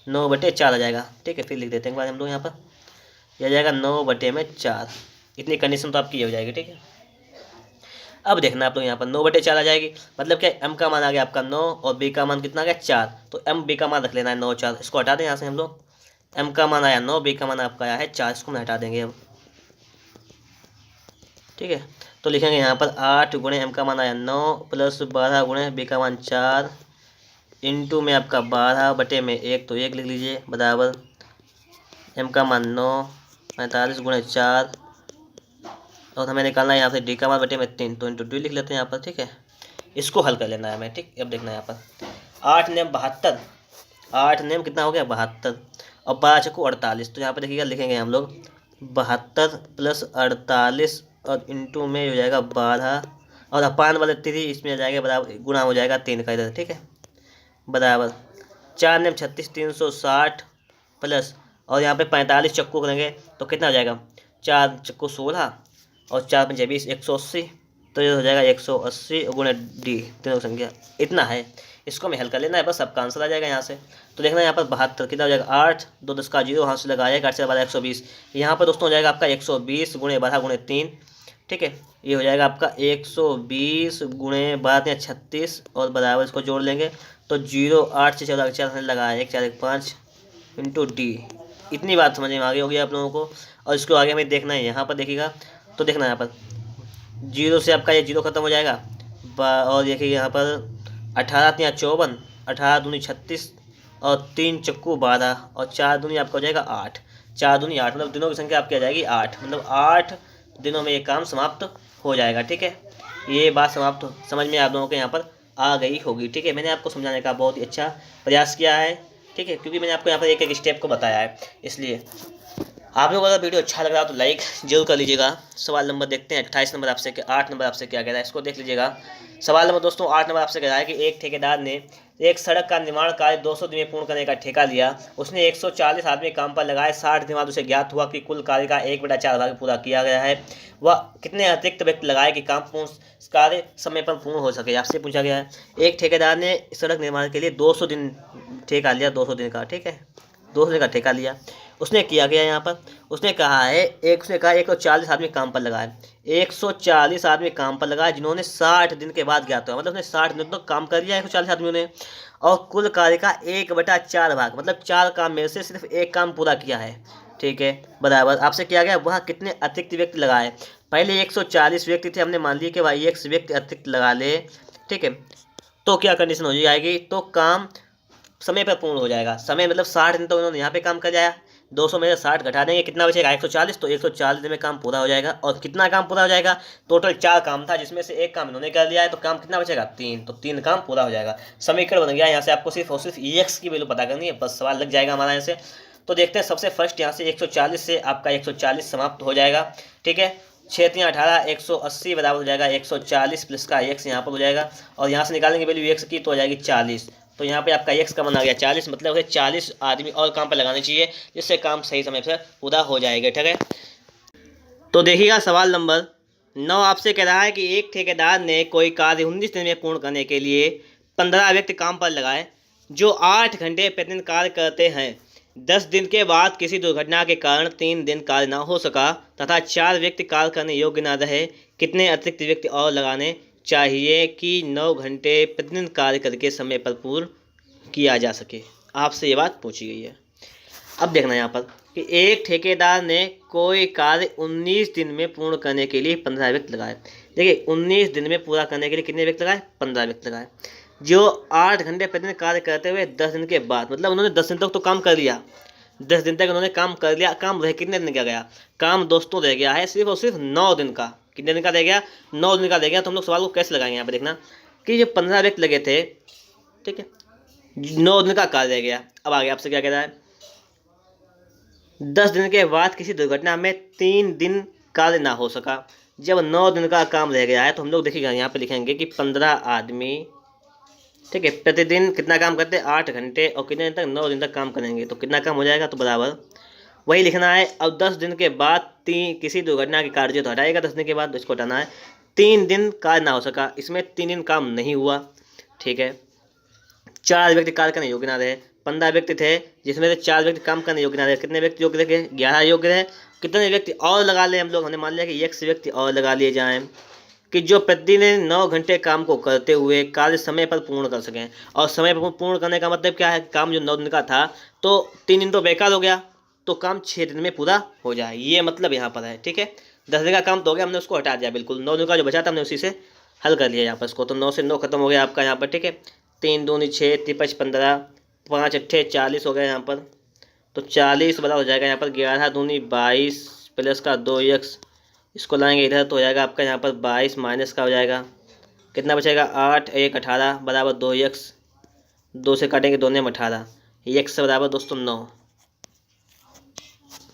A: 9/4 आ जाएगा। ठीक है, फिर लिख देते हैं एक बार हम लोग यहाँ पर, यह आ जाएगा 9/4। इतनी कंडीशन तो आपकी हो जाएगी। ठीक है, अब देखना आप लोग यहाँ पर 9/4 आ जाएगी। मतलब क्या, M का मान आ गया आपका 9 और B का मान कितना आ गया 4, तो M B का मान रख लेना है 9 4। इसको हटा दें यहाँ से हम लोग। M का मान आया 9, B का मान आपका आया है 4, इसको हम हटा देंगे अब। ठीक है, तो लिखेंगे यहाँ पर 8 गुणे M का मान आया 9 प्लस 12 गुणे B का मान 4 इंटू में आपका 12 बटे में 1, तो 1 लिख लीजिए बराबर M का मान 9 45 गुणे 4 और हमें निकालना है यहाँ से D का मान बटे में 3, तो इंटू 2 लिख लेते हैं यहाँ पर। ठीक है, इसको हल कर लेना है हमें। ठीक, अब देखना है यहाँ पर 8 नेम 72, 8 नेम कितना हो गया 72 और 12 चक्कू 48। तो यहाँ पर देखिएगा लिखेंगे हम लोग 72 प्लस 48 और इंटू में हो जाएगा 12 और अपान वाले 3 इसमें आ जाएगा बराबर गुणा हो जाएगा 3 का इधर। ठीक है, बराबर 4 नेम 36 360 प्लस और यहाँ पे 45 चक्कू करेंगे तो कितना हो जाएगा 4 चक्कू 16 और 4 5 20 180, तो ये हो जाएगा 180 गुणे डी तीनों की संख्या इतना है। इसको हमें हल कर लेना है, बस सबका आंसर आ जाएगा यहाँ से। तो देखना यहाँ पर 72 कितना हो जाएगा 8 2 10 का 0 हाथ से लगाया 8 से 12 120। यहाँ पर दोस्तों हो जाएगा आपका 120 गुणे 12 गुणे 3। ठीक है, ये हो जाएगा आपका 120 गुणे 12 36 और बराबर इसको जोड़ लेंगे तो 0 8 से 14 4 लगाया 1 4 1 5 इंटू डी। इतनी बात समझ में आ गई होगी आप लोगों को। और इसको आगे हमें देखना है, यहाँ पर देखिएगा तो देखना यहाँ पर 0 से आपका ये 0 खत्म हो जाएगा और देखिए यहाँ पर 18 3 54, 18 दूनी 36 और 3 चक्कू 12 और 4 दूनी आपका हो जाएगा 8, 4 दूनी 8, मतलब दिनों की संख्या आपकी आ जाएगी 8, मतलब 8 दिनों में ये काम समाप्त हो जाएगा। ठीक है, ये बात समाप्त समझ में आप लोगों के यहाँ पर आ गई होगी। ठीक है, मैंने आपको समझाने का बहुत ही अच्छा प्रयास किया है। ठीक है, क्योंकि मैंने आपको यहाँ पर एक एक स्टेप को बताया है, इसलिए आप लोगों को अगर वीडियो अच्छा लग रहा हो तो लाइक जरूर कर लीजिएगा। सवाल नंबर देखते हैं 28 नंबर आपसे, 8 नंबर आपसे क्या कह रहा है, इसको देख लीजिएगा। सवाल नंबर दोस्तों 8 नंबर आपसे कह रहा है कि एक ठेकेदार ने एक सड़क का निर्माण कार्य 200 दिन में पूर्ण करने का ठेका लिया। उसने 140 आदमी काम पर लगाए। 60 दिन बाद उसे ज्ञात हुआ कि कुल कार्य का 1/4 भाग पूरा किया गया है। वह कितने अतिरिक्त व्यक्ति लगाए कि काम पूर्ण कार्य समय पर पूर्ण हो सके, आपसे पूछा गया है। एक ठेकेदार ने सड़क निर्माण के लिए 200 दिन ठेका लिया, 200 दिन का, ठीक है, 200 दिन का ठेका लिया। उसने किया गया यहाँ पर, उसने कहा 140 आदमी काम पर लगाए। 140 आदमी काम पर लगाए जिन्होंने 60 दिन के बाद ज्ञात हुआ, मतलब उसने 60 दिन तक काम कर लिया 140 आदमियों ने, और कुल कार्य का 1/4 भाग, मतलब 4 काम में से सिर्फ 1 काम पूरा किया है, ठीक है, बराबर। आपसे किया गया वह कितने अतिरिक्त व्यक्ति लगाए। पहले 140 व्यक्ति थे, हमने मान लिया कि भाई 1 व्यक्ति अतिरिक्त लगा ले, ठीक है, तो क्या कंडीशन हो जाएगी, तो काम समय पर पूर्ण हो जाएगा। समय मतलब 60 दिन तो उन्होंने यहाँ पे काम कर जाया, 200 में से 60 घटा देंगे, कितना बचेगा 140, तो 140 दिन में काम पूरा हो जाएगा। और कितना काम पूरा हो जाएगा, टोटल 4 काम था जिसमें से 1 काम इन्होंने कर लिया है, तो काम कितना बचेगा 3, तो 3 काम पूरा हो जाएगा। समीकरण बन गया। यहाँ से आपको सिर्फ और सिर्फ EX की वैल्यू पता करनी है, बस सवाल लग जाएगा हमारा यहाँ से। तो देखते हैं सबसे फर्स्ट यहाँ से 140 से आपका 140 समाप्त हो जाएगा, ठीक है, 6 3 18 180 बराबर हो जाएगा 140 प्लस का x यहाँ पर हो जाएगा, और यहाँ से निकालेंगे वैल्यू x की तो हो जाएगी 40। तो यहाँ पे आपका x का मान आ गया 40, मतलब उसे 40 आदमी और काम पर लगाने चाहिए जिससे काम सही समय से पूरा हो जाएगा, ठीक है। तो देखिएगा सवाल नंबर 9 आपसे कह रहा है कि एक ठेकेदार ने कोई कार्य 19 दिन में पूर्ण करने के लिए 15 व्यक्ति काम पर लगाए जो 8 घंटे प्रतिदिन कार्य करते हैं। 10 दिन के बाद किसी दुर्घटना के कारण 3 दिन कार्य न हो सका तथा 4 व्यक्ति कार्य करने योग्य न रहे, कितने अतिरिक्त व्यक्ति और लगाने चाहिए कि 9 घंटे प्रतिदिन कार्य करके समय पर पूर्ण किया जा सके। आपसे ये बात पूछी गई है। अब देखना यहाँ पर कि एक ठेकेदार ने कोई कार्य 19 दिन में पूर्ण करने के लिए 15 व्यक्ति लगाए। देखिए 19 दिन में पूरा करने के लिए कितने व्यक्ति लगाए, 15 व्यक्ति लगाए, जो 8 घंटे प्रतिदिन कार्य करते हुए 10 दिन के बाद, मतलब उन्होंने 10 दिन तक तो काम कर लिया, 10 दिन तक उन्होंने काम कर लिया। काम रह कितने दिन का गया, काम दोस्तों रह गया है सिर्फ और सिर्फ 9 दिन का। कितने दिन का रह गया, 9 दिन का रह गया। तो हम लोग सवाल को कैसे लगाएंगे, यहाँ पर देखना कि जो 15 व्यक्ति लगे थे, ठीक है, 9 दिन का कार्य रह गया। अब आगे आपसे क्या कह रहा है, 10 दिन के बाद किसी दुर्घटना में 3 दिन कार्य ना हो सका। जब 9 दिन का काम रह गया है तो हम लोग देखिएगा यहाँ पे लिखेंगे कि 15 आदमी, ठीक है, प्रतिदिन कितना काम करते हैं 8 घंटे, और कितने दिन तक 9 दिन तक काम करेंगे, तो कितना काम हो जाएगा, तो बराबर वही लिखना है। अब 10 दिन के बाद किसी दुर्घटना के कार्य तो हटाएगा, 10 दिन के बाद इसको हटाना है। 3 दिन कार्य ना हो सका, इसमें 3 दिन काम नहीं हुआ, ठीक है। 4 व्यक्ति कार्य करने योग्य ना रहे, 15 व्यक्ति थे जिसमें से 4 व्यक्ति काम करने योग्य ना रहे, कितने व्यक्ति योग्य रहे, 11 योग्य रहे। कितने व्यक्ति और लगा ले हम लोग, हमने मान लिया कि 1 व्यक्ति और लगा लिए जाएं कि जो प्रतिदिन 9 घंटे काम को करते हुए कार्य समय पर पूर्ण कर सकें। और समय पर पूर्ण करने का मतलब क्या है, काम जो 9 दिन का था तो 3 दिन तो बेकार हो गया, तो काम 6 दिन में पूरा हो जाए, ये मतलब यहाँ पर है, ठीक है। 10 दिन का काम तो हो गया, हमने उसको हटा दिया बिल्कुल, 9 दिन का जो बचा था हमने उसी से हल कर लिया यहाँ पर इसको। तो 9 से 9 खत्म हो गया आपका यहाँ पर, ठीक है। 3 दूनी 6, 3 5 15, 5 अट्ठे 40 हो गया यहाँ पर। तो 40 बड़ा हो जाएगा यहाँ पर, 11 दूनी 22 प्लस का 2x, इसको लाएंगे इधर तो हो जाएगा आपका यहाँ पर 22 माइनस का हो जाएगा, कितना बचेगा 8 1 18 बराबर 2x, 2 से काटेंगे 2 में 18, x बराबर दोस्तों 9।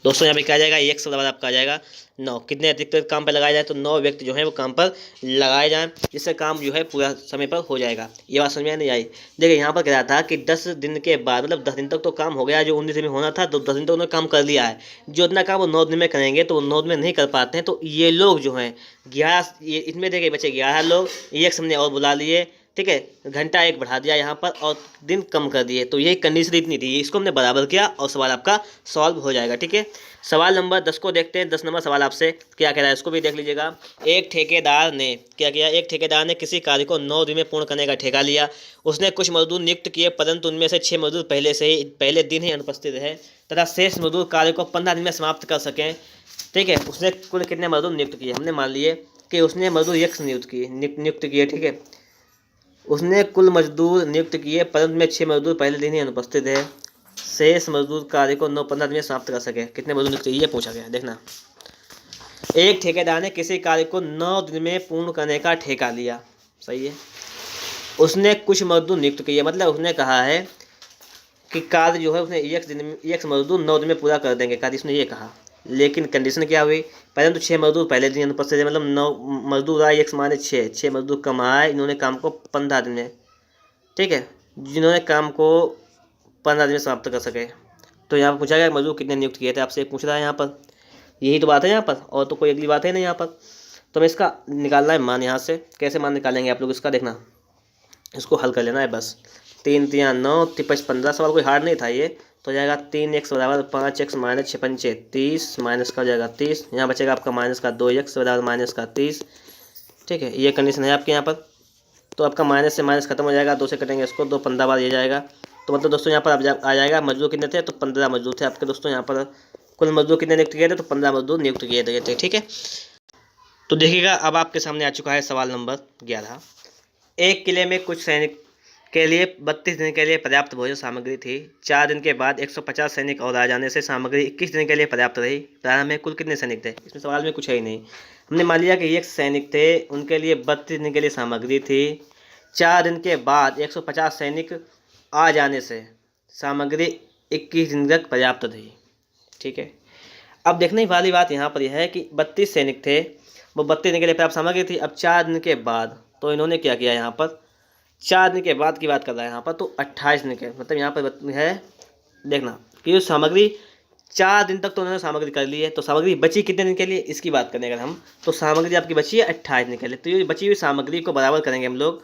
A: दोस्तों यहाँ पे क्या आ जाएगा, x बराबर आपका आ जाएगा 9। कितने अतिरिक्त काम पर लगाया जाए, तो 9 व्यक्ति जो है वो काम पर लगाए जाएं, जिससे काम जो है पूरा समय पर हो जाएगा। ये बात समझ में नहीं आई। देखिए यहाँ पर कह रहा था कि 10 दिन के बाद, मतलब 10 दिन तक तो काम हो गया, जो 19 दिन में होना था तो 10 दिन तक उन्होंने काम कर लिया है। जो इतना काम वो 9 दिन में करेंगे तो वो 9 दिन में नहीं कर पाते हैं, तो ये लोग जो हैं 11, इसमें देखिए बचे 11 लोग, एक हमने और बुला लिए, ठीक है, घंटा 1 बढ़ा दिया यहाँ पर और दिन कम कर दिए, तो यही कंडीशन इतनी थी, इसको हमने बराबर किया और सवाल आपका सॉल्व हो जाएगा, ठीक है। सवाल नंबर 10 को देखते हैं। 10 नंबर सवाल आपसे क्या कह रहा है, इसको भी देख लीजिएगा। एक ठेकेदार ने क्या किया, एक ठेकेदार ने किसी कार्य को 9 दिन में पूर्ण करने का ठेका लिया। उसने कुछ मजदूर नियुक्त किए, परंतु उनमें से 6 मजदूर पहले दिन ही अनुपस्थित रहे तथा शेष मजदूर कार्य को 15 दिन में समाप्त कर सकें, ठीक है। उसने कुल कितने मजदूर नियुक्त किए, हमने मान लिए कि उसने मजदूर x नियुक्त किए, ठीक है। उसने कुल मजदूर नियुक्त किए परंतु में 6 मजदूर पहले दिन ही अनुपस्थित है, शेष मजदूर कार्य को 9-15 दिन में समाप्त कर सके, कितने मजदूर नियुक्त, ये पूछा गया। देखना, एक ठेकेदार ने किसी कार्य को 9 दिन में पूर्ण करने का ठेका लिया, सही है। उसने कुछ मजदूर नियुक्त किए, मतलब उसने कहा है कि कार्य जो है उसने एक मजदूर 9 दिन में पूरा कर देंगे कार्य, इसने ये कहा, लेकिन कंडीशन क्या हुई, पहले तो 6 मजदूर पहले दिन अनुपस्थित थे, मतलब 9 मजदूर आए, x माने 6 मजदूर कम आए, इन्होंने काम को 15 दिन में, ठीक है, जिन्होंने काम को 15 दिन में समाप्त कर सके। तो यहाँ पर पूछा गया मजदूर कितने नियुक्त किए थे, आपसे पूछ रहा है यहाँ पर, यही तो बात है यहाँ पर, और तो कोई अगली बात है नहीं यहाँ पर। तो हमें इसका निकालना है मान, यहाँ से कैसे मान निकालेंगे आप लोग इसका देखना, इसको हल कर लेना है बस। 3 3 9 तिपच 15, सवाल कोई हार्ड नहीं था ये। तो हो जाएगा 3x बराबर 5x माइनस 6 पंचे 30, माइनस का हो जाएगा 30, यहाँ बचेगा आपका माइनस का 2x बराबर माइनस का 30, ठीक है, ये कंडीशन है आपके यहाँ पर। तो आपका माइनस से माइनस खत्म हो जाएगा, 2 से कटेंगे इसको, 2 15 बार ये जाएगा। तो मतलब दोस्तों यहाँ पर आ जाएगा मजदूर कितने थे, तो 15 मजदूर थे आपके दोस्तों यहाँ पर। कुल मजदूर कितने नियुक्त किए थे, तो 15 मजदूर नियुक्त किए थे, ठीक है। तो देखिएगा अब आपके सामने आ चुका है सवाल नंबर 11। एक किले में कुछ सैनिक के लिए 32 दिन के लिए पर्याप्त भोजन सामग्री थी। 4 दिन के बाद 150 सैनिक और आ जाने से सामग्री 21 दिन के लिए पर्याप्त रही। प्रारंभ में कुल कितने सैनिक थे, इसमें सवाल में कुछ है ही नहीं। हमने मान लिया कि 1 सैनिक थे, उनके लिए 32 दिन के लिए सामग्री थी। 4 दिन के बाद 150 सैनिक आ जाने से सामग्री 21 दिन तक पर्याप्त थी, ठीक है। अब देखने वाली बात यहाँ पर यह है कि 32 सैनिक थे, वो 32 दिन के लिए पर्याप्त सामग्री थी। अब 4 दिन के बाद तो इन्होंने क्या किया, यहाँ पर 4 दिन के बाद की बात कर रहा है यहाँ पर, तो 28 दिन के, मतलब यहाँ पर है देखना कि जो सामग्री 4 दिन तक तो उन्होंने सामग्री कर ली है, तो सामग्री बची कितने दिन के लिए इसकी बात करें अगर हम, तो सामग्री आपकी बची है 28 दिन के लिए। तो ये बची हुई सामग्री को बराबर करेंगे हम लोग,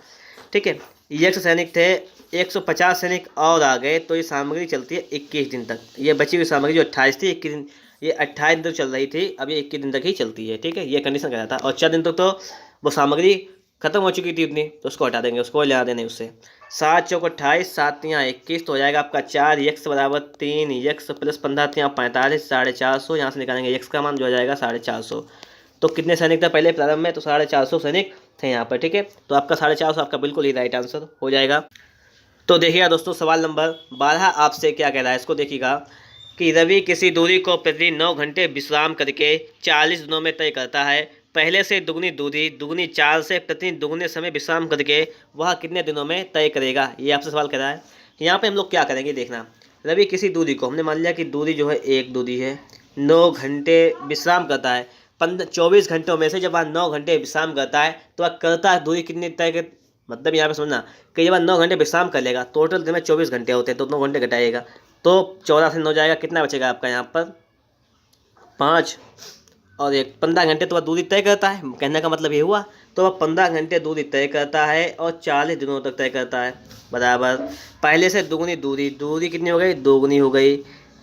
A: ठीक है। 100 सैनिक थे, 150 सैनिक और आ गए, तो ये सामग्री चलती है 21 दिन तक। ये बची हुई सामग्री जो 28 थी, 21 दिन, ये 28 दिन तक चल रही थी, अब ये 21 दिन तक ही चलती है, ठीक है, ये कंडीशन करा था। और 4 दिन तक तो वो सामग्री खत्म हो चुकी थी उतनी, तो उसको हटा देंगे, उसको ले देने उससे। 7 चौक 28, 7 तियाँ 21, तो हो जाएगा आपका 4 x बराबर 3 x प्लस 15 तियाँ 45, 450, यहाँ से निकालेंगे x का मान जो आ जाएगा 450। तो कितने सैनिक थे पहले प्रारंभ में, तो 450 सैनिक थे यहाँ पर, ठीक है। तो आपका 450 आपका बिल्कुल ही राइट आंसर हो जाएगा। तो देखिएगा दोस्तों सवाल नंबर 12 आपसे क्या कह रहा है, इसको देखिएगा कि रवि किसी दूरी को प्रति 9 घंटे विश्राम करके 40 दिनों में तय करता है। पहले से दुगनी दूरी दुगनी चाल से प्रति दुगने समय विश्राम करके वह कितने दिनों में तय करेगा, ये आपसे सवाल कर रहा है। यहाँ पे हम लोग क्या करेंगे देखना, रवि किसी दूरी को, हमने मान लिया कि दूरी जो है एक दूरी है, 9 घंटे विश्राम करता है। 24 घंटों में से जब वह 9 घंटे विश्राम करता है तो वह करता है दूरी कितनी तय कर, मतलब यहाँ पे समझना कि जब वह 9 घंटे विश्राम कर लेगा, टोटल दिन में 24 घंटे होते हैं, तो 9 घंटे घटाएगा, तो 14 से 9 जाएगा, कितना बचेगा आपका यहाँ पर 5 और 1, 15 घंटे तो वह दूरी तय करता है, कहने का मतलब ये हुआ। तो वह 15 घंटे दूरी तय करता है और 40 दिनों तक तय करता है, बराबर पहले से दुगनी दूरी, दूरी कितनी हो गई, दोगुनी हो गई,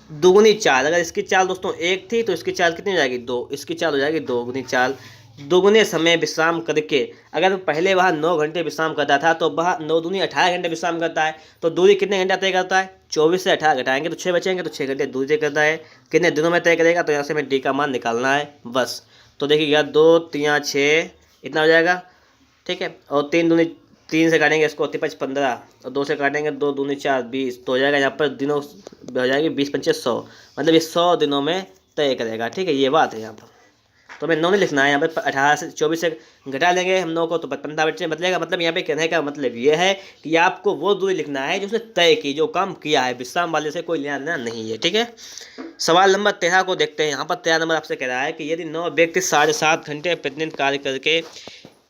A: दुगुनी चाल, अगर इसकी चाल दोस्तों 1 थी तो इसकी चाल कितनी हो जाएगी 2, इसकी चाल हो जाएगी दोगुनी चाल। दुगने समय विश्राम करके, अगर पहले वह 9 घंटे विश्राम करता था तो वह 9 दूनी 18 घंटे विश्राम करता है, तो दूरी कितने घंटे तय करता है, 24 से 18 घटाएंगे तो 6 बचेंगे, तो 6 घंटे दूरी तय करता है। कितने दिनों में तय करेगा, तो यहाँ से हमें डी का मान निकालना है बस। तो देखिएगा 2 3 6 इतना हो जाएगा, ठीक है, और 3 दूनी 3 से काटेंगे इसको 55 15, और 2 से काटेंगे 2 दूनी 4 20, तो हो जाएगा यहाँ पर दिनों हो जाएगी 20 पंचे 100, मतलब ये 100 दिनों में तय करेगा, ठीक है, ये बात है यहाँ पर। तो हमें 9 नहीं लिखना है यहाँ पे, 18 से 24 से घटा लेंगे हम 9 को तो 15 बच्चे बदलेगा, मतलब यहाँ पे कहने का मतलब ये है कि आपको वो दूरी लिखना है जो उसने तय की, जो काम किया है, विश्राम वाले से कोई लेना देना नहीं है, ठीक है। सवाल नंबर 13 को देखते हैं। यहाँ पर 13 नंबर आपसे कह रहा है कि यदि 9 व्यक्ति 7.5 घंटे प्रतिदिन कार्य करके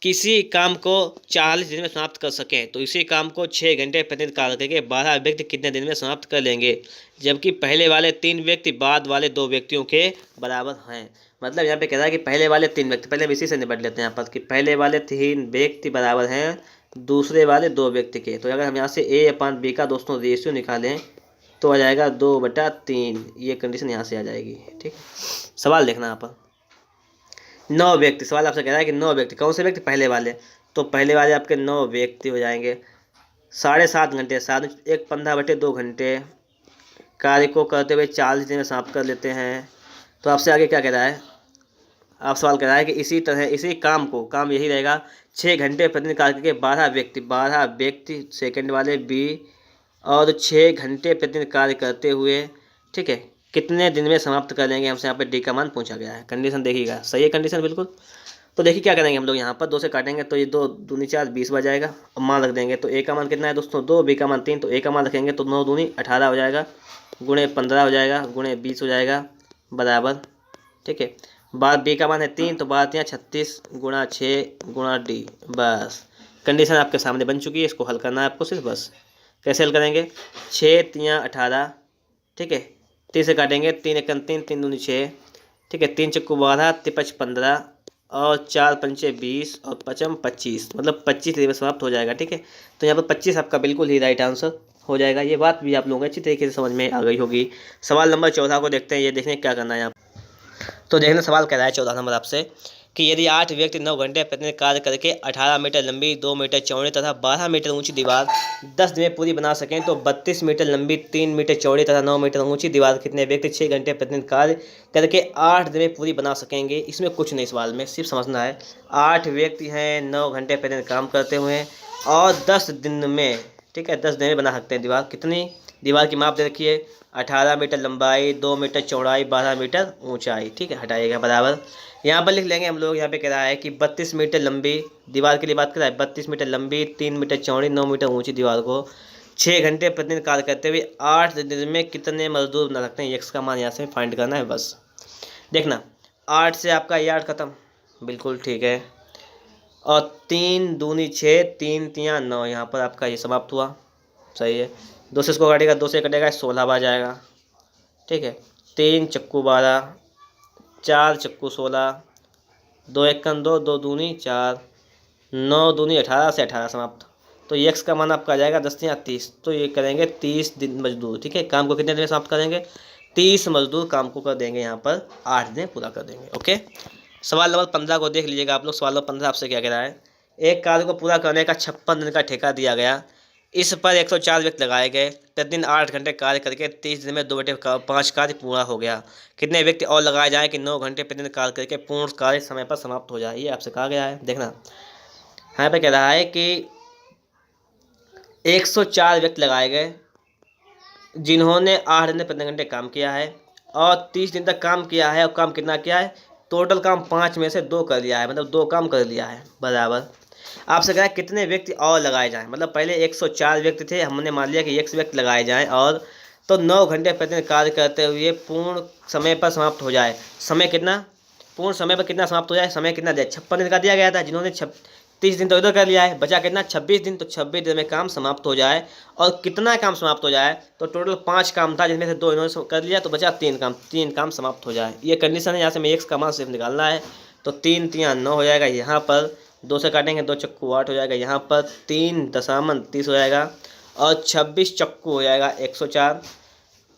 A: किसी काम को 40 दिन में समाप्त कर सकें तो इसी काम को 6 घंटे प्रतिदिन कार्य करके 12 व्यक्ति कितने दिन में समाप्त कर लेंगे, जबकि पहले वाले 3 व्यक्ति बाद वाले 2 व्यक्तियों के बराबर हैं। मतलब यहाँ पे कह रहा है कि पहले वाले 3 व्यक्ति, पहले हम इसी से निपट लेते हैं यहाँ पर कि पहले वाले 3 व्यक्ति बराबर हैं दूसरे वाले 2 व्यक्ति के। तो अगर हम यहाँ से A/B का दोस्तों रेशियो निकालें तो आ जाएगा 2/3, ये कंडीशन यहाँ से आ जाएगी, ठीक। सवाल देखना यहाँ पर 9 व्यक्ति, सवाल आपसे कह रहा है कि 9 व्यक्ति, कौन से व्यक्ति, पहले वाले, तो पहले वाले आपके 9 व्यक्ति हो जाएंगे। 7.5 घंटे, 7 1 15/2 घंटे कार्य को करते हुए 40 दिन में समाप्त कर लेते हैं। तो आपसे आगे क्या कह रहा है, आप सवाल कर रहा है कि इसी तरह इसी काम को, काम यही रहेगा 6 घंटे प्रतिदिन कार्य करके 12 व्यक्ति सेकंड वाले बी और 6 घंटे प्रतिदिन कार्य करते हुए, ठीक है, कितने दिन में समाप्त कर लेंगे, हमसे यहाँ पे डी का मान पूछा गया है। कंडीशन देखिएगा, सही है कंडीशन बिल्कुल। तो देखिए क्या करेंगे हम लोग यहाँ पर 2 से काटेंगे तो ये 2 दूनी 4 20 बच जाएगा, और मान रख देंगे। तो ए का मान कितना है दोस्तों 2, बी का मान 3, तो ए का मान रखेंगे तो 9 दूनी 18 हो जाएगा, गुणे 15 हो जाएगा, गुणे 20 हो जाएगा, बराबर ठीक है। बार बी का मान है 3, तो 12 3 36 गुणा 6 गुणा डी। बस कंडीशन आपके सामने बन चुकी है, इसको हल करना है आपको सिर्फ बस। कैसे हल करेंगे? 6 3 18, ठीक है, 3 से काटेंगे, 3 1 3 3 दूनी 6, ठीक है, 3 चक्कू 12 तिपच 15 और 4 पंचे 20 और पचम 25, मतलब 25 में समाप्त हो जाएगा। ठीक है, तो यहाँ पर 25 आपका बिल्कुल ही राइट आंसर हो जाएगा। ये बात भी आप लोगों को अच्छी तरीके से समझ में आ गई होगी। सवाल नंबर 14 को देखते हैं। ये देखने क्या करना है यहाँ। तो देखने सवाल कह रहा है 14 नंबर आपसे कि यदि 8 व्यक्ति 9 घंटे प्रतिदिन कार्य करके 18 मीटर लंबी, 2 मीटर चौड़ी तथा 12 मीटर ऊंची दीवार 10 दिन में पूरी बना सकें, तो 32 मीटर लंबी, 3 मीटर चौड़ी तथा 9 मीटर ऊंची दीवार कितने व्यक्ति 6 घंटे प्रतिदिन कार्य करके 8 दिन में पूरी बना सकेंगे? इसमें कुछ नहीं, सवाल में सिर्फ समझना है 8 व्यक्ति हैं, 9 घंटे प्रतिदिन काम करते हुए और 10 दिन में, ठीक है, 10 दिन में बना सकते हैं दीवार। कितनी? दीवार की माप दे रखी है 18 मीटर लंबाई, 2 मीटर चौड़ाई, 12 मीटर ऊंचाई। ठीक है, हटाइएगा बराबर। यहाँ पर लिख लेंगे हम लोग। यहाँ पे कह रहा है कि 32 मीटर लंबी दीवार के लिए बात कर रहा है, 32 मीटर लंबी, 3 मीटर चौड़ी, 9 मीटर ऊंची दीवार को 6 घंटे प्रतिदिन कार्य करते हुए 8 दिन में कितने मजदूर बना सकते हैं? एक्स का मान यहाँ से फाइंड करना है बस। देखना 8 से आपका ये 8 खत्म, बिल्कुल ठीक है, और 3 दूनी 6, 3 3 9, यहाँ पर आपका ये समाप्त हुआ, सही है। 2 से इसको काटेगा, 2 से कटेगा 16 बार जाएगा। ठीक है, 3 चक्कू 12, 4 चक्कू 16, 2 1 2, 2 दूनी 4, 9 दूनी 18 से 18 समाप्त। तो एक्स का मान आपका आ जाएगा 10 या 30। तो ये करेंगे 30 दिन मजदूर। ठीक है, काम को कितने दिन में समाप्त करेंगे? 30 मजदूर काम को कर देंगे, यहाँ पर 8 दिन पूरा कर देंगे। ओके, सवाल नंबर 15 को देख लीजिएगा आप लोग। सवाल नंबर 15 आपसे क्या कह रहा है? एक कार्य को पूरा करने का 56 दिन का ठेका दिया गया, इस पर 104 व्यक्ति लगाए गए, प्रतिदिन 8 घंटे कार्य करके 30 दिन में 2/5 कार्य पूरा हो गया। कितने व्यक्ति और लगाए जाएं कि 9 घंटे प्रतिदिन कार्य करके पूर्ण कार्य समय पर समाप्त हो जाए? ये आपसे कहा गया है। देखना यहाँ पे कह रहा है कि 104 व्यक्ति लगाए गए जिन्होंने 8 दिन प्रतिदिन घंटे काम किया है और 30 दिन तक काम किया है। और काम कितना किया है? टोटल काम 5 में से 2 कर लिया है, मतलब 2 काम कर लिया है बराबर। आपसे कहा कितने व्यक्ति और लगाए जाएं, मतलब पहले 104 व्यक्ति थे, हमने मान लिया कि 1 व्यक्ति लगाए जाएं और तो 9 घंटे प्रतिदिन कार्य करते हुए पूर्ण समय पर समाप्त हो जाए। समय कितना? पूर्ण समय पर कितना समाप्त हो जाए? समय कितना दिया? 56 दिन का दिया गया था, जिन्होंने 30 दिन तो इधर कर लिया है, बचा कितना? 26 दिन। तो 26 दिन में काम समाप्त हो जाए। और कितना काम समाप्त हो जाए? तो टोटल 5 काम था, जिनमें से 2 इन्होंने कर लिया, तो बचा 3 काम समाप्त हो जाए। ये कंडीशन है। यहाँ से मैं एक्स का मान सिर्फ निकालना है, तो 3 3 9 हो जाएगा। यहाँ पर 2 से काटेंगे, 2 चक्कू 8 हो जाएगा। यहाँ पर 3 दशामन 30 हो जाएगा और 26 चक्कू हो जाएगा 104।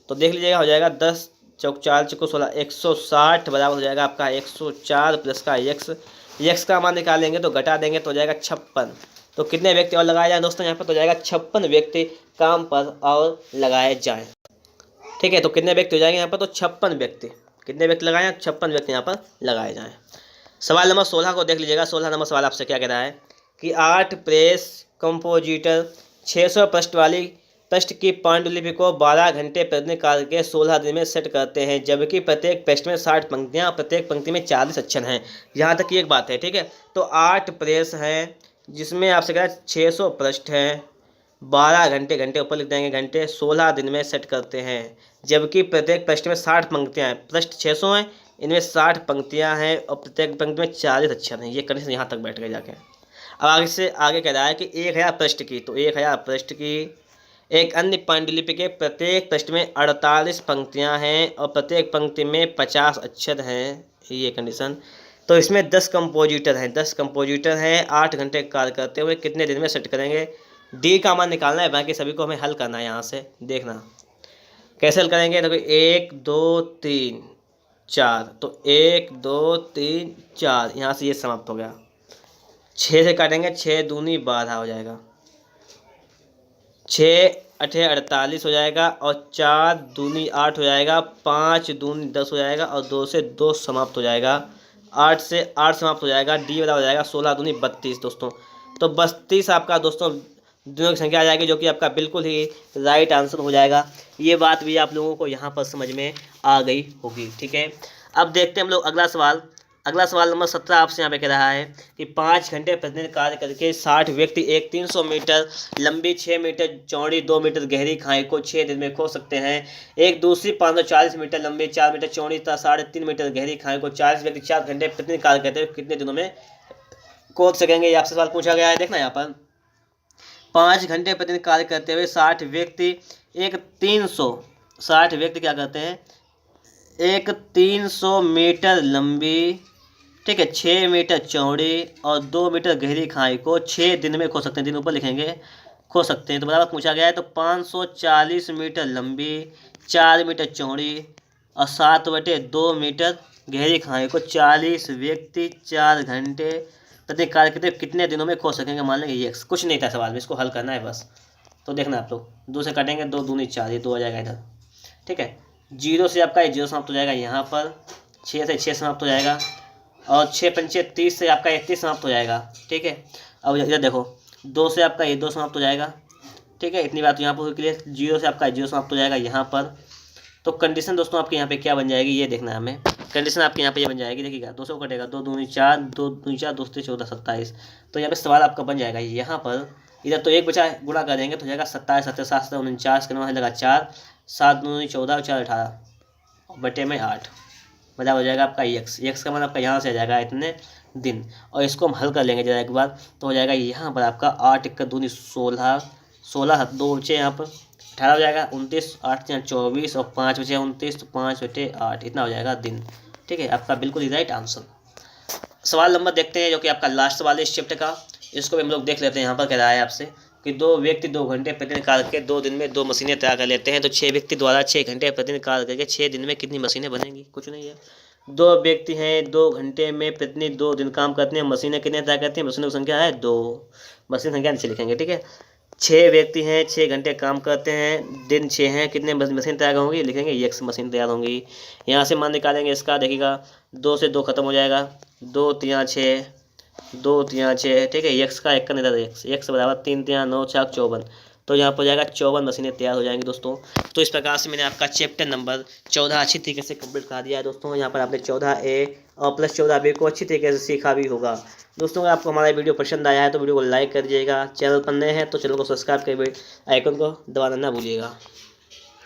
A: तो देख लीजिएगा, हो जाएगा 10 चौक 4 चक्कू 16, 160 बराबर हो जाएगा आपका 104 प्लस का एक्स का मान निकालेंगे तो घटा देंगे तो हो जाएगा 56। तो कितने व्यक्ति और लगाए जाए दोस्तों? यहाँ पर तो हो जाएगा 56 व्यक्ति काम पर और लगाए जाएँ। ठीक है, तो कितने व्यक्ति हो जाएंगे यहाँ पर? तो 56 व्यक्ति। कितने व्यक्ति लगाए? 56 व्यक्ति यहाँ पर लगाए जाएँ। सवाल नंबर 16 को देख लीजिएगा। 16 नंबर सवाल आपसे क्या कह रहा है कि 8 प्रेस कंपोजिटर 600 पृष्ठ की पांडुलिपि को 12 घंटे प्रतिदिन कार्य के 16 दिन में सेट करते हैं, जबकि प्रत्येक पृष्ठ में 60 पंक्तियां, प्रत्येक पंक्ति में 40 अक्षर हैं। यहाँ तक की एक बात है। ठीक है, तो 8 प्रेस हैं जिसमें आपसे कह रहा है 600 पृष्ठ हैं, 12 घंटे ऊपर लिख देंगे घंटे, 16 दिन में सेट करते हैं, जबकि प्रत्येक पृष्ठ में 60 पंक्तियाँ हैं। पृष्ठ 600 हैं, इनमें 60 पंक्तियाँ हैं और प्रत्येक पंक्ति में 40 अक्षर हैं। ये कंडीशन यहाँ तक बैठ गए जाके। अब आगे से आगे कह रहा है कि 1000 पृष्ठ की, तो 1000 पृष्ठ की एक अन्य पांडुलिपि के प्रत्येक पृष्ठ में 48 पंक्तियाँ हैं और प्रत्येक पंक्ति में 50 अक्षर हैं। ये कंडीशन। तो इसमें 10 कंपोजिटर हैं, 10 कंपोजिटर हैं, 8 घंटे कार्य करते हुए कितने दिन में सेट करेंगे? डी का मान निकालना है, बाकी सभी को हमें हल करना है। यहाँ से देखना कैसे हल करेंगे। देखो 1 2 3 4, तो 1 2 3 4, यहाँ से ये समाप्त हो गया। 6 से काटेंगे, 6 दूनी 12 हो जाएगा, 6 8 48 हो जाएगा और 4 दूनी 8 हो जाएगा, 5 दूनी 10 हो जाएगा और 2 से 2 समाप्त हो जाएगा, 8 से 8 समाप्त हो जाएगा। डी बराबर हो जाएगा 16 दूनी 32 दोस्तों। तो 32 आपका दोस्तों दिनों की संख्या आ जाएगी, जो कि आपका बिल्कुल ही राइट आंसर हो जाएगा। ये बात भी आप लोगों को यहाँ पर समझ में आ गई होगी। ठीक है, अब देखते हैं हम लोग अगला सवाल। अगला सवाल नंबर 17 आपसे यहाँ पे कह रहा है कि 5 घंटे प्रतिदिन कार्य करके 60 व्यक्ति एक 300 मीटर लंबी 6 मीटर चौड़ी 2 मीटर गहरी खाई को 6 दिन में खोद सकते हैं। एक दूसरी 540 मीटर लंबी 4 मीटर चौड़ी तथा 3.5 मीटर गहरी खाई को 40 व्यक्ति 4 घंटे प्रतिदिन कार्य करते हुए कितने दिनों में खोद सकेंगे। ये आपसे सवाल पूछा गया है। देखना यहाँ पर 5 घंटे प्रतिदिन कार्य करते हुए 60 व्यक्ति एक 360 व्यक्ति क्या करते हैं, एक 300 मीटर लंबी, ठीक है, 6 मीटर चौड़ी और 2 मीटर गहरी खाई को 6 दिन में खो सकते हैं। दिन ऊपर लिखेंगे, खो सकते हैं। तो बराबर पूछा गया है। तो 540 मीटर लंबी 4 मीटर चौड़ी और 7/2 मीटर गहरी खाई को 40 व्यक्ति 4 घंटे प्रति कार्य करते कितने दिनों में खो सकेंगे। मान लेंगे ये कुछ नहीं था सवाल में, इसको हल करना है बस। तो देखना आप लोग 2 से काटेंगे, 2 दूनी 4, ये 2 आ जाएगा इधर, ठीक है। 0 से आपका ये 0 समाप्त हो जाएगा यहाँ पर, 6 से 6 समाप्त हो जाएगा और 6 पंचे 30 से आपका 31 समाप्त हो जाएगा, ठीक है। अब इधर देखो 2 से आपका ये 2 समाप्त हो जाएगा, ठीक है। इतनी बात यहाँ पर क्लियर। 0 से आपका 0 समाप्त हो जाएगा यहाँ पर। तो कंडीशन दोस्तों आपके यहाँ पे क्या बन जाएगी ये देखना है हमें। कंडीशन आपके यहाँ पे ये बन जाएगी, देखिएगा 2 से कटेगा, 2 दूनी 4, 2 दूनी 4, 2 से 14, 27। तो यहाँ पे सवाल आपका बन जाएगा यहाँ पर। इधर तो 1 बचा गुणा कर देंगे तो हो जाएगा 27, 7, 7, 49 का लगा 4, 7 दूनी 14 और 4 18 बटे में 8 बराबर हो जाएगा आपका x का मतलब आपका यहाँ से आ जाएगा इतने दिन। और इसको हम हल कर लेंगे जरा एक बार, तो हो जाएगा यहाँ पर आपका 8 1 दूनी 16, 16 2 बचे यहाँ पर 18 हो जाएगा, 29 8 24 और 5 बचे 29, तो 5/8 इतना हो जाएगा दिन, ठीक है। आपका बिल्कुल ही राइट आंसर। सवाल नंबर देखते हैं जो कि आपका लास्ट सवाल है इस चैप्टर का। इसको भी हम लोग देख लेते हैं। यहाँ पर कह रहा है आपसे कि 2 व्यक्ति 2 घंटे प्रतिदिन कार्य करके 2 दिन में 2 मशीनें तैयार कर लेते हैं। तो 6 व्यक्ति द्वारा 6 घंटे प्रतिदिन कार्य करके 6 दिन में कितनी मशीनें बनेंगी। कुछ नहीं है, 2 व्यक्ति हैं 2 घंटे में प्रतिदिन 2 दिन काम करते हैं, मशीनें कितने तैयार करती हैं। मशीनों की संख्या है 2, मशीन संख्या नीचे लिखेंगे, ठीक है। 6 व्यक्ति हैं 6 घंटे काम करते हैं, दिन 6 हैं, कितने मशीन तैयार होंगी लिखेंगे x मशीन तैयार होंगी। यहाँ से मान निकालेंगे इसका, देखिएगा 2 से 2 खत्म हो जाएगा, 2 3 6, 2 3 6, ठीक है। x का 1 का इधर x बराबर 3 3 9 4 54। तो यहाँ पर हो जाएगा 54 मशीनें तैयार हो जाएंगी दोस्तों। तो इस प्रकार से मैंने आपका चैप्टर नंबर 14 अच्छी तरीके से कंप्लीट करा दिया है दोस्तों। यहाँ पर आपने 14A और प्लस 14B को अच्छी तरीके से सीखा भी होगा दोस्तों। अगर आपको हमारा वीडियो पसंद आया है तो वीडियो को लाइक कर दीजिएगा। चैनल पर नए हैं तो चैनल को सब्सक्राइब कर आइकन को दबाना ना भूलिएगा।